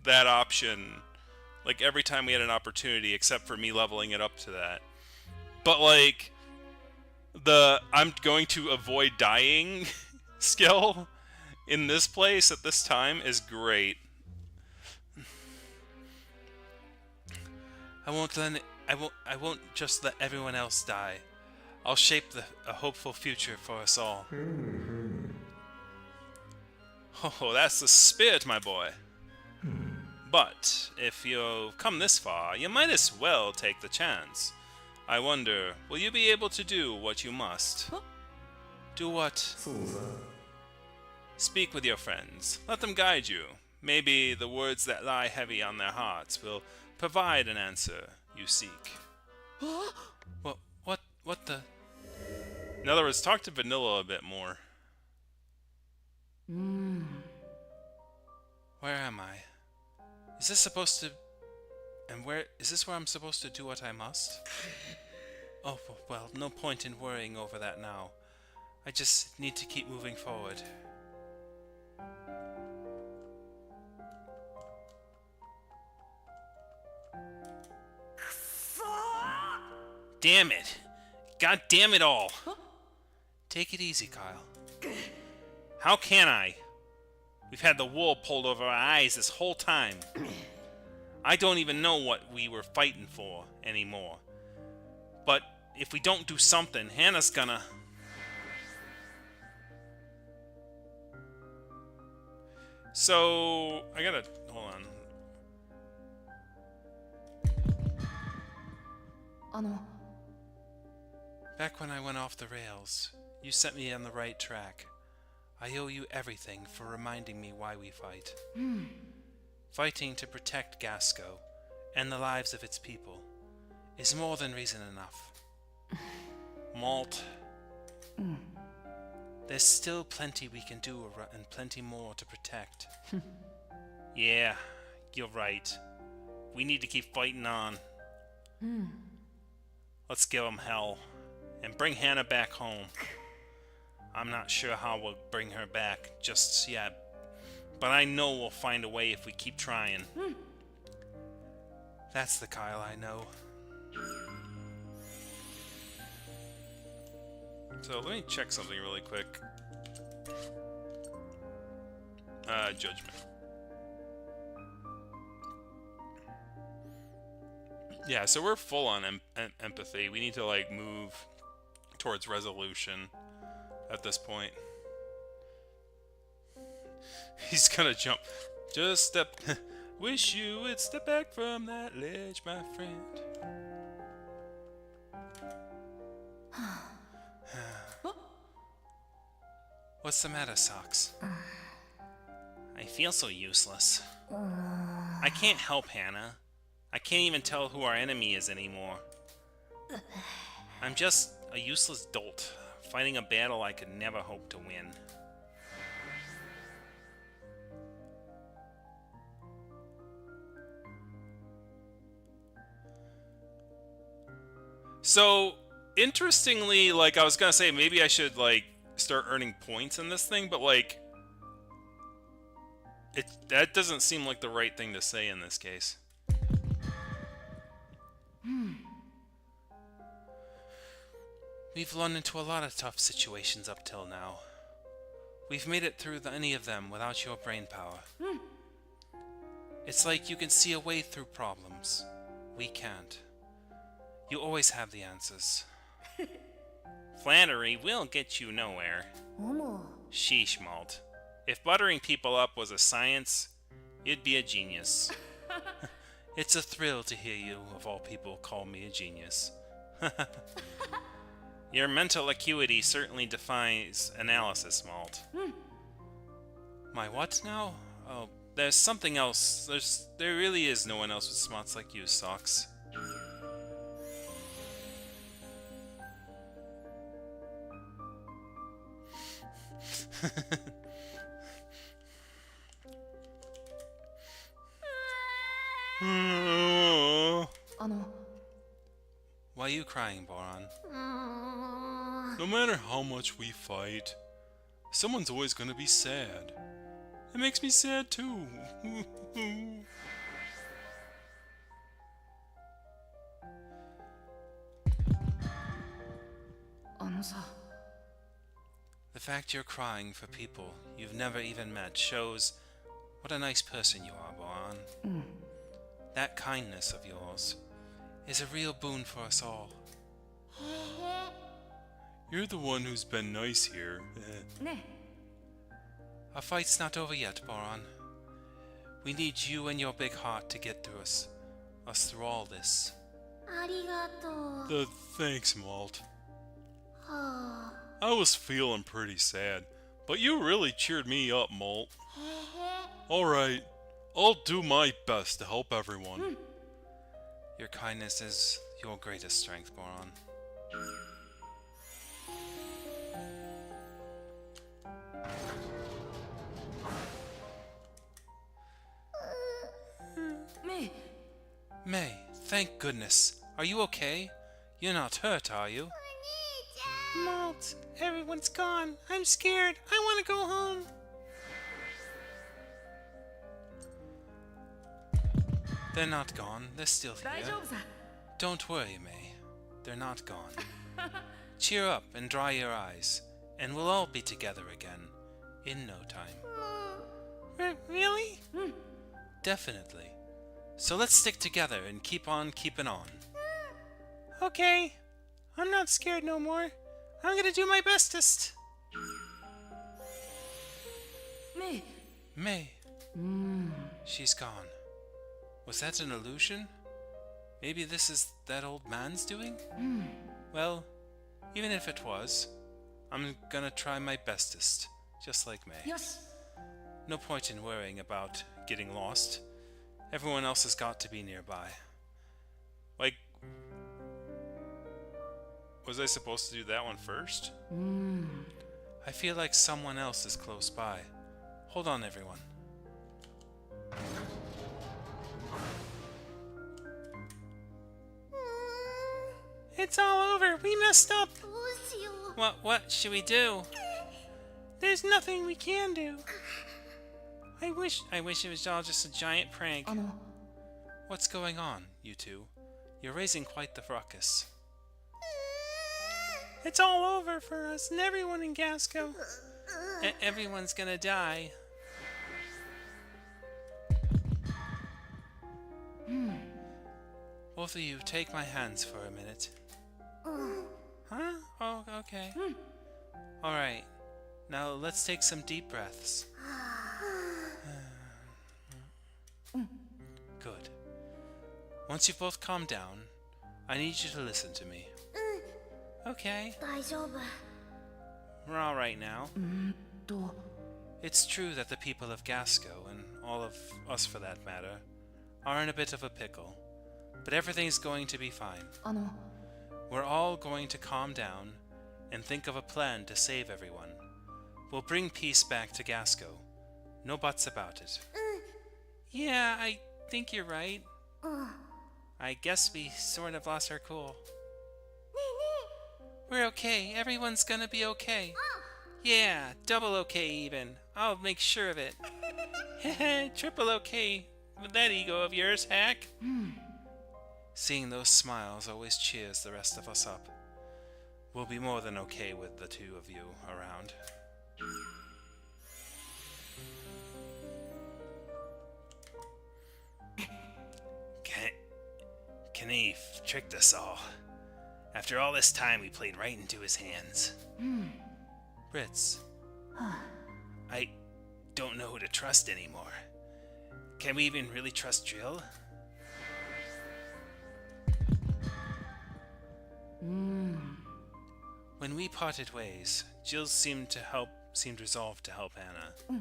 that option like every time we had an opportunity, except for me leveling it up to that. But like the I'm going to avoid dying skill in this place at this time is great. I won't just let everyone else die. I'll shape a hopeful future for us all. Oh, that's the spirit, my boy. But if you've come this far, you might as well take the chance. I wonder, will you be able to do what you must? Do what? Speak with your friends. Let them guide you. Maybe the words that lie heavy on their hearts will provide an answer you seek. What the? In other words, talk to Vanilla a bit more. Where am I? Is this supposed to... And where... Is this where I'm supposed to do what I must? Oh, well, no point in worrying over that now. I just need to keep moving forward. Damn it! God damn it all! Take it easy, Kyle. How can I? We've had the wool pulled over our eyes this whole time. I don't even know what we were fighting for anymore. But if we don't do something, Hannah's gonna... So, I gotta... Hold on. Back when I went off the rails, you set me on the right track. I owe you everything for reminding me why we fight. Fighting to protect Gasco and the lives of its people is more than reason enough. Malt. There's still plenty we can do and plenty more to protect. Yeah, you're right. We need to keep fighting on. Let's give them hell and bring Hannah back home. I'm not sure how we'll bring her back just yet, but I know we'll find a way if we keep trying. That's the Kyle I know. So let me check something really quick. Judgment. Yeah, so we're full on empathy. We need to like move towards resolution at this point. He's gonna jump. Just step. Wish you would step back from that ledge, my friend. What's the matter, Socks? I feel so useless. I can't help Hannah. I can't even tell who our enemy is anymore. I'm just a useless dolt, fighting a battle I could never hope to win. So, interestingly, like, I was gonna say, maybe I should, like, start earning points in this thing, but, like, that doesn't seem like the right thing to say in this case. We've run into a lot of tough situations up till now. We've made it through any of them without your brain power. It's like you can see a way through problems. We can't. You always have the answers. Flattery will get you nowhere. Sheesh, Malt. If buttering people up was a science, you'd be a genius. It's a thrill to hear you, of all people, call me a genius. Your mental acuity certainly defies analysis, Malt. My what now? Oh, there's something else. There really is no one else with smarts like you, Socks. Why are you crying, Boron? No matter how much we fight, someone's always gonna be sad. It makes me sad too. The fact you're crying for people you've never even met shows what a nice person you are, Boron. That kindness of yours is a real boon for us all. You're the one who's been nice here. Our fight's not over yet, Boron. We need you and your big heart to get through us through all this. Thanks, Malt. I was feeling pretty sad, but you really cheered me up, Malt. Alright, I'll do my best to help everyone. Your kindness is your greatest strength, Boron. May, thank goodness. Are you okay? You're not hurt, are you? Malt, everyone's gone. I'm scared. I want to go home. They're not gone. They're still here. Don't worry, May. They're not gone. Cheer up and dry your eyes, and we'll all be together again in no time. Really? Definitely. So let's stick together and keep on keeping on. Okay. I'm not scared no more. I'm gonna do my bestest. May. She's gone. Was that an illusion? Maybe this is that old man's doing? Well, even if it was, I'm gonna try my bestest, just like May. Yes. No point in worrying about getting lost. Everyone else has got to be nearby. Like, was I supposed to do that one first? I feel like someone else is close by. Hold on, everyone. It's all over. We messed up. What should we do? There's nothing we can do. I wish it was all just a giant prank. What's going on, you two? You're raising quite the ruckus. It's all over for us and everyone in Gasco. Everyone's gonna die. Both of you, take my hands for a minute. Huh? Oh, okay. Alright, now let's take some deep breaths. Good. Once you've both calmed down, I need you to listen to me. Okay. We're alright now. It's true that the people of Gasco, and all of us for that matter, are in a bit of a pickle. But everything's going to be fine. We're all going to calm down and think of a plan to save everyone. We'll bring peace back to Gasco. No buts about it. Yeah, I think you're right. I guess we sort of lost our cool. We're okay. Everyone's gonna be okay. Yeah, double okay even. I'll make sure of it. Triple okay with that ego of yours, Hack. Seeing those smiles always cheers the rest of us up. We'll be more than okay with the two of you around. Knief tricked us all. After all this time, we played right into his hands. Brits, I don't know who to trust anymore. Can we even really trust Jihl? When we parted ways, Jill seemed resolved to help Anna.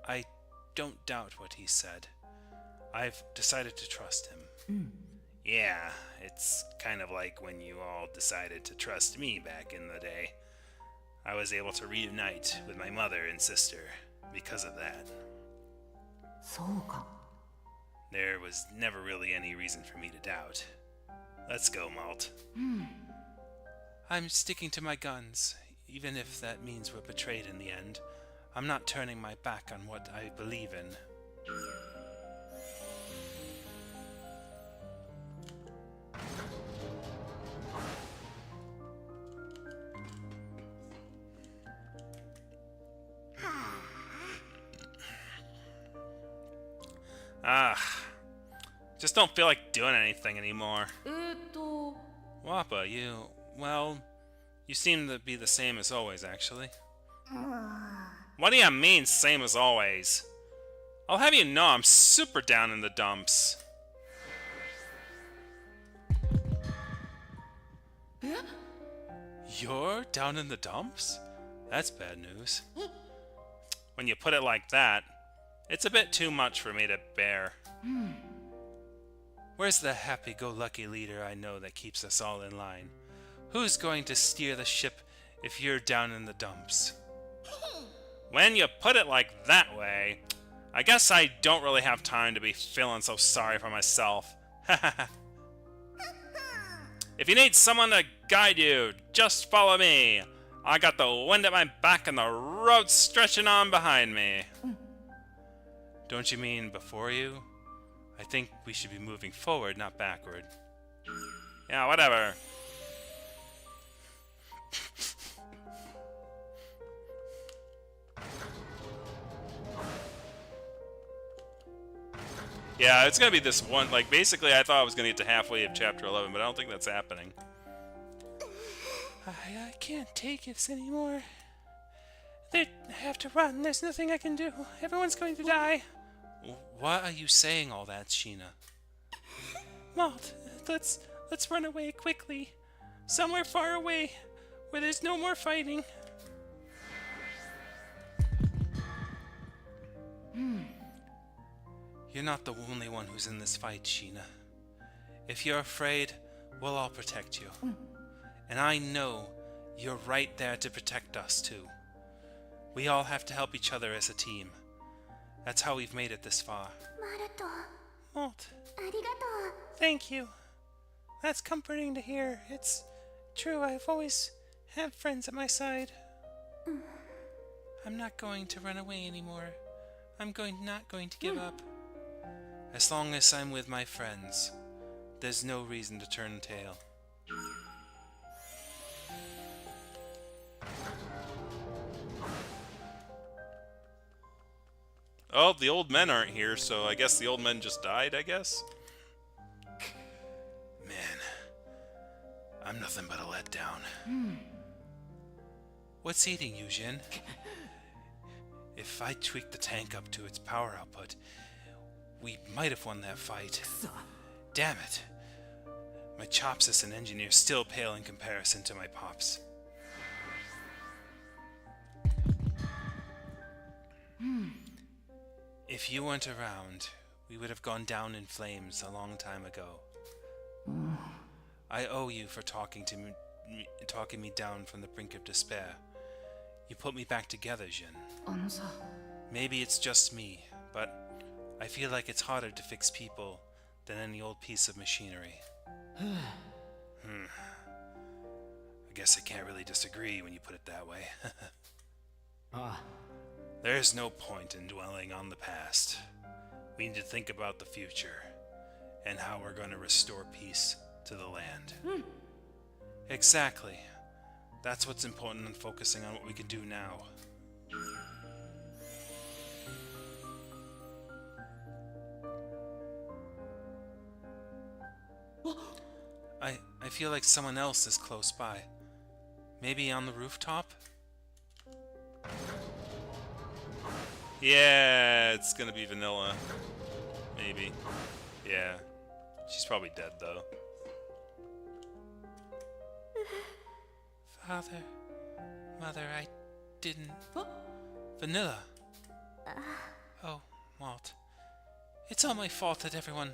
I don't doubt what he said. I've decided to trust him. Yeah, it's kind of like when you all decided to trust me back in the day. I was able to reunite with my mother and sister because of that. There was never really any reason for me to doubt. Let's go, Malt. I'm sticking to my guns, even if that means we're betrayed in the end. I'm not turning my back on what I believe in. Just don't feel like doing anything anymore. Wappa, you seem to be the same as always, actually. What do you mean, same as always? I'll have you know I'm super down in the dumps. You're down in the dumps? That's bad news. When you put it like that, it's a bit too much for me to bear. Where's the happy-go-lucky leader I know that keeps us all in line? Who's going to steer the ship if you're down in the dumps? When you put it like that way, I guess I don't really have time to be feeling so sorry for myself. If you need someone to guide you, just follow me. I got the wind at my back and the road stretching on behind me. Don't you mean before you? I think we should be moving forward, not backward. Yeah, whatever. Yeah, it's gonna be this one, like, basically I thought I was gonna get to halfway of chapter 11, but I don't think that's happening. I can't take this anymore. They have to run, there's nothing I can do. Everyone's going to die. Why are you saying all that, Sheena? Malt, let's run away quickly. Somewhere far away, where there's no more fighting. You're not the only one who's in this fight, Sheena. If you're afraid, we'll all protect you. And I know you're right there to protect us, too. We all have to help each other as a team. That's how we've made it this far. Malt. Thank you. That's comforting to hear. It's true, I've always had friends at my side. I'm not going to run away anymore. I'm not going to give up. As long as I'm with my friends, there's no reason to turn tail. Oh, the old men aren't here, so I guess the old men just died, I guess? Man, I'm nothing but a letdown. What's eating you, Jin? If I tweaked the tank up to its power output, we might have won that fight. Damn it. My chops as an engineer still pale in comparison to my pops. If you weren't around, we would have gone down in flames a long time ago. I owe you for talking me down from the brink of despair. You put me back together, Jin. Maybe it's just me, but I feel like it's harder to fix people than any old piece of machinery. I guess I can't really disagree when you put it that way. あ There's no point in dwelling on the past. We need to think about the future and how we're going to restore peace to the land. Exactly. That's what's important in focusing on what we can do now. I feel like someone else is close by. Maybe on the rooftop? Yeah, it's gonna be Vanilla. Maybe. Yeah. She's probably dead, though. Father, Mother, I didn't... Vanilla. Oh, Walt. It's all my fault that everyone...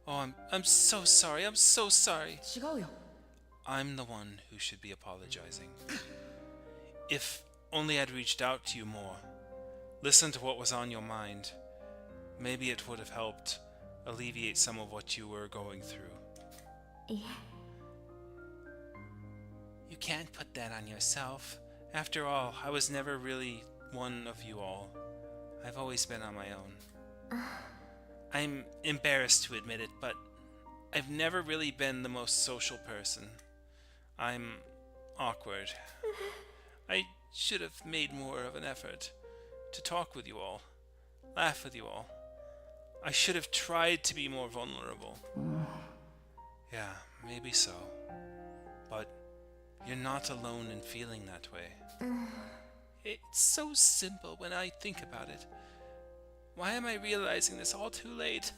Oh, I'm so sorry. I'm so sorry. 違うよ I'm the one who should be apologizing. If only I'd reached out to you more, listened to what was on your mind, maybe it would have helped alleviate some of what you were going through. いえ You can't put that on yourself. After all, I was never really one of you all. I've always been on my own. I'm embarrassed to admit it, but I've never really been the most social person. I'm awkward. I should have made more of an effort to talk with you all, laugh with you all. I should have tried to be more vulnerable. Yeah, maybe so. But you're not alone in feeling that way. It's so simple when I think about it. Why am I realizing this all too late?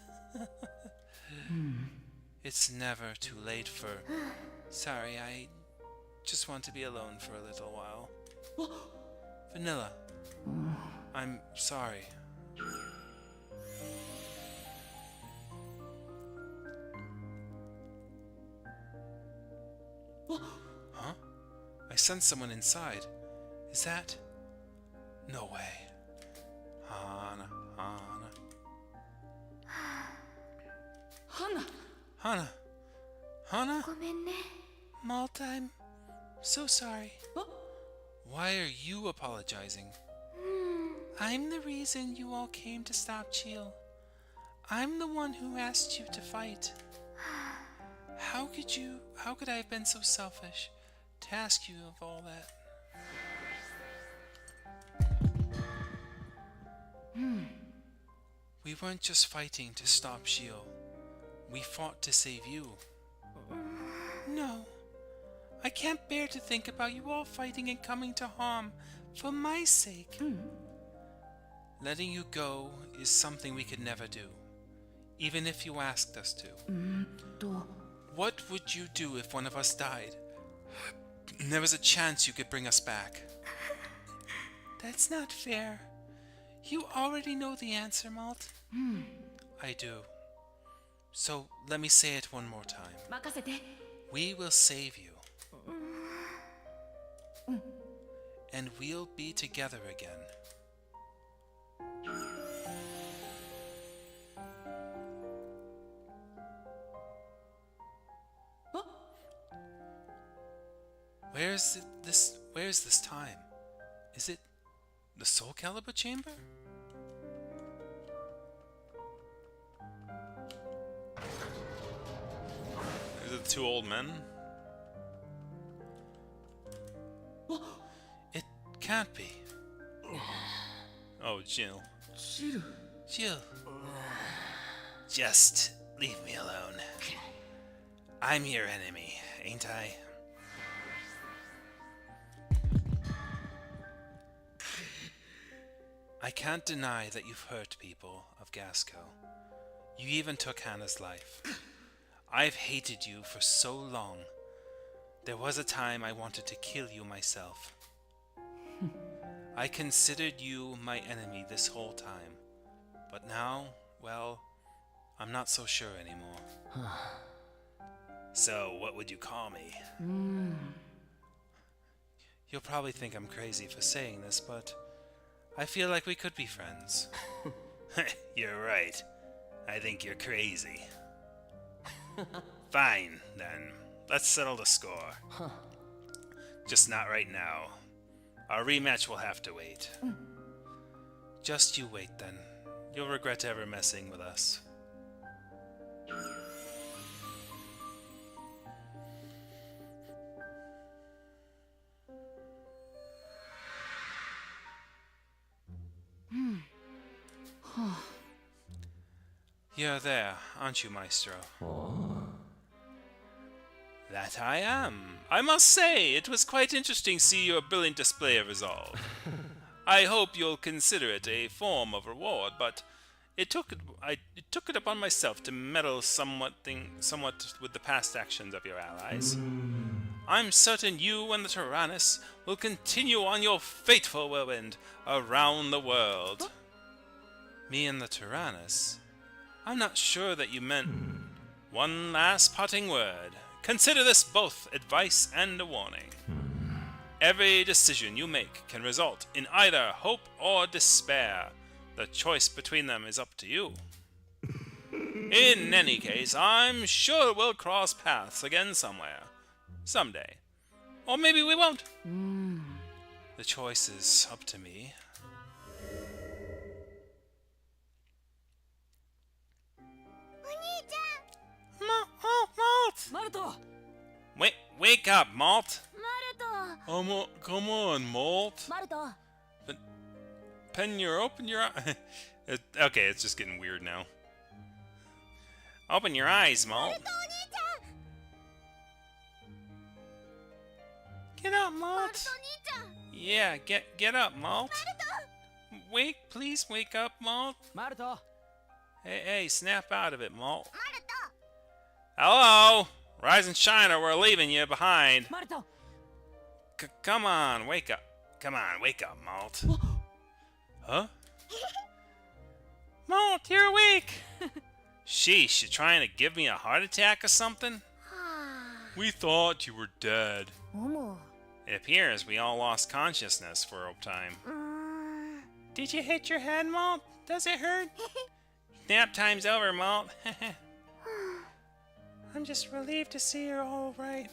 It's never too late for... Sorry, I just want to be alone for a little while. Vanilla, I'm sorry. Huh? I sense someone inside. Is that... No way. Hana. Hana? ごめんね Malta, I'm so sorry. Why are you apologizing? I'm the reason you all came to stop Jihl. I'm the one who asked you to fight. How could I have been so selfish to ask you of all that? We weren't just fighting to stop Jihl. We fought to save you. No. I can't bear to think about you all fighting and coming to harm for my sake. Letting you go is something we could never do, even if you asked us to. と What would you do if one of us died? And there was a chance you could bring us back. That's not fair. You already know the answer, Malt. I do. So let me say it one more time. 任せて We will save you. And we'll be together again. Where's this time? Is it the Soul Calibur chamber? Is it the two old men? It can't be. Oh, Jill. ジル Jill. Just leave me alone. I'm your enemy, ain't I? I can't deny that you've hurt people of Gasco. You even took Hannah's life. I've hated you for so long. There was a time I wanted to kill you myself. I considered you my enemy this whole time. But now, well, I'm not so sure anymore. So, what would you call me? You'll probably think I'm crazy for saying this, but I feel like we could be friends. You're right. I think you're crazy. Fine, then. Let's settle the score. Just not right now. Our rematch will have to wait. Just you wait then. You'll regret ever messing with us. You're there, aren't you, Maestro? That I am. I must say, it was quite interesting to see your brilliant display of resolve. I hope you'll consider it a form of reward, but I took it upon myself to meddle somewhat with the past actions of your allies. I'm certain you and the Tyrannus will continue on your fateful whirlwind around the world. Me and the Tyrannus? I'm not sure that you meant... One last parting word. Consider this both advice and a warning. Every decision you make can result in either hope or despair. The choice between them is up to you. In any case, I'm sure we'll cross paths again somewhere. Someday. Or maybe we won't. The choice is up to me. Malt! マルト Wake up, Malt! マルト Come on, Malt! マルト Open your eye. Okay, it's just getting weird now. Open your eyes, Malt. お兄ちゃん Get up, マル Malt. ト兄ちゃん Yeah, get up, Malt. Please wake up, Malt. マルト Hey, snap out of it, Malt. マルト Hello! Rise and shine or we're leaving you behind. マルト Come on, wake up. Come on, wake up, Malt. Huh? Malt, you're awake! Sheesh, you trying to give me a heart attack or something? は We thought you were dead. あも It appears we all lost consciousness for a time. う Did you hit your head, Malt? Does it hurt? Nap time's over, Malt. I'm just relieved to see you're all right.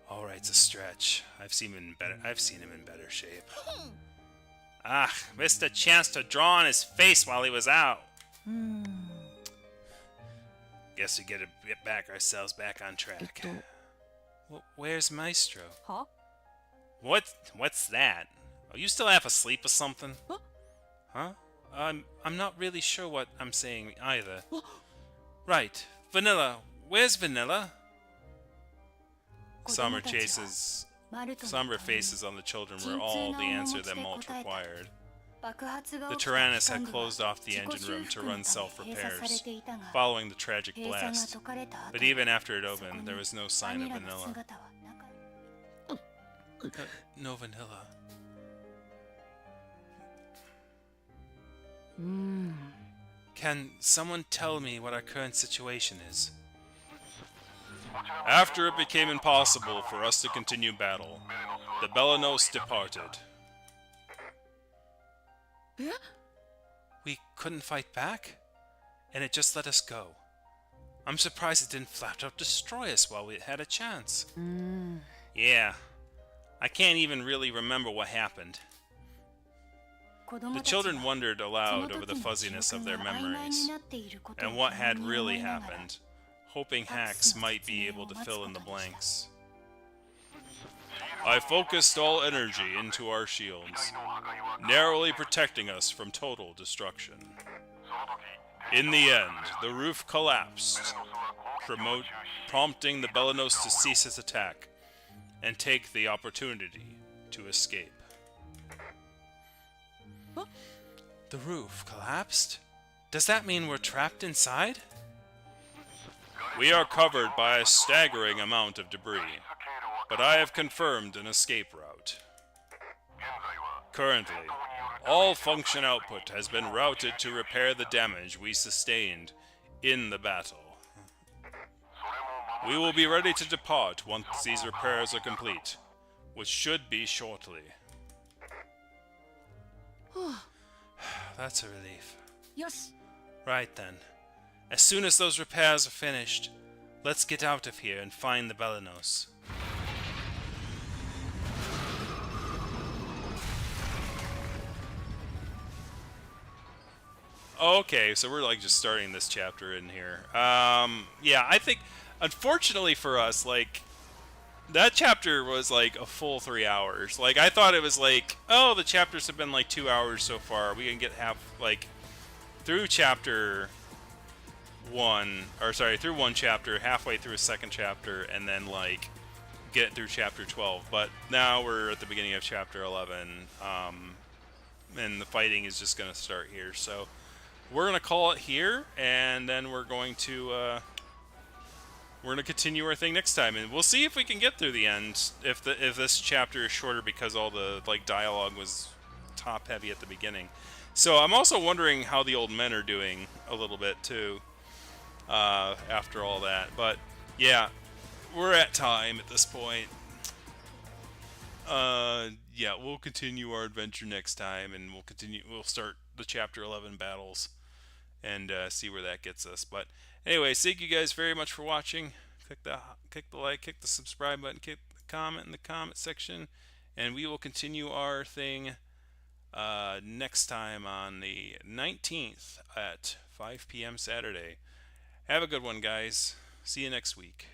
All right's a stretch. I've seen him in better shape. Ah, missed a chance to draw on his face while he was out. Guess we gotta get ourselves back on track. Where's Maestro? は What's that? Are you still half asleep or something? Huh? Huh? I'm not really sure what I'm saying either. Right, Vanilla. Where's Vanilla? Somber faces on the children were all the answer that Malt required. The Tyrannus had closed off the engine room to run self-repairs, following the tragic blast. But even after it opened, there was no sign of Vanilla. No Vanilla. Can someone tell me what our current situation is? After it became impossible for us to continue battle, the Belenos departed. We couldn't fight back, and it just let us go. I'm surprised it didn't flat out destroy us while we had a chance. Yeah, I can't even really remember what happened. The children wondered aloud over the fuzziness of their memories, and what had really happened, hoping hacks might be able to fill in the blanks. I focused all energy into our shields, narrowly protecting us from total destruction. In the end, the roof collapsed, prompting the Belenos to cease its attack and take the opportunity to escape. The roof collapsed? Does that mean we're trapped inside? We are covered by a staggering amount of debris, but I have confirmed an escape route. Currently, all function output has been routed to repair the damage we sustained in the battle. We will be ready to depart once these repairs are complete, which should be shortly. That's a relief. よし Right then. As soon as those repairs are finished, let's get out of here and find the Belenos. Okay, so we're like just starting this chapter in here. Yeah, I think, unfortunately for us, like, that chapter was like a full 3 hours. Like, I thought it was like, oh, the chapters have been like 2 hours so far. We can get through chapter one, or sorry, through one chapter, halfway through a second chapter, and then like get through chapter 12. But now we're at the beginning of chapter 11, and the fighting is just going to start here. So we're going to call it here, and then we're going to continue our thing next time, and we'll see if we can get through the end. If this chapter is shorter because all the like dialogue was top heavy at the beginning. So I'm also wondering how the old men are doing a little bit too. After all that, but yeah, we're at time at this point. Yeah, we'll continue our adventure next time, and we'll start the chapter 11 battles and see where that gets us. But anyway, thank you guys very much for watching. Click the like, click the subscribe button, click the comment in the comment section, and we will continue our thing next time on the 19th at 5 p.m. Saturday. Have a good one, guys. See you next week.